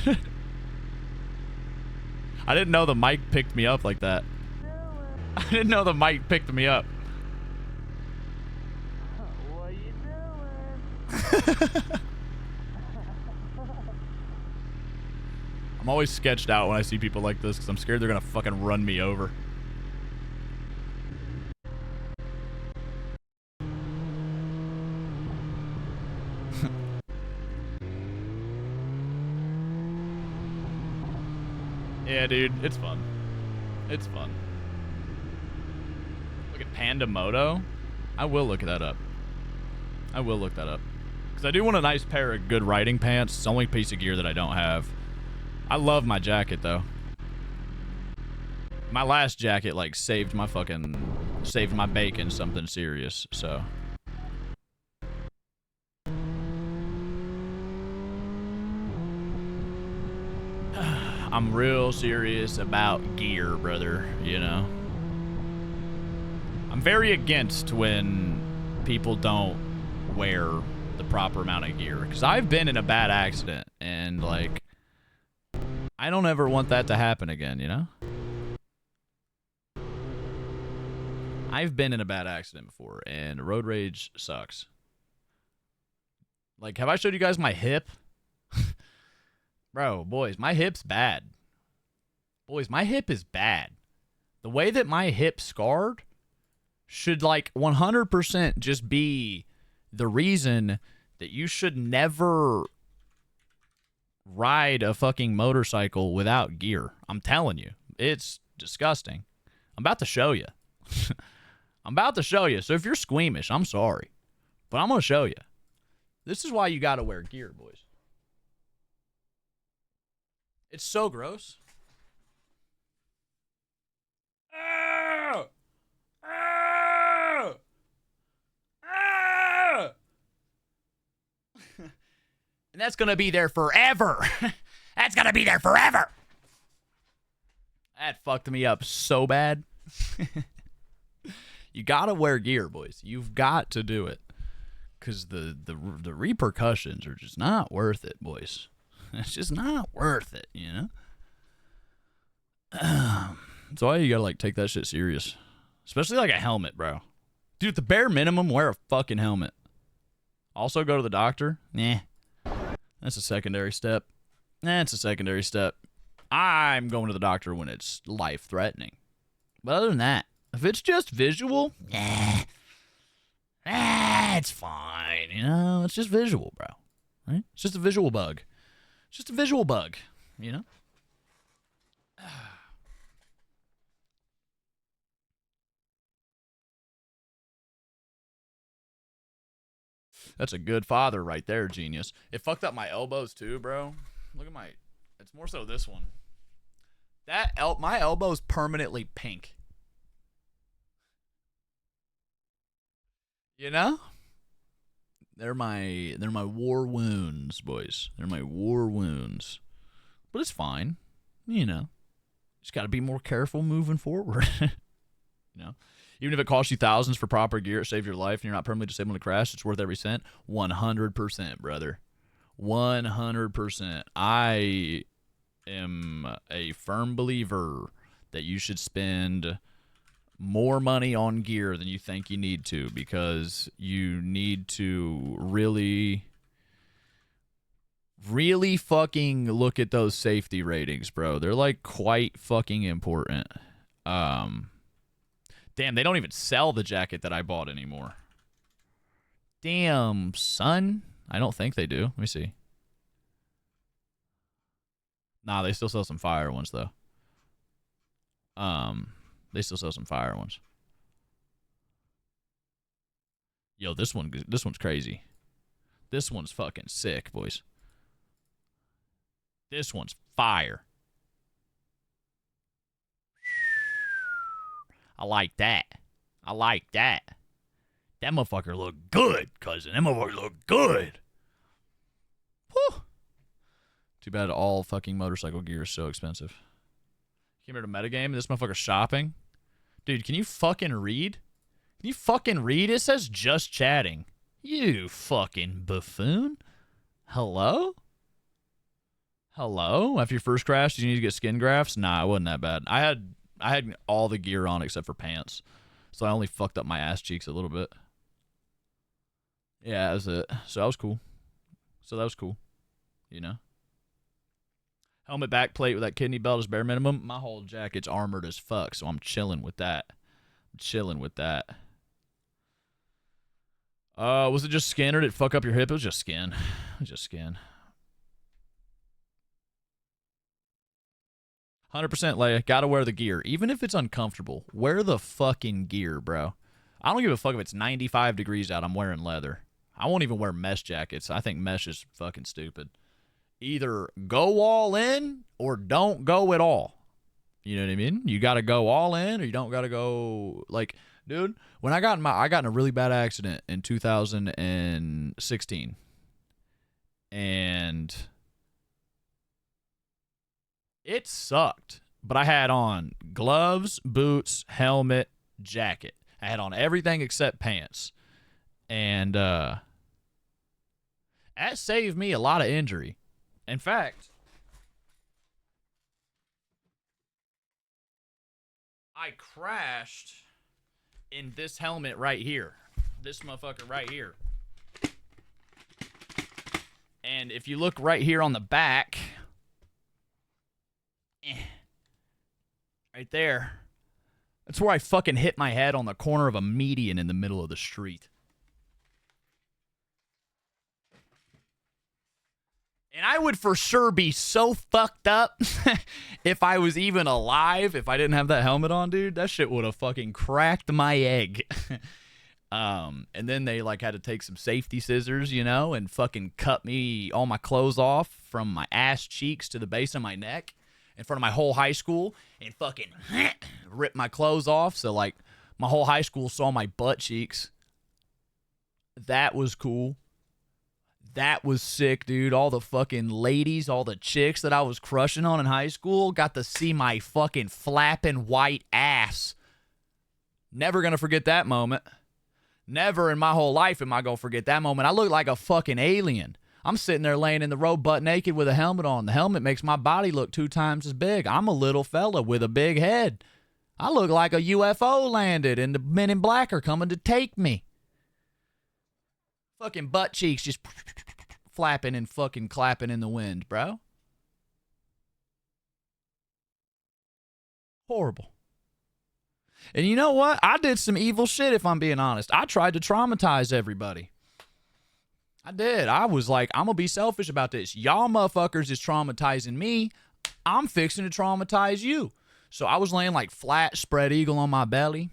I didn't know the mic picked me up like that. I didn't know the mic picked me up. What you doing? I'm always sketched out when I see people like this because I'm scared they're gonna fucking run me over. Yeah, dude, it's fun. It's fun. Look at Panda Moto. I will look that up. I will look that up. Because I do want a nice pair of good riding pants. It's the only piece of gear that I don't have. I love my jacket, though. My last jacket, like, saved my bacon something serious, so. I'm real serious about gear, brother, you know? I'm very against when people don't wear the proper amount of gear. Because I've been in a bad accident, and, like, I don't ever want that to happen again, you know? I've been in a bad accident before, and road rage sucks. Like, have I showed you guys my hip? Bro, boys, my hip's bad. Boys, my hip is bad. The way that my hip scarred should, like, 100% just be the reason that you should never ride a fucking motorcycle without gear. I'm telling you. It's disgusting. I'm about to show you. I'm about to show you. So if you're squeamish, I'm sorry. But I'm going to show you. This is why you got to wear gear, boys. It's so gross. Oh! Oh! Oh! And that's going to be there forever. That's going to be there forever. That fucked me up so bad. You got to wear gear, boys. You've got to do it. Because the repercussions are just not worth it, boys. It's just not worth it, you know? That's why you gotta, like, take that shit serious. Especially, like, a helmet, bro. Dude, at the bare minimum, wear a fucking helmet. Also, go to the doctor. Nah. That's a secondary step. That's a secondary step. I'm going to the doctor when it's life-threatening. But other than that, if it's just visual, it's fine, you know? It's just visual, bro. Right? It's just a visual bug. It's just a visual bug, you know? That's a good father right there, genius. It fucked up my elbows too, bro. Look at my... It's more so this one. My elbow's permanently pink. You know? They're my war wounds, boys. They're my war wounds. But it's fine. You know. Just got to be more careful moving forward. You know. Even if it costs you thousands for proper gear, it saves your life, and you're not permanently disabled in a crash, it's worth every cent. 100%, brother. 100%. I am a firm believer that you should spend more money on gear than you think you need to, because you need to really Really fucking look at those safety ratings, bro. They're like quite fucking important. Damn, they don't even sell the jacket that I bought anymore. Damn, son. I don't think they do. Let me see. Nah, they still sell some fire ones though. They still sell some fire ones. Yo, this one's crazy. This one's fucking sick, boys. This one's fire. I like that. I like that. That motherfucker look good, cousin. That motherfucker look good. Whew. Too bad all fucking motorcycle gear is so expensive. Came here to metagame. This motherfucker shopping. Dude, can you fucking read? Can you fucking read? It says just chatting. You fucking buffoon. Hello? Hello? After your first crash, did you need to get skin grafts? Nah, it wasn't that bad. I had all the gear on except for pants. So I only fucked up my ass cheeks a little bit. Yeah, that was it. So that was cool. You know? Helmet back plate with that kidney belt is bare minimum. My whole jacket's armored as fuck, so I'm chilling with that. Was it just skin or did it fuck up your hip? It was just skin. It was just skin. 100% Leia, gotta wear the gear. Even if it's uncomfortable, wear the fucking gear, bro. I don't give a fuck if it's 95 degrees out, I'm wearing leather. I won't even wear mesh jackets. I think mesh is fucking stupid. Either go all in or don't go at all. You know what I mean? You gotta go all in or you don't gotta go, like, dude, when I got in a really bad accident in 2016. And it sucked, but I had on gloves, boots, helmet, jacket. I had on everything except pants. And that saved me a lot of injury. In fact, I crashed in this helmet right here. This motherfucker right here. And if you look right here on the back, right there, that's where I fucking hit my head on the corner of a median in the middle of the street. And I would for sure be so fucked up if I was even alive, if I didn't have that helmet on, dude. That shit would have fucking cracked my egg. And then they like had to take some safety scissors, you know, and fucking cut me all my clothes off from my ass cheeks to the base of my neck in front of my whole high school and fucking rip my clothes off. So like my whole high school saw my butt cheeks. That was cool. That was sick, dude. All the fucking ladies, all the chicks that I was crushing on in high school got to see my fucking flapping white ass. Never gonna forget that moment. Never in my whole life am I gonna forget that moment. I look like a fucking alien. I'm sitting there laying in the road butt naked with a helmet on. The helmet makes my body look 2 times as big. I'm a little fella with a big head. I look like a UFO landed and the men in black are coming to take me. Fucking butt cheeks just flapping and fucking clapping in the wind, bro. Horrible. And you know what? I did some evil shit, if I'm being honest. I tried to traumatize everybody. I did. I was like, I'm going to be selfish about this. Y'all motherfuckers is traumatizing me. I'm fixing to traumatize you. So I was laying like flat, spread eagle on my belly.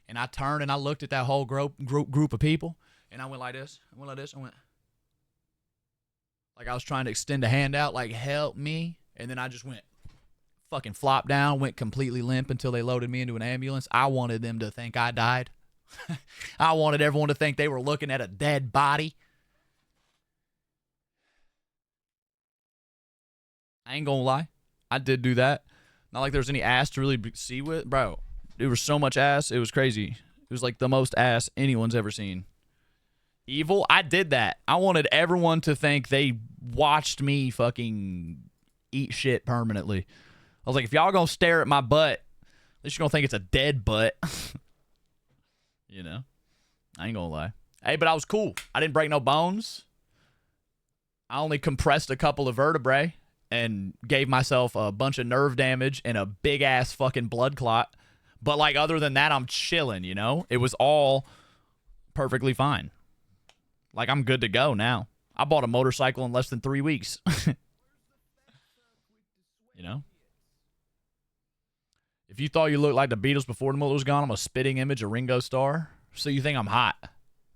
And I turned and I looked at that whole group of people. And I went like this. I went like this. I went like I was trying to extend a hand out, like, help me. And then I just went fucking flop down, went completely limp until they loaded me into an ambulance. I wanted them to think I died. I wanted everyone to think they were looking at a dead body. I ain't gonna lie. I did do that. Not like there was any ass to really see with. Bro, there was so much ass. It was crazy. It was like the most ass anyone's ever seen. Evil? I did that. I wanted everyone to think they watched me fucking eat shit permanently. I was like, if y'all gonna stare at my butt, at least you're gonna think it's a dead butt. You know? I ain't gonna lie. Hey, but I was cool. I didn't break no bones. I only compressed a couple of vertebrae and gave myself a bunch of nerve damage and a big ass fucking blood clot. But like other than that, I'm chilling, you know? It was all perfectly fine. Like I'm good to go now. I bought a motorcycle in less than 3 weeks. You know? If you thought you looked like the Beatles before the mullet was gone, I'm a spitting image of Ringo Starr. So you think I'm hot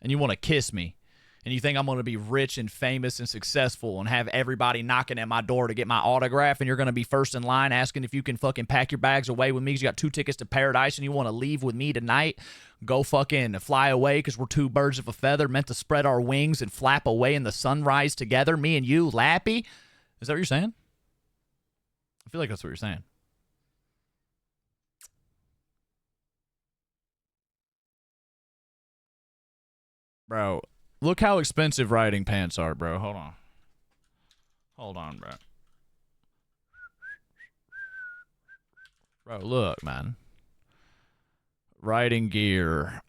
and you want to kiss me. And you think I'm going to be rich and famous and successful and have everybody knocking at my door to get my autograph, and you're going to be first in line asking if you can fucking pack your bags away with me because you got 2 tickets to paradise and you want to leave with me tonight? Go fucking fly away because we're 2 birds of a feather meant to spread our wings and flap away in the sunrise together, me and you, Lappy? Is that what you're saying? I feel like that's what you're saying. Bro, look how expensive riding pants are, bro. Hold on. Hold on, bro. Bro, look, man. Riding gear.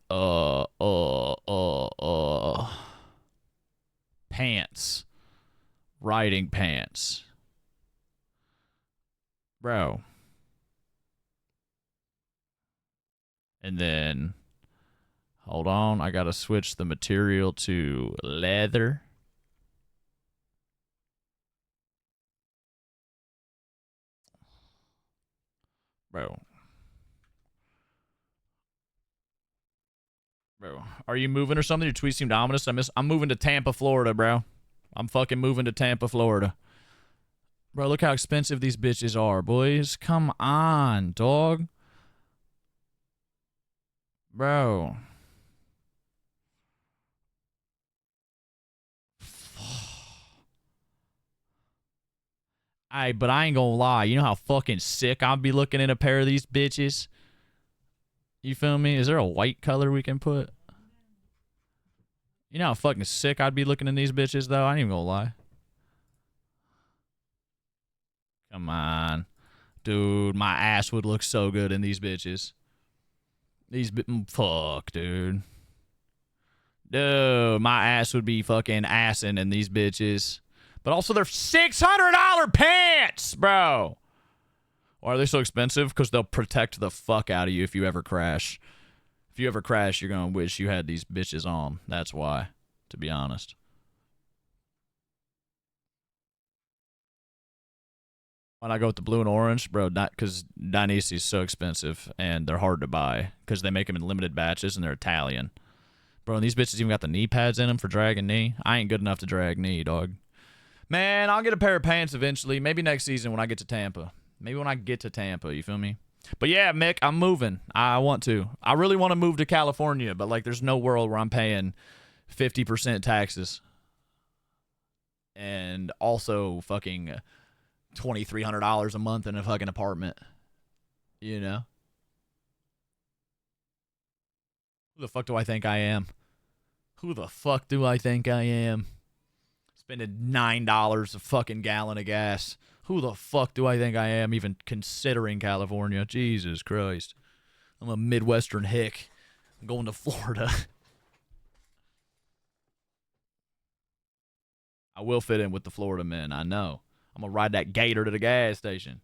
Pants. Riding pants. Bro. And then... Hold on, I gotta switch the material to leather. Bro. Bro, are you moving or something? Your tweet seemed ominous. I'm moving to Tampa, Florida, bro. I'm fucking moving to Tampa, Florida. Bro, look how expensive these bitches are, boys. Come on, dog. Bro. But I ain't gonna lie. You know how fucking sick I'll be looking in a pair of these bitches? You feel me? Is there a white color we can put? You know how fucking sick I'd be looking in these bitches, though? I ain't even gonna lie. Come on. Dude, my ass would look so good in these bitches. Fuck, dude. Dude, my ass would be fucking assing in these bitches. But also, they're $600 pants, bro. Why are they so expensive? Because they'll protect the fuck out of you if you ever crash. If you ever crash, you're going to wish you had these bitches on. That's why, to be honest. When I go with the blue and orange, bro, because Dainese is so expensive and they're hard to buy because they make them in limited batches and they're Italian. Bro, and these bitches even got the knee pads in them for dragging knee. I ain't good enough to drag knee, dog. Man, I'll get a pair of pants eventually. Maybe next season when I get to Tampa. Maybe when I get to Tampa, you feel me? But yeah, Mick, I'm moving. I want to. I really want to move to California, but like there's no world where I'm paying 50% taxes. And also fucking $2,300 a month in a fucking apartment. You know? Who the fuck do I think I am? Who the fuck do I think I am? Spending $9 a fucking gallon of gas. Who the fuck do I think I am even considering California? Jesus Christ. I'm a Midwestern hick. I'm going to Florida. I will fit in with the Florida men, I know. I'm going to ride that gator to the gas station.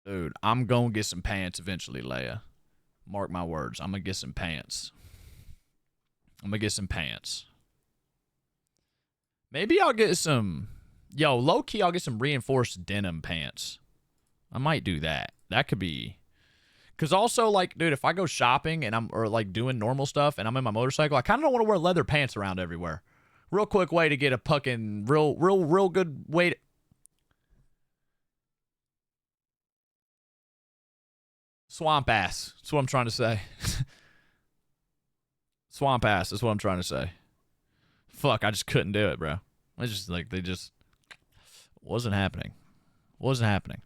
Dude, I'm going to get some pants eventually, Leia. Mark my words. I'm going to get some pants. I'm going to get some pants. Maybe I'll get some... Yo, low-key, I'll get some reinforced denim pants. I might do that. That could be... Because also, like, dude, if I go shopping and or like, doing normal stuff and I'm in my motorcycle, I kind of don't want to wear leather pants around everywhere. Real quick way to get a fucking real good way to... Swamp ass. That's what I'm trying to say. Swamp ass is what I'm trying to say. Fuck, I just couldn't do it, bro. I just, like, they just... Wasn't happening. Wasn't happening.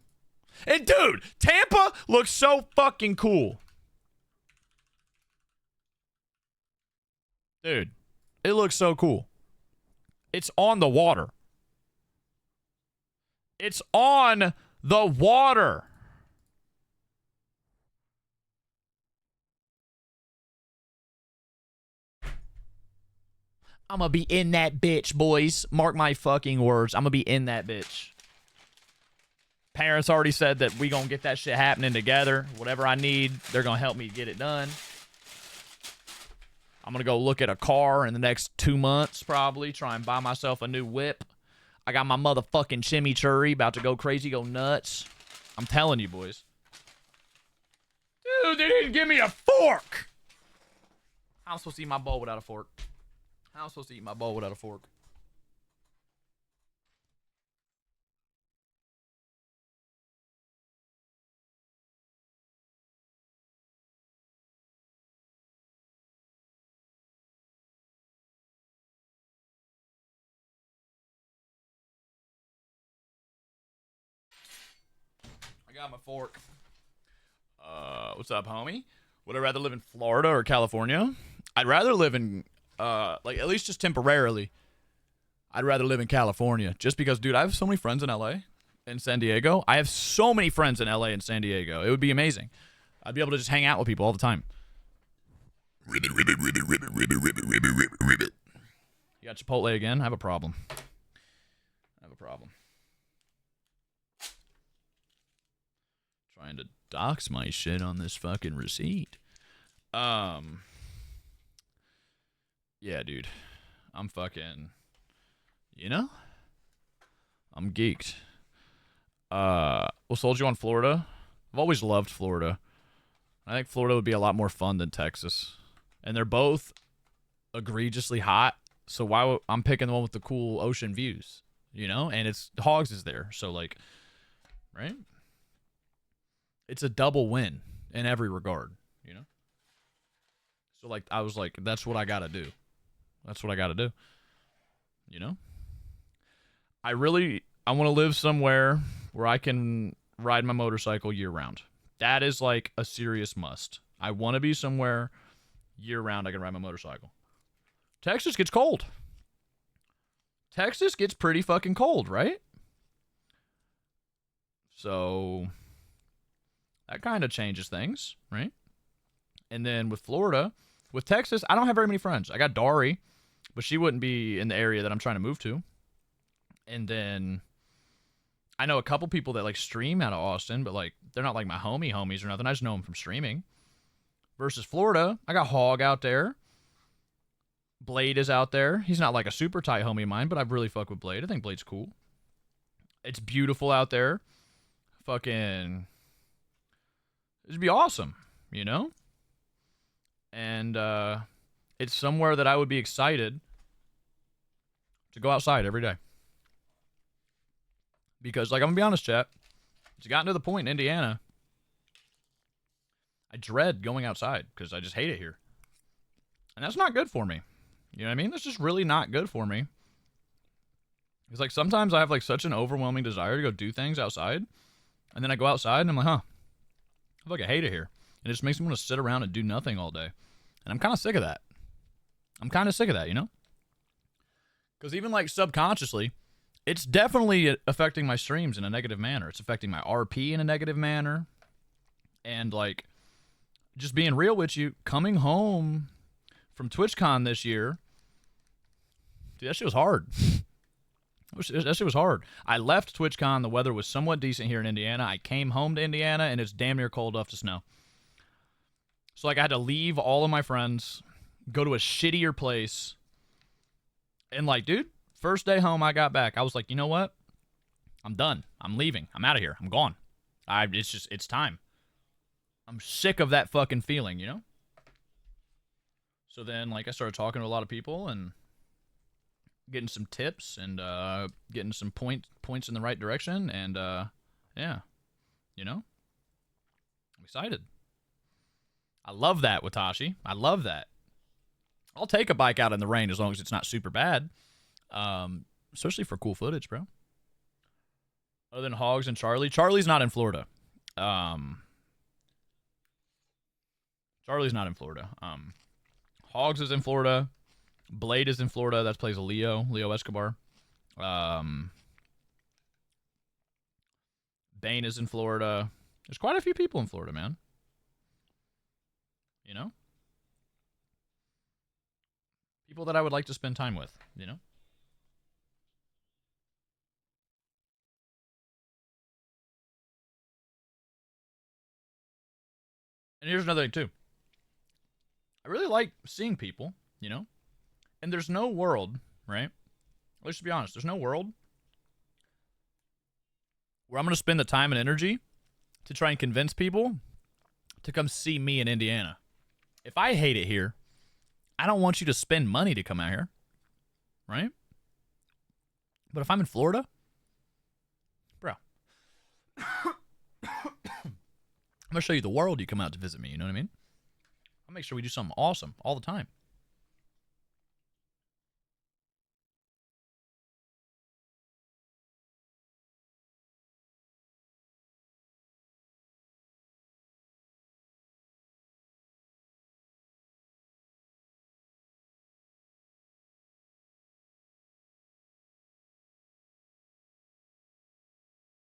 And, dude, Tampa looks so fucking cool. Dude, it looks so cool. It's on the water. It's on the water. I'm gonna be in that bitch, boys. Mark my fucking words. I'm gonna be in that bitch. Parents already said that we gonna get that shit happening together. Whatever I need, they're gonna help me get it done. I'm gonna go look at a car in the next 2 months, probably. Try and buy myself a new whip. I got my motherfucking chimichurri about to go crazy, go nuts. I'm telling you, boys. Dude, they didn't give me a fork! How am I supposed to eat my bowl without a fork? How am I supposed to eat my bowl without a fork? I got my fork. What's up, homie? Would I rather live in Florida or California? I'd rather live in, like, at least just temporarily. I'd rather live in California. Just because, dude, I have so many friends in LA and San Diego. I have so many friends in LA and San Diego. It would be amazing. I'd be able to just hang out with people all the time. Ribbit, ribbit, ribbit, ribbit, ribbit, ribbit, ribbit, ribbit, ribbit. You got Chipotle again? I have a problem. Trying to dox my shit on this fucking receipt. Yeah, dude. I'm fucking, you know? I'm geeked. What sold you on Florida? I've always loved Florida. I think Florida would be a lot more fun than Texas. And they're both egregiously hot. So I'm picking the one with the cool ocean views, you know? And it's Hogs is there. So like, right? It's a double win in every regard, you know? So, like, I was like, that's what I got to do. That's what I got to do, you know? I want to live somewhere where I can ride my motorcycle year-round. That is, like, a serious must. I want to be somewhere year-round I can ride my motorcycle. Texas gets cold. Texas gets pretty fucking cold, right? So that kind of changes things, right? And then with Florida, with Texas, I don't have very many friends. I got Dari, but she wouldn't be in the area that I'm trying to move to. And then I know a couple people that like stream out of Austin, but like they're not like my homies or nothing. I just know them from streaming. Versus Florida, I got Hog out there. Blade is out there. He's not like a super tight homie of mine, but I really fuck with Blade. I think Blade's cool. It's beautiful out there. Fucking, it'd be awesome, you know? And it's somewhere that I would be excited to go outside every day. Because, like, I'm going to be honest, chat, it's gotten to the point in Indiana, I dread going outside because I just hate it here. And that's not good for me. You know what I mean? That's just really not good for me. It's like sometimes I have like such an overwhelming desire to go do things outside. And then I go outside and I'm like, I fucking hate it here. And it just makes me want to sit around and do nothing all day. And I'm kind of sick of that. You know? Because even like subconsciously, it's definitely affecting my streams in a negative manner. It's affecting my RP in a negative manner. And like, just being real with you, coming home from TwitchCon this year, dude, that shit was hard. That shit was hard. I left TwitchCon. The weather was somewhat decent here in Indiana. I came home to Indiana, and it's damn near cold enough to snow. So, like, I had to leave all of my friends, go to a shittier place. And, like, dude, first day home I got back, I was like, you know what? I'm done. I'm leaving. I'm out of here. I'm gone. It's time. I'm sick of that fucking feeling, you know? So then, like, I started talking to a lot of people and getting some tips and getting some points in the right direction. And, yeah, you know? I'm excited. I love that, Watashi. I love that. I'll take a bike out in the rain as long as it's not super bad. Especially for cool footage, bro. Other than Hogs and Charlie. Charlie's not in Florida. Charlie's not in Florida. Hogs is in Florida. Blade is in Florida. That plays a Leo Escobar. Bane is in Florida. There's quite a few people in Florida, man. You know? People that I would like to spend time with, you know? And here's another thing, too. I really like seeing people, you know? And there's no world, right? Let's just be honest. There's no world where I'm going to spend the time and energy to try and convince people to come see me in Indiana. If I hate it here, I don't want you to spend money to come out here, right? But if I'm in Florida, bro, I'm going to show you the world you come out to visit me, you know what I mean? I'll make sure we do something awesome all the time.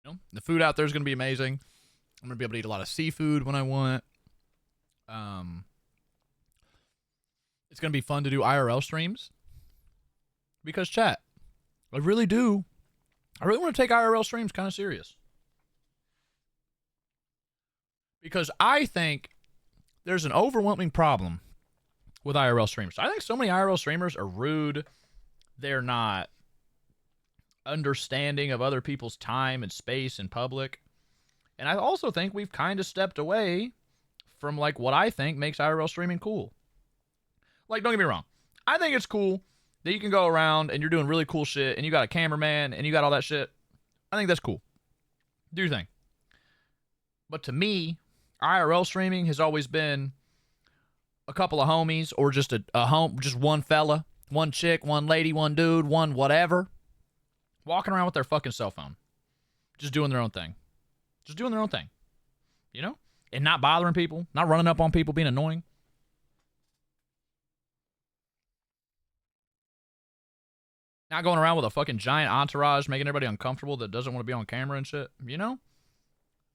You know, the food out there is going to be amazing. I'm going to be able to eat a lot of seafood when I want. It's going to be fun to do IRL streams. Because, chat, I really do. I really want to take IRL streams kind of serious. Because I think there's an overwhelming problem with IRL streamers. I think so many IRL streamers are rude. They're not understanding of other people's time and space in public. And I also think we've kind of stepped away from, like, what I think makes IRL streaming cool. Like, don't get me wrong. I think it's cool that you can go around and you're doing really cool shit and you got a cameraman and you got all that shit. I think that's cool. Do your thing. But to me, IRL streaming has always been a couple of homies or just just one fella, one chick, one lady, one dude, one whatever, walking around with their fucking cell phone, just doing their own thing. Just doing their own thing. You know? And not bothering people, not running up on people, being annoying. Not going around with a fucking giant entourage making everybody uncomfortable that doesn't want to be on camera and shit. You know?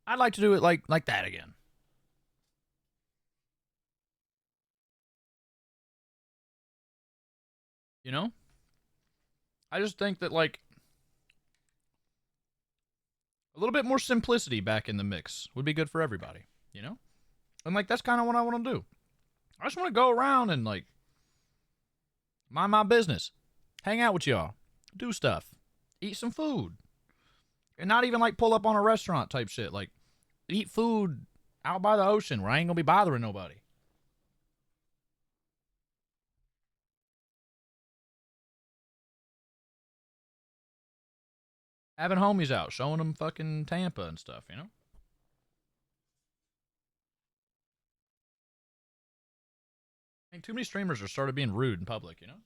I'd like to do it like that again. You know? I just think that, like, a little bit more simplicity back in the mix would be good for everybody, you know? And, like, that's kind of what I want to do. I just want to go around and, like, mind my business. Hang out with y'all. Do stuff. Eat some food. And not even, like, pull up on a restaurant type shit. Like, eat food out by the ocean where I ain't going to be bothering nobody. Having homies out, showing them fucking Tampa and stuff, you know? I think too many streamers are started being rude in public, you know?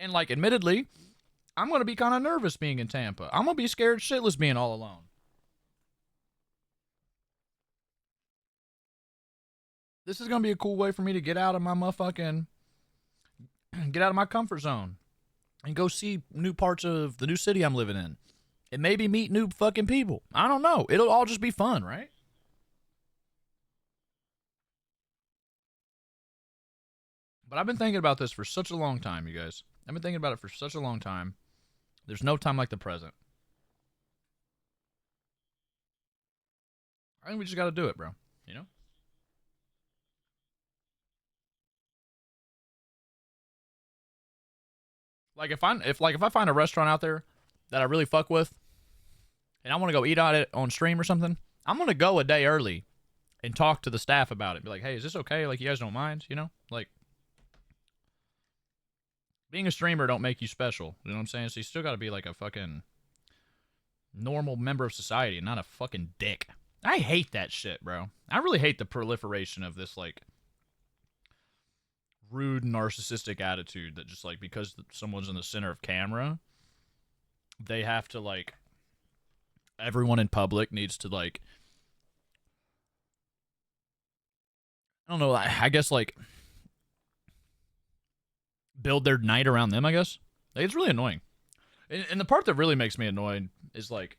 And, like, admittedly, I'm going to be kind of nervous being in Tampa. I'm going to be scared shitless being all alone. This is going to be a cool way for me to get out of my motherfucking... get out of my comfort zone. And go see new parts of the new city I'm living in. And maybe meet new fucking people. I don't know. It'll all just be fun, right? But I've been thinking about this for such a long time, you guys. I've been thinking about it for such a long time. There's no time like the present. I think we just got to do it, bro. You know? Like if I find a restaurant out there that I really fuck with, and I want to go eat at it on stream or something, I'm gonna go a day early and talk to the staff about it. Be like, hey, is this okay? Like, you guys don't mind, you know? Like, being a streamer don't make you special. You know what I'm saying? So you still got to be like a fucking normal member of society and not a fucking dick. I hate that shit, bro. I really hate the proliferation of this, like, rude, narcissistic attitude that just, like, because someone's in the center of camera, they have to, like, everyone in public needs to, like, I don't know, I guess, like, build their night around them, I guess. Like, it's really annoying. And the part that really makes me annoyed is, like,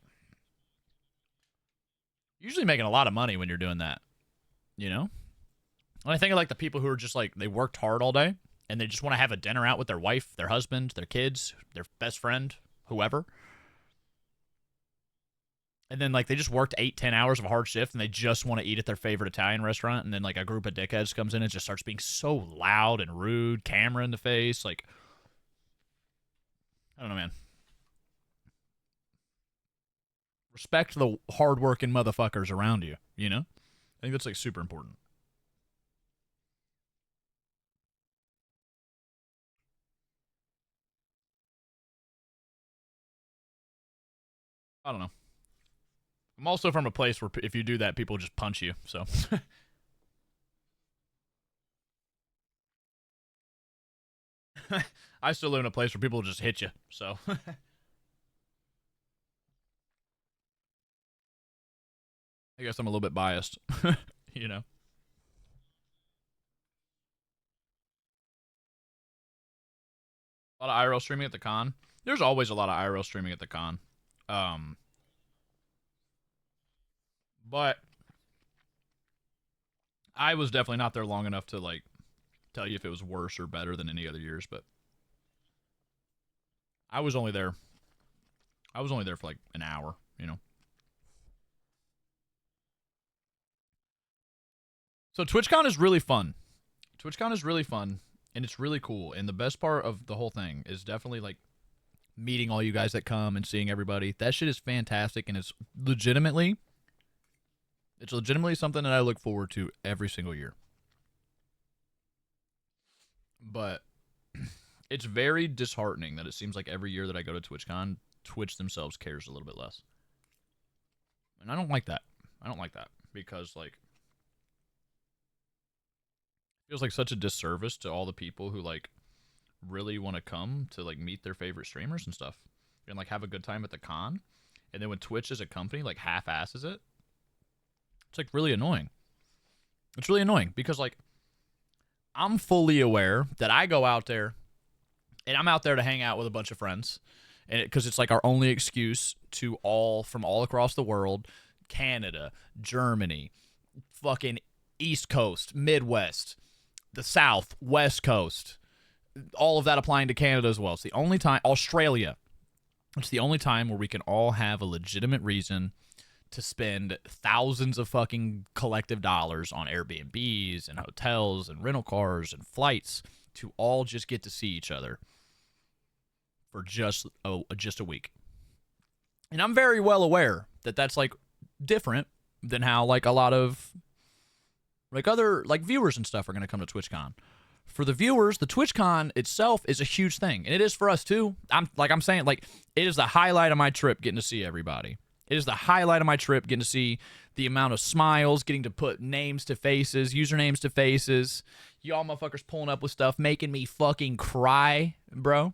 usually making a lot of money when you're doing that. You know? And I think of like the people who are just like, they worked hard all day and they just want to have a dinner out with their wife, their husband, their kids, their best friend, whoever. And then like they just worked 8-10 hours of a hard shift and they just want to eat at their favorite Italian restaurant. And then like a group of dickheads comes in and just starts being so loud and rude, camera in the face. Like, I don't know, man. Respect the hardworking motherfuckers around you, you know? I think that's like super important. I don't know. I'm also from a place where if you do that, people just punch you, so. I still live in a place where people just hit you, so. I guess I'm a little bit biased, you know. A lot of IRL streaming at the con. There's always a lot of IRL streaming at the con. But I was definitely not there long enough to like tell you if it was worse or better than any other years, but I was only there for like an hour, you know. So TwitchCon is really fun. TwitchCon is really fun and it's really cool. And the best part of the whole thing is definitely like meeting all you guys that come and seeing everybody. That shit is fantastic and it's legitimately something that I look forward to every single year. But it's very disheartening that it seems like every year that I go to TwitchCon, Twitch themselves cares a little bit less. And I don't like that. I don't like that because like it feels like such a disservice to all the people who like really want to come to like meet their favorite streamers and stuff and like have a good time at the con. And then when Twitch as a company like half-asses it, it's like really annoying. It's really annoying because like I'm fully aware that I go out there and I'm out there to hang out with a bunch of friends and because it's like our only excuse to all from all across the world, Canada, Germany, fucking East Coast, Midwest, the South, West Coast, all of that applying to Canada as well. It's the only time, Australia, it's the only time where we can all have a legitimate reason to spend thousands of fucking collective dollars on Airbnbs and hotels and rental cars and flights to all just get to see each other for just a week. And I'm very well aware that that's like different than how like a lot of like other like viewers and stuff are going to come to TwitchCon. For the viewers, the TwitchCon itself is a huge thing, and it is for us too. I'm saying like it is the highlight of my trip getting to see everybody. It is the highlight of my trip getting to see the amount of smiles, getting to put names to faces, usernames to faces. Y'all motherfuckers pulling up with stuff, making me fucking cry, bro.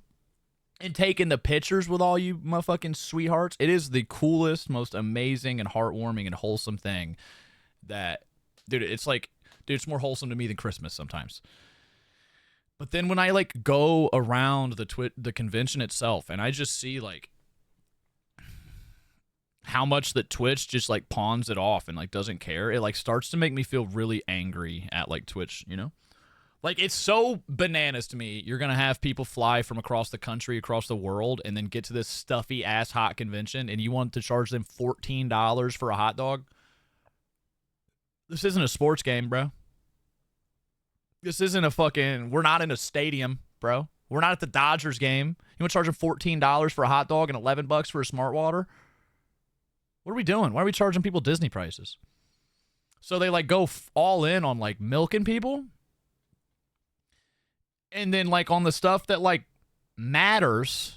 And taking the pictures with all you motherfucking sweethearts. It is the coolest, most amazing, and heartwarming and wholesome thing that, dude, it's like, dude, it's more wholesome to me than Christmas sometimes. But then when I like go around the convention itself and I just see like how much that Twitch just like pawns it off and like doesn't care, it like starts to make me feel really angry at like Twitch, you know? Like it's so bananas to me. You're going to have people fly from across the country, across the world, and then get to this stuffy ass hot convention and you want to charge them $14 for a hot dog? This isn't a sports game, bro. This isn't a fucking, we're not in a stadium, bro. We're not at the Dodgers game. You want to charge them $14 for a hot dog and $11 for a smart water? What are we doing? Why are we charging people Disney prices? So they like go all in on like milking people. And then like on the stuff that like matters.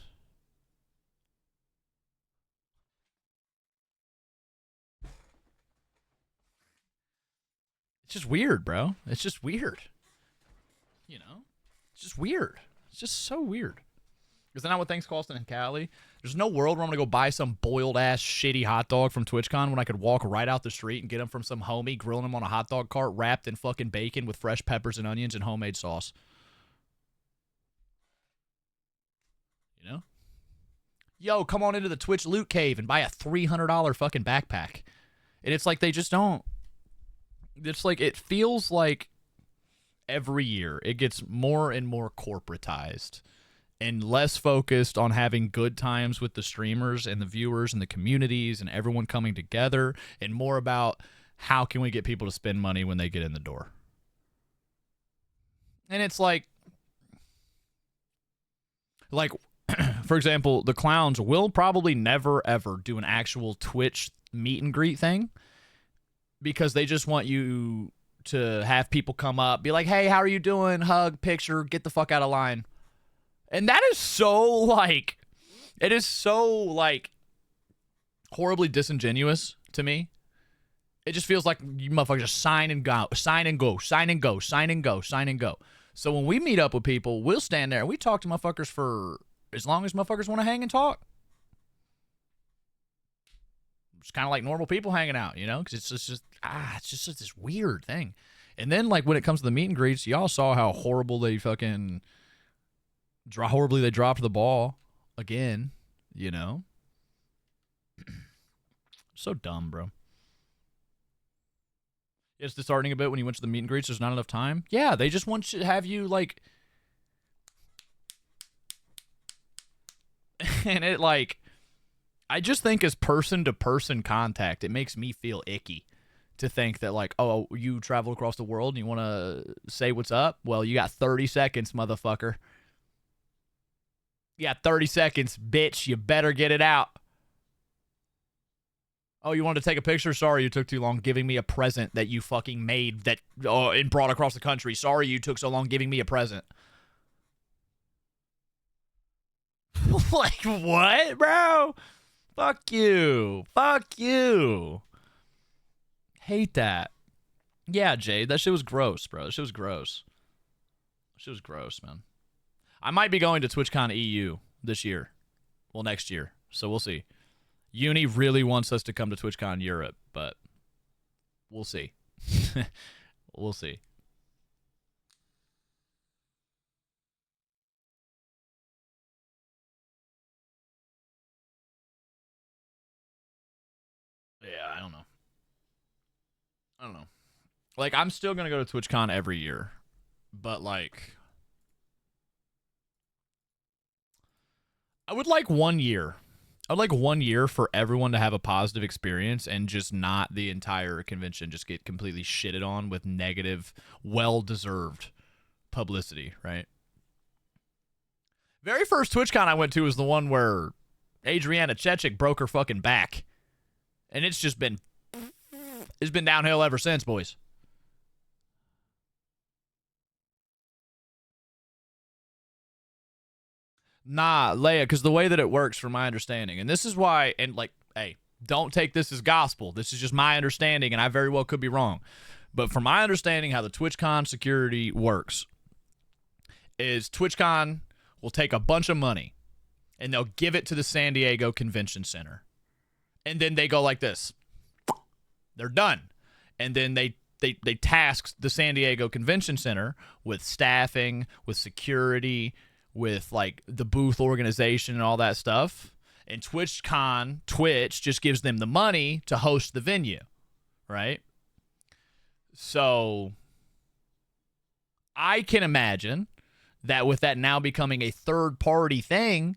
It's just weird, bro. It's just weird. You know? It's just weird. It's just so weird. Is that not what things cost in Cali? There's no world where I'm going to go buy some boiled-ass shitty hot dog from TwitchCon when I could walk right out the street and get them from some homie grilling them on a hot dog cart wrapped in fucking bacon with fresh peppers and onions and homemade sauce. You know? Yo, come on into the Twitch loot cave and buy a $300 fucking backpack. And it's like they just don't It's like, it feels like every year it gets more and more corporatized and less focused on having good times with the streamers and the viewers and the communities and everyone coming together, and more about how can we get people to spend money when they get in the door. And it's like, for example, the clowns will probably never, ever do an actual Twitch meet and greet thing because they just want you to have people come up, be like, hey, how are you doing? Hug, picture, get the fuck out of line. And that is so, like, it is so, like, horribly disingenuous to me. It just feels like you motherfuckers just sign and go, sign and go, sign and go, sign and go, sign and go. So when we meet up with people, we'll stand there and we talk to motherfuckers for as long as motherfuckers want to hang and talk. It's kind of like normal people hanging out, you know, because it's just this weird thing. And then, like, when it comes to the meet and greets, y'all saw how horribly they dropped the ball again, you know. So dumb, bro. It's disheartening a bit when you went to the meet and greets. There's not enough time. Yeah, they just want to have you, like, and it, like, I just think as person-to-person contact, it makes me feel icky to think that, like, oh, you travel across the world and you want to say what's up? Well, you got 30 seconds, motherfucker. You got 30 seconds, bitch. You better get it out. Oh, you wanted to take a picture? Sorry you took too long giving me a present that you fucking made that and brought across the country. Sorry you took so long giving me a present. Like, what, bro? Fuck you. Fuck you. Hate that. Yeah, Jade, that shit was gross, bro. That shit was gross. That shit was gross, man. I might be going to TwitchCon EU this year. Well, next year. So we'll see. Uni really wants us to come to TwitchCon Europe, but we'll see. We'll see. Yeah, I don't know. Like, I'm still going to go to TwitchCon every year, but, like, I would like 1 year. I would like 1 year for everyone to have a positive experience and just not the entire convention just get completely shitted on with negative, well-deserved publicity, right? Very first TwitchCon I went to was the one where Adriana Chechik broke her fucking back. And it's been downhill ever since, boys. Nah, Leia, because the way that it works, from my understanding, and this is why, and, like, hey, don't take this as gospel. This is just my understanding, and I very well could be wrong. But from my understanding, how the TwitchCon security works is TwitchCon will take a bunch of money, and they'll give it to the San Diego Convention Center. And then they go like this. They're done. And then they task the San Diego Convention Center with staffing, with security, with, like, the booth organization and all that stuff. And TwitchCon, Twitch, just gives them the money to host the venue, right? So I can imagine that with that now becoming a third-party thing,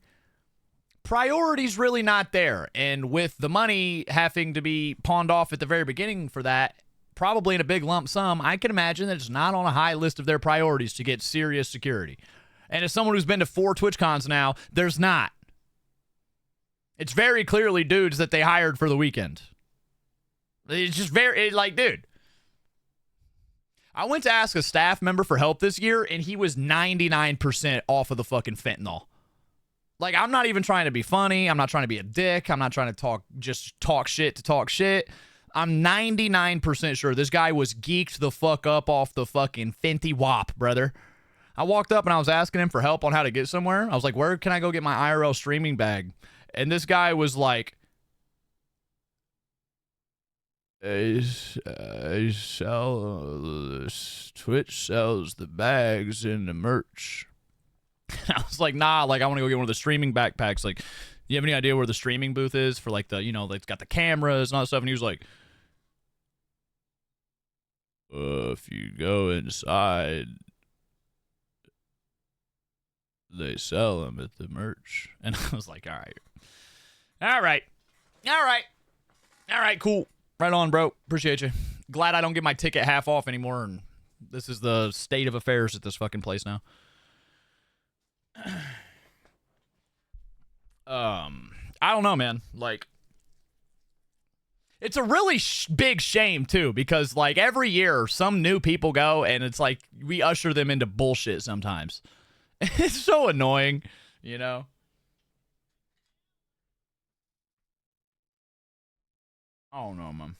priority's really not there. And with the money having to be pawned off at the very beginning for that, probably in a big lump sum, I can imagine that it's not on a high list of their priorities to get serious security. And as someone who's been to 4 TwitchCons now, there's not. It's very clearly dudes that they hired for the weekend. It's just like, dude. I went to ask a staff member for help this year, and he was 99% off of the fucking fentanyl. Like, I'm not even trying to be funny. I'm not trying to be a dick. I'm not trying to talk shit to talk shit. I'm 99% sure this guy was geeked the fuck up off the fucking Fenty Wap, brother. I walked up and I was asking him for help on how to get somewhere. I was like, where can I go get my IRL streaming bag? And this guy was like, Twitch sells the bags and the merch. I was like, nah, like, I want to go get one of the streaming backpacks. Like, you have any idea where the streaming booth is for, like, the, you know, it's got the cameras and all that stuff? And he was like, If you go inside, they sell them at the merch. And I was like, all right. All right. All right. All right, cool. Right on, bro. Appreciate you. Glad I don't get my ticket half off anymore. And this is the state of affairs at this fucking place now. I don't know, man. Like, it's a really big shame, too, because, like, every year some new people go and it's like we usher them into bullshit sometimes. It's so annoying, you know? I don't know, man.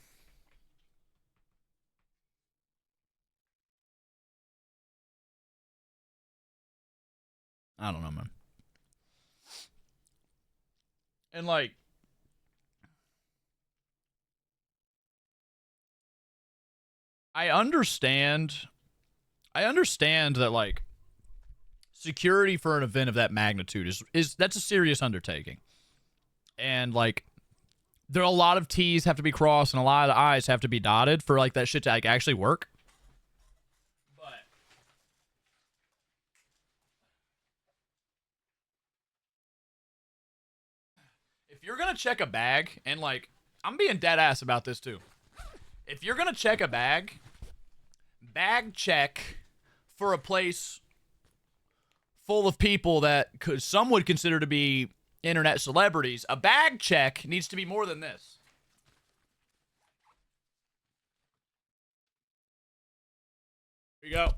I don't know, man. And, like, I understand that, like, security for an event of that magnitude is that's a serious undertaking. And, like, there are a lot of T's have to be crossed and a lot of I's have to be dotted for, like, that shit to, like, actually work. But if you're gonna check a bag, and, like, I'm being dead ass about this too. If you're gonna check a bag check for a place full of people that some would consider to be internet celebrities. A bag check needs to be more than this. Here you go.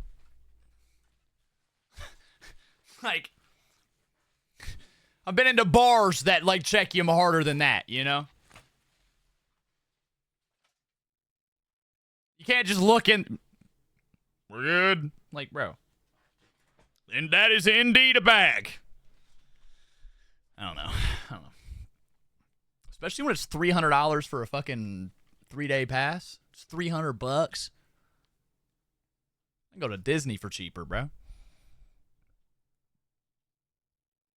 Like, I've been into bars that, like, check you harder than that, you know? You can't just look in. We're good. Like, bro. And that is indeed a bag. I don't know. Especially when it's $300 for a fucking 3-day pass. It's $300. I can go to Disney for cheaper, bro.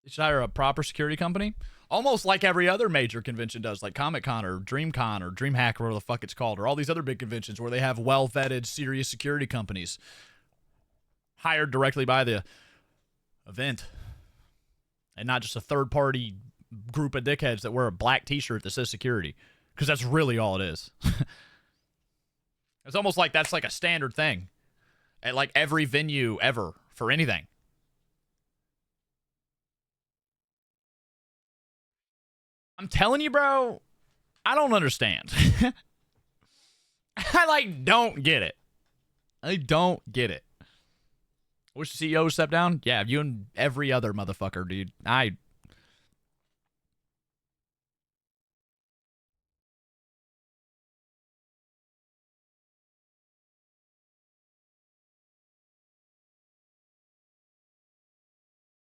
You should hire a proper security company. Almost like every other major convention does, like Comic-Con or DreamCon or DreamHack or whatever the fuck it's called, or all these other big conventions where they have well-vetted, serious security companies hired directly by the event. And not just a third-party group of dickheads that wear a black t-shirt that says security. Because that's really all it is. It's almost like that's like a standard thing at like every venue ever for anything. I'm telling you, bro, I don't understand. I, like, don't get it. I don't get it. Wish the CEO step down? Yeah, you and every other motherfucker, dude.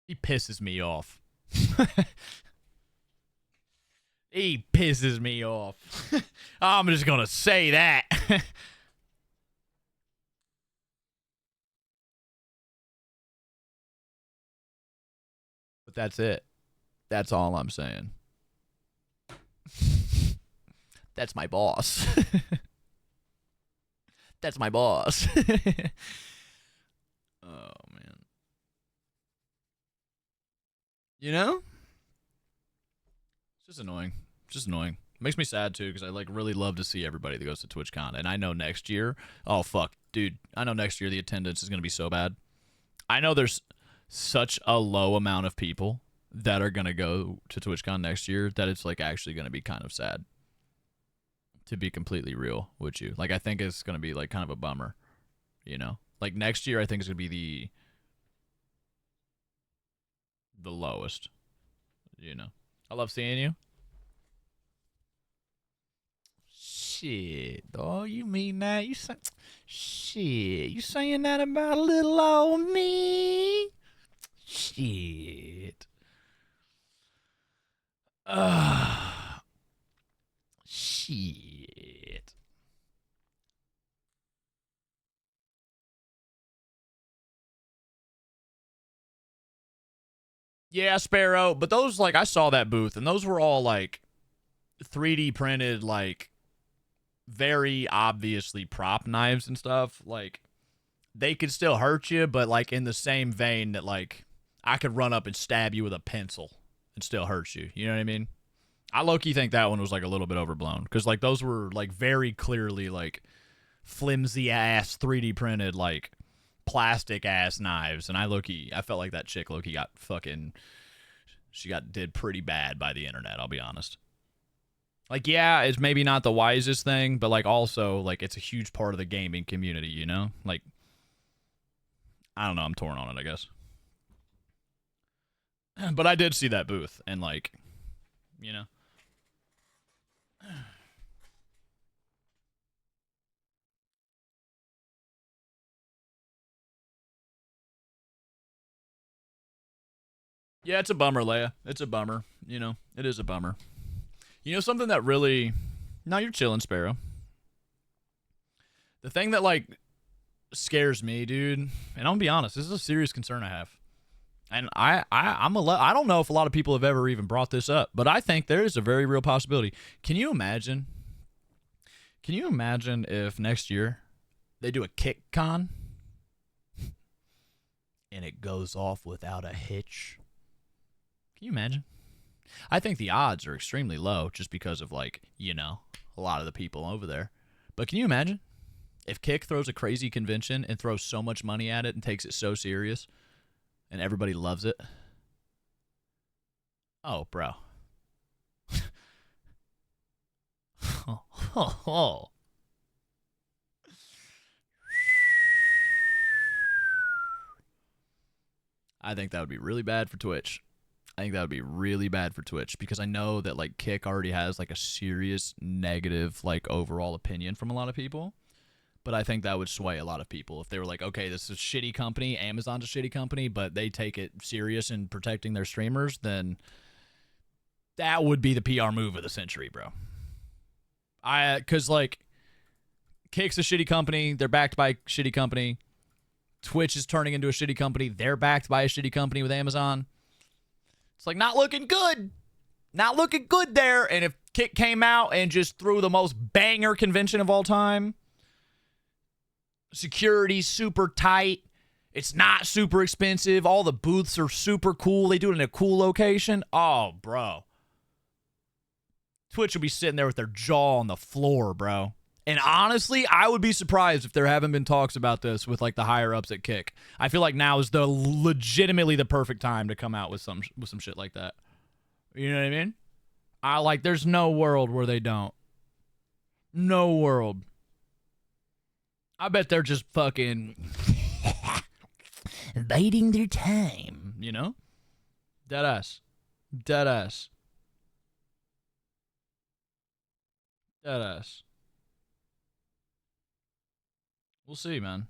He pisses me off. He pisses me off. I'm just gonna say that. But that's it. That's all I'm saying. That's my boss. That's my boss. Oh, man. You know? It's just annoying. Just annoying. Makes me sad, too, because I, like, really love to see everybody that goes to TwitchCon. And I know next year... Oh, fuck. Dude, I know next year the attendance is going to be so bad. I know there's such a low amount of people that are going to go to TwitchCon next year that it's, like, actually going to be kind of sad. To be completely real with you. Like, I think it's going to be, like, kind of a bummer. You know? Like, next year, I think is going to be the lowest. You know? I love seeing you. Shit, dog. You mean that? Shit. You saying that about little old me? Shit. Shit. Yeah, Sparrow. But those, like, I saw that booth, and those were all, like, 3D printed, like, very obviously prop knives and stuff, like, they could still hurt you, but, like, in the same vein that, like, I could run up and stab you with a pencil and still hurt you. You know what I mean? I low-key think that one was, like, a little bit overblown. Because, like, those were, like, very clearly, like, flimsy-ass 3D printed, like, plastic-ass knives. And I felt like that chick low-key got fucking... did pretty bad by the internet, I'll be honest. Like, yeah, it's maybe not the wisest thing, but, like, also, like, it's a huge part of the gaming community, you know? Like, I don't know, I'm torn on it, I guess. But I did see that booth, and, like, you know... Yeah, it's a bummer, Leia. It's a bummer. You know, it is a bummer. You know something that really... No, you're chilling, Sparrow. The thing that, like, scares me, dude, and I'm gonna be honest, this is a serious concern I have. And I don't know if a lot of people have ever even brought this up, but I think there is a very real possibility. Can you imagine if next year they do a kick con and it goes off without a hitch? Can you imagine? I think the odds are extremely low just because of, like, you know, a lot of the people over there. But can you imagine if Kick throws a crazy convention and throws so much money at it and takes it so serious and everybody loves it? Oh, bro. Oh. I think that would be really bad for Twitch. I think that would be really bad for Twitch because I know that, like, Kick already has, like, a serious negative, like, overall opinion from a lot of people. But I think that would sway a lot of people if they were like, okay, this is a shitty company, Amazon's a shitty company, but they take it serious in protecting their streamers, then that would be the PR move of the century, bro. Because, like, Kick's a shitty company, they're backed by a shitty company. Twitch is turning into a shitty company, they're backed by a shitty company with Amazon. It's like not looking good. Not looking good there. And if Kick came out and just threw the most banger convention of all time, security's super tight, it's not super expensive, all the booths are super cool, they do it in a cool location. Oh, bro. Twitch will be sitting there with their jaw on the floor, bro. And honestly, I would be surprised if there haven't been talks about this with, like, the higher ups at Kick. I feel like now is the legitimately the perfect time to come out with some shit like that. You know what I mean? There's no world where they don't. No world. I bet they're just fucking biding their time, you know? Deadass. Deadass. Deadass. We'll see, man.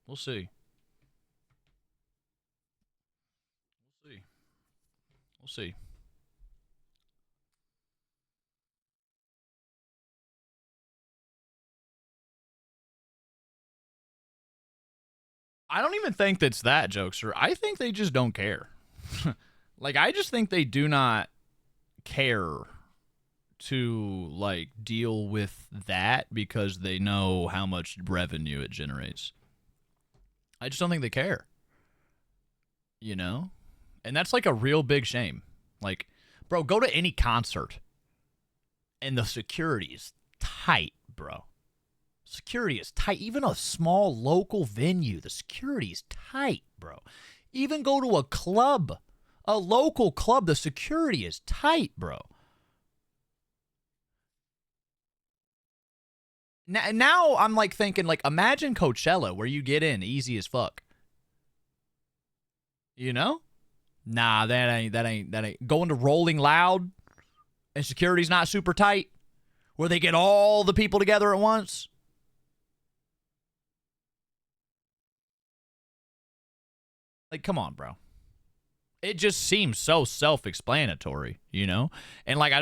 We'll see. We'll see. We'll see. I don't even think that's that, Jokester. I think they just don't care. Like, I just think they do not care to, like, deal with that because they know how much revenue it generates. I just don't think they care. You know? And that's, like, a real big shame. Like, bro, go to any concert and the security is tight, bro. Security is tight. Even a small local venue, the security is tight, bro. Even go to a club, a local club, the security is tight, bro. Now I'm, like, thinking, like, imagine Coachella where you get in easy as fuck. You know? Nah, that ain't. Going to Rolling Loud and security's not super tight where they get all the people together at once. Like, come on, bro. It just seems so self-explanatory, you know? And, like,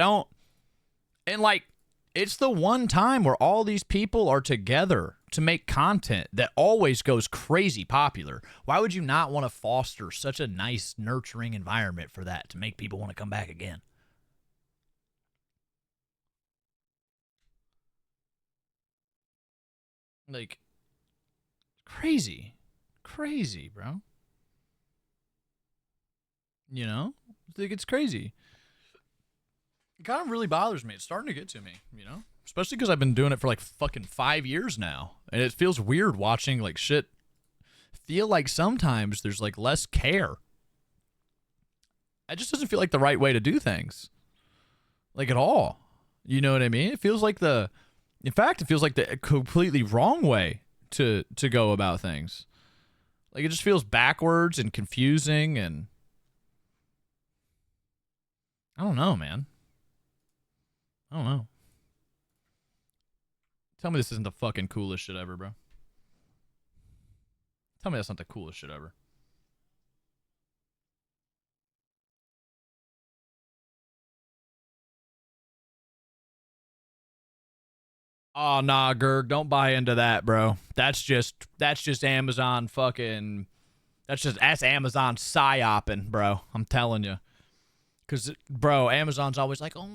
it's the one time where all these people are together to make content that always goes crazy popular. Why would you not want to foster such a nice, nurturing environment for that to make people want to come back again? Like, crazy. Crazy, bro. You know? I think it's crazy. It kind of really bothers me. It's starting to get to me, you know? Especially because I've been doing it for like fucking 5 years now. And it feels weird watching like shit. Feel like sometimes there's like less care. It just doesn't feel like the right way to do things. Like at all. You know what I mean? It feels like in fact, it feels like the completely wrong way to go about things. Like it just feels backwards and confusing and I don't know, man. I don't know. Tell me this isn't the fucking coolest shit ever, bro. Tell me that's not the coolest shit ever. Oh, nah, Gerg, don't buy into that, bro. That's just Amazon fucking... That's Amazon psyoping, bro. I'm telling you. Because, bro, Amazon's always like, oh,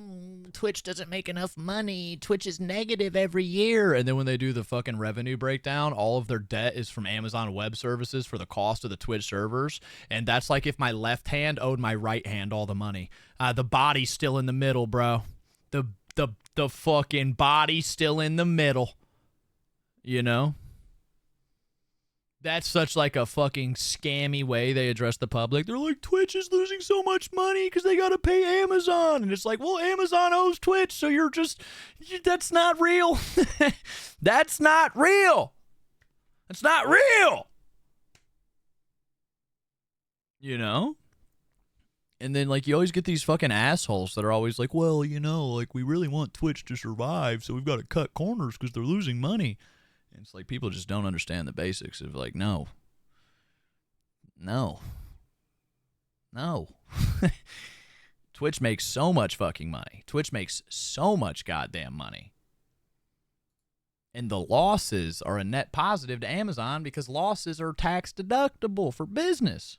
Twitch doesn't make enough money. Twitch is negative every year. And then when they do the fucking revenue breakdown, all of their debt is from Amazon Web Services for the cost of the Twitch servers. And that's like if my left hand owed my right hand all the money. The body's still in the middle, bro. The fucking body's still in the middle. You know? That's such like a fucking scammy way they address the public. They're like, Twitch is losing so much money because they got to pay Amazon. And it's like, well, Amazon owes Twitch, so that's not real. That's not real. That's not real. You know? And then, like, you always get these fucking assholes that are always like, well, you know, like, we really want Twitch to survive, so we've got to cut corners because they're losing money. And it's like people just don't understand the basics of, like, no. Twitch makes so much fucking money. Twitch makes so much goddamn money. And the losses are a net positive to Amazon because losses are tax deductible for business.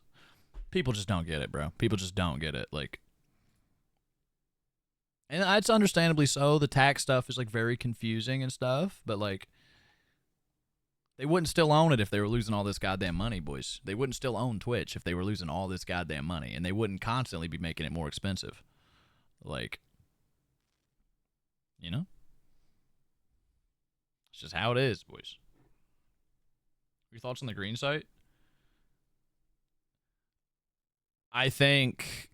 People just don't get it, bro. People just don't get it. Like, and it's understandably so. The tax stuff is like very confusing and stuff, but like, they wouldn't still own it if they were losing all this goddamn money, boys. They wouldn't still own Twitch if they were losing all this goddamn money, and they wouldn't constantly be making it more expensive. Like, you know? It's just how it is, boys. Your thoughts on the green site? I think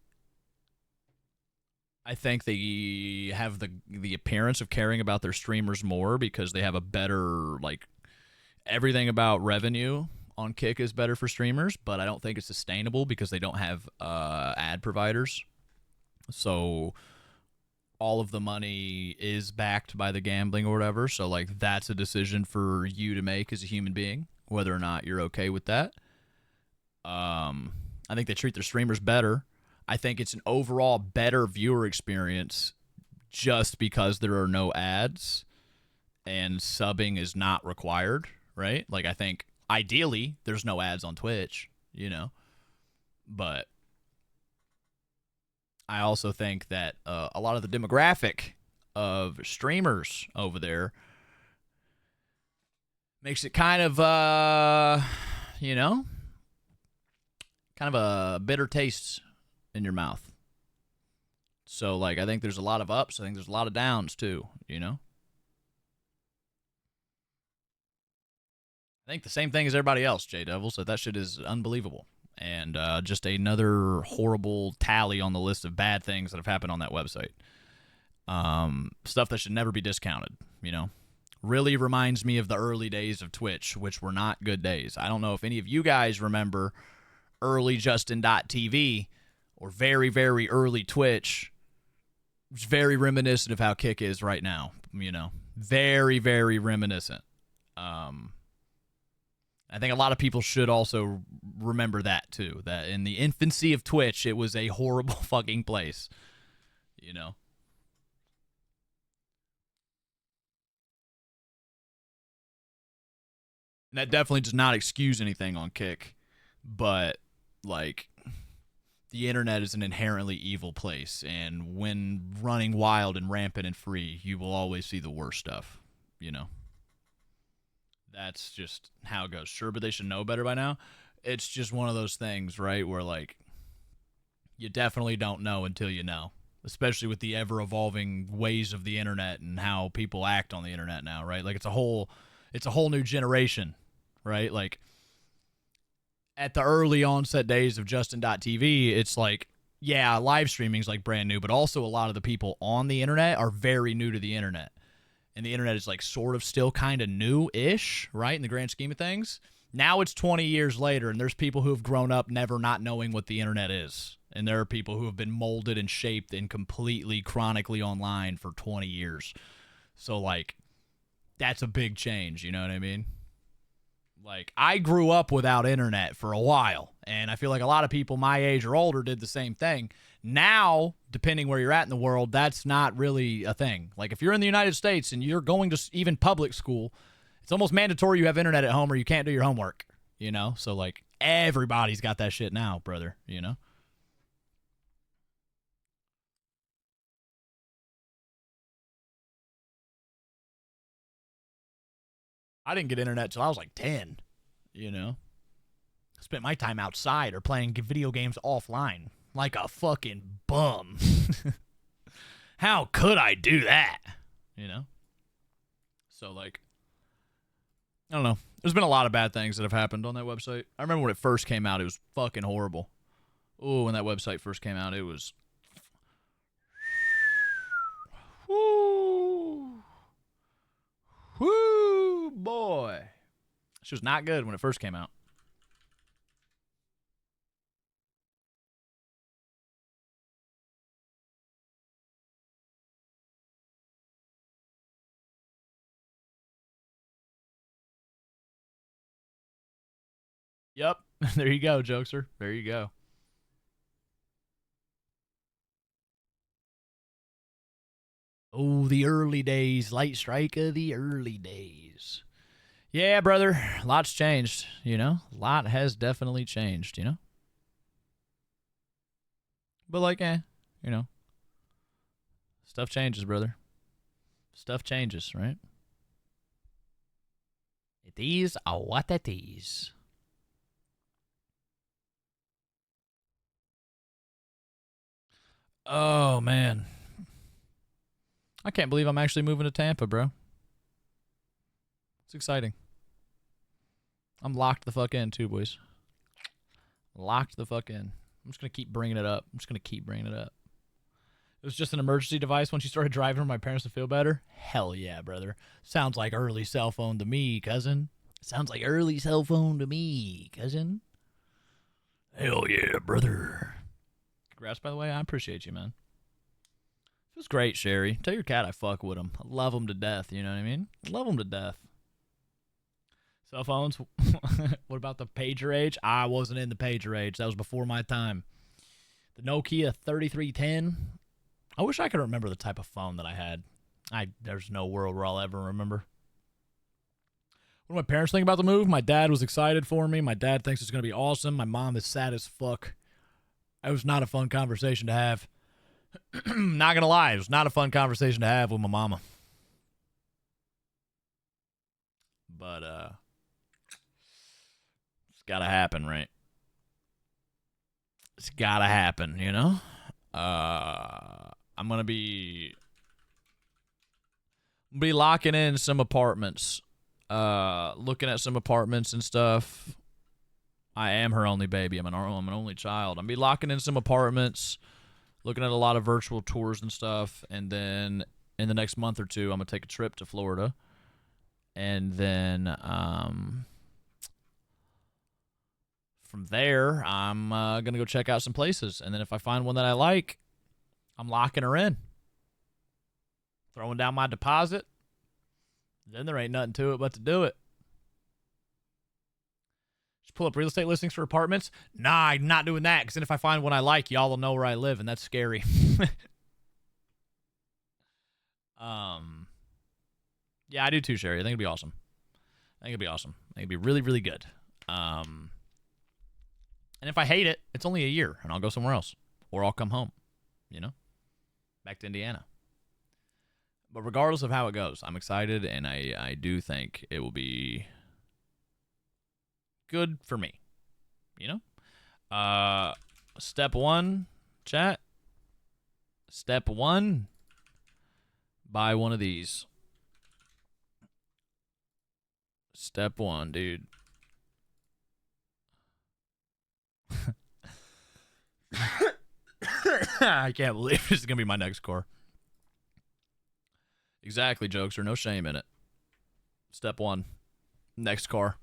they have the appearance of caring about their streamers more because they have a better, like, everything about revenue on Kick is better for streamers, but I don't think it's sustainable because they don't have ad providers. So all of the money is backed by the gambling or whatever. So, like, that's a decision for you to make as a human being, whether or not you're okay with that. I think they treat their streamers better. I think it's an overall better viewer experience just because there are no ads and subbing is not required, right? Like, I think ideally there's no ads on Twitch, you know, but I also think that a lot of the demographic of streamers over there makes it kind of, you know, kind of a bitter taste in your mouth. So, like, I think there's a lot of ups. I think there's a lot of downs, too, you know? I think the same thing as everybody else, J-Devil, so that shit is unbelievable. And just another horrible tally on the list of bad things that have happened on that website. Stuff that should never be discounted, you know? Really reminds me of the early days of Twitch, which were not good days. I don't know if any of you guys remember early Justin.tv or very, very early Twitch. It's very reminiscent of how Kick is right now, you know? Very, very reminiscent. I think a lot of people should also remember that, too. That in the infancy of Twitch, it was a horrible fucking place, you know? And that definitely does not excuse anything on Kick, but, like, the internet is an inherently evil place, and when running wild and rampant and free, you will always see the worst stuff, you know? That's just how it goes. Sure, but they should know better by now. It's just one of those things, right, where, like, you definitely don't know until you know, especially with the ever-evolving ways of the internet and how people act on the internet now, right? Like, it's a whole new generation, right? Like, at the early onset days of Justin.tv, it's like, yeah, live streaming is, like, brand new, but also a lot of the people on the internet are very new to the internet. And the internet is, like, sort of still kind of new-ish, right, in the grand scheme of things. Now it's 20 years later, and there's people who have grown up never not knowing what the internet is. And there are people who have been molded and shaped and completely chronically online for 20 years. So, like, that's a big change, you know what I mean? Like, I grew up without internet for a while, and I feel like a lot of people my age or older did the same thing. Now, depending where you're at in the world, that's not really a thing. Like, if you're in the United States and you're going to even public school, it's almost mandatory you have internet at home or you can't do your homework, you know? So, like, everybody's got that shit now, brother, you know? I didn't get internet till I was like 10, you know? I spent my time outside or playing video games offline like a fucking bum. How could I do that? You know? So, like, I don't know. There's been a lot of bad things that have happened on that website. I remember when it first came out, it was fucking horrible. Oh, when that website first came out, it was... Woo! Woo, boy. She was not good when it first came out. Yep. There you go, Jokester. There you go. Oh, the early days. Light strike of the early days. Yeah, brother. Lots changed, you know? A lot has definitely changed, you know? But, like, you know. Stuff changes, brother. Stuff changes, right? It is what it is. Oh, man. I can't believe I'm actually moving to Tampa, bro. It's exciting. I'm locked the fuck in, too, boys. Locked the fuck in. I'm just going to keep bringing it up. It was just an emergency device once you started driving for my parents to feel better. Hell yeah, brother. Sounds like early cell phone to me, cousin. Sounds like early cell phone to me, cousin. Hell yeah, brother. Congrats, by the way. I appreciate you, man. It was great, Sherry. Tell your cat I fuck with him. I love him to death, you know what I mean? I love him to death. Cell phones. What about the pager age? I wasn't in the pager age. That was before my time. The Nokia 3310. I wish I could remember the type of phone that I had. There's no world where I'll ever remember. What do my parents think about the move? My dad was excited for me. My dad thinks it's going to be awesome. My mom is sad as fuck. It was not a fun conversation to have. Not going to lie. It was not a fun conversation to have with my mama. But, it's got to happen, right? It's got to happen, you know? I'm going to be locking in some apartments. Looking at some apartments and stuff. I am her only baby. I'm an only child. I'm going to be locking in some apartments, looking at a lot of virtual tours and stuff, and then in the next month or two, I'm going to take a trip to Florida. And then from there, I'm going to go check out some places. And then if I find one that I like, I'm locking her in. Throwing down my deposit. Then there ain't nothing to it but to do it. Just pull up real estate listings for apartments. Nah, I'm not doing that. Because then if I find one I like, y'all will know where I live. And that's scary. Yeah, I do too, Sherry. I think it'd be awesome. I think it'd be really, really good. And if I hate it, it's only a year. And I'll go somewhere else. Or I'll come home. You know? Back to Indiana. But regardless of how it goes, I'm excited, and I do think it will be good for me. You know? Step 1, chat. Step 1, buy one of these. Step 1, dude. I can't believe this is going to be my next car. Exactly, jokes. There's no shame in it. Step 1, next car.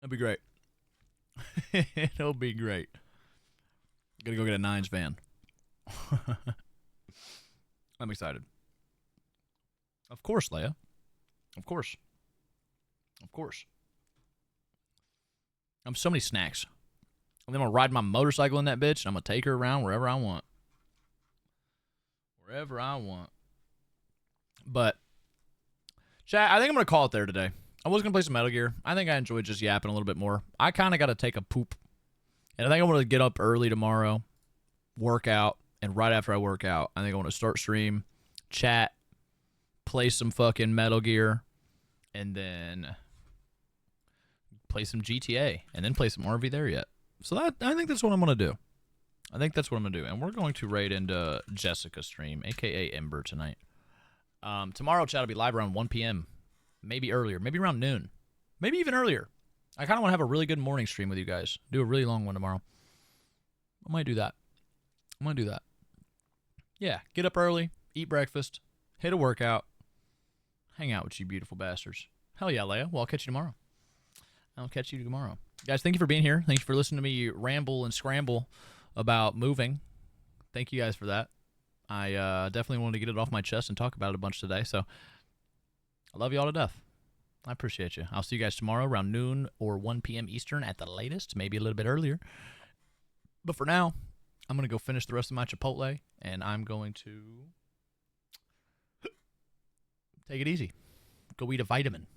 That'd be great. It'll be great. Gotta go get a Nines van. I'm excited. Of course, Leia. Of course. Of course. I'm so many snacks. And then I'm gonna ride my motorcycle in that bitch, and I'm gonna take her around wherever I want. Wherever I want. But, chat, I think I'm gonna call it there today. I was gonna play some Metal Gear. I think I enjoyed just yapping a little bit more. I kind of got to take a poop. And I think I'm gonna get up early tomorrow, work out, and right after I work out, I think I want to start stream, chat, play some fucking Metal Gear, and then play some GTA, and then play some RV there yet. So that I think that's what I'm gonna do. I think that's what I'm gonna do, and we're going to raid into Jessica's stream, aka Ember, tonight. Tomorrow, chat will be live around 1 p.m. Maybe earlier, maybe around noon, maybe even earlier. I kind of want to have a really good morning stream with you guys. Do a really long one tomorrow. I might do that. I'm gonna do that. Yeah, get up early, eat breakfast, hit a workout, hang out with you beautiful bastards. Hell yeah, Leia. Well, I'll catch you tomorrow. I'll catch you tomorrow. Guys, thank you for being here. Thank you for listening to me ramble and scramble about moving. Thank you guys for that. I definitely wanted to get it off my chest and talk about it a bunch today, so I love you all to death. I appreciate you. I'll see you guys tomorrow around noon or 1 p.m. Eastern at the latest, maybe a little bit earlier. But for now, I'm going to go finish the rest of my Chipotle, and I'm going to take it easy. Go eat a vitamin.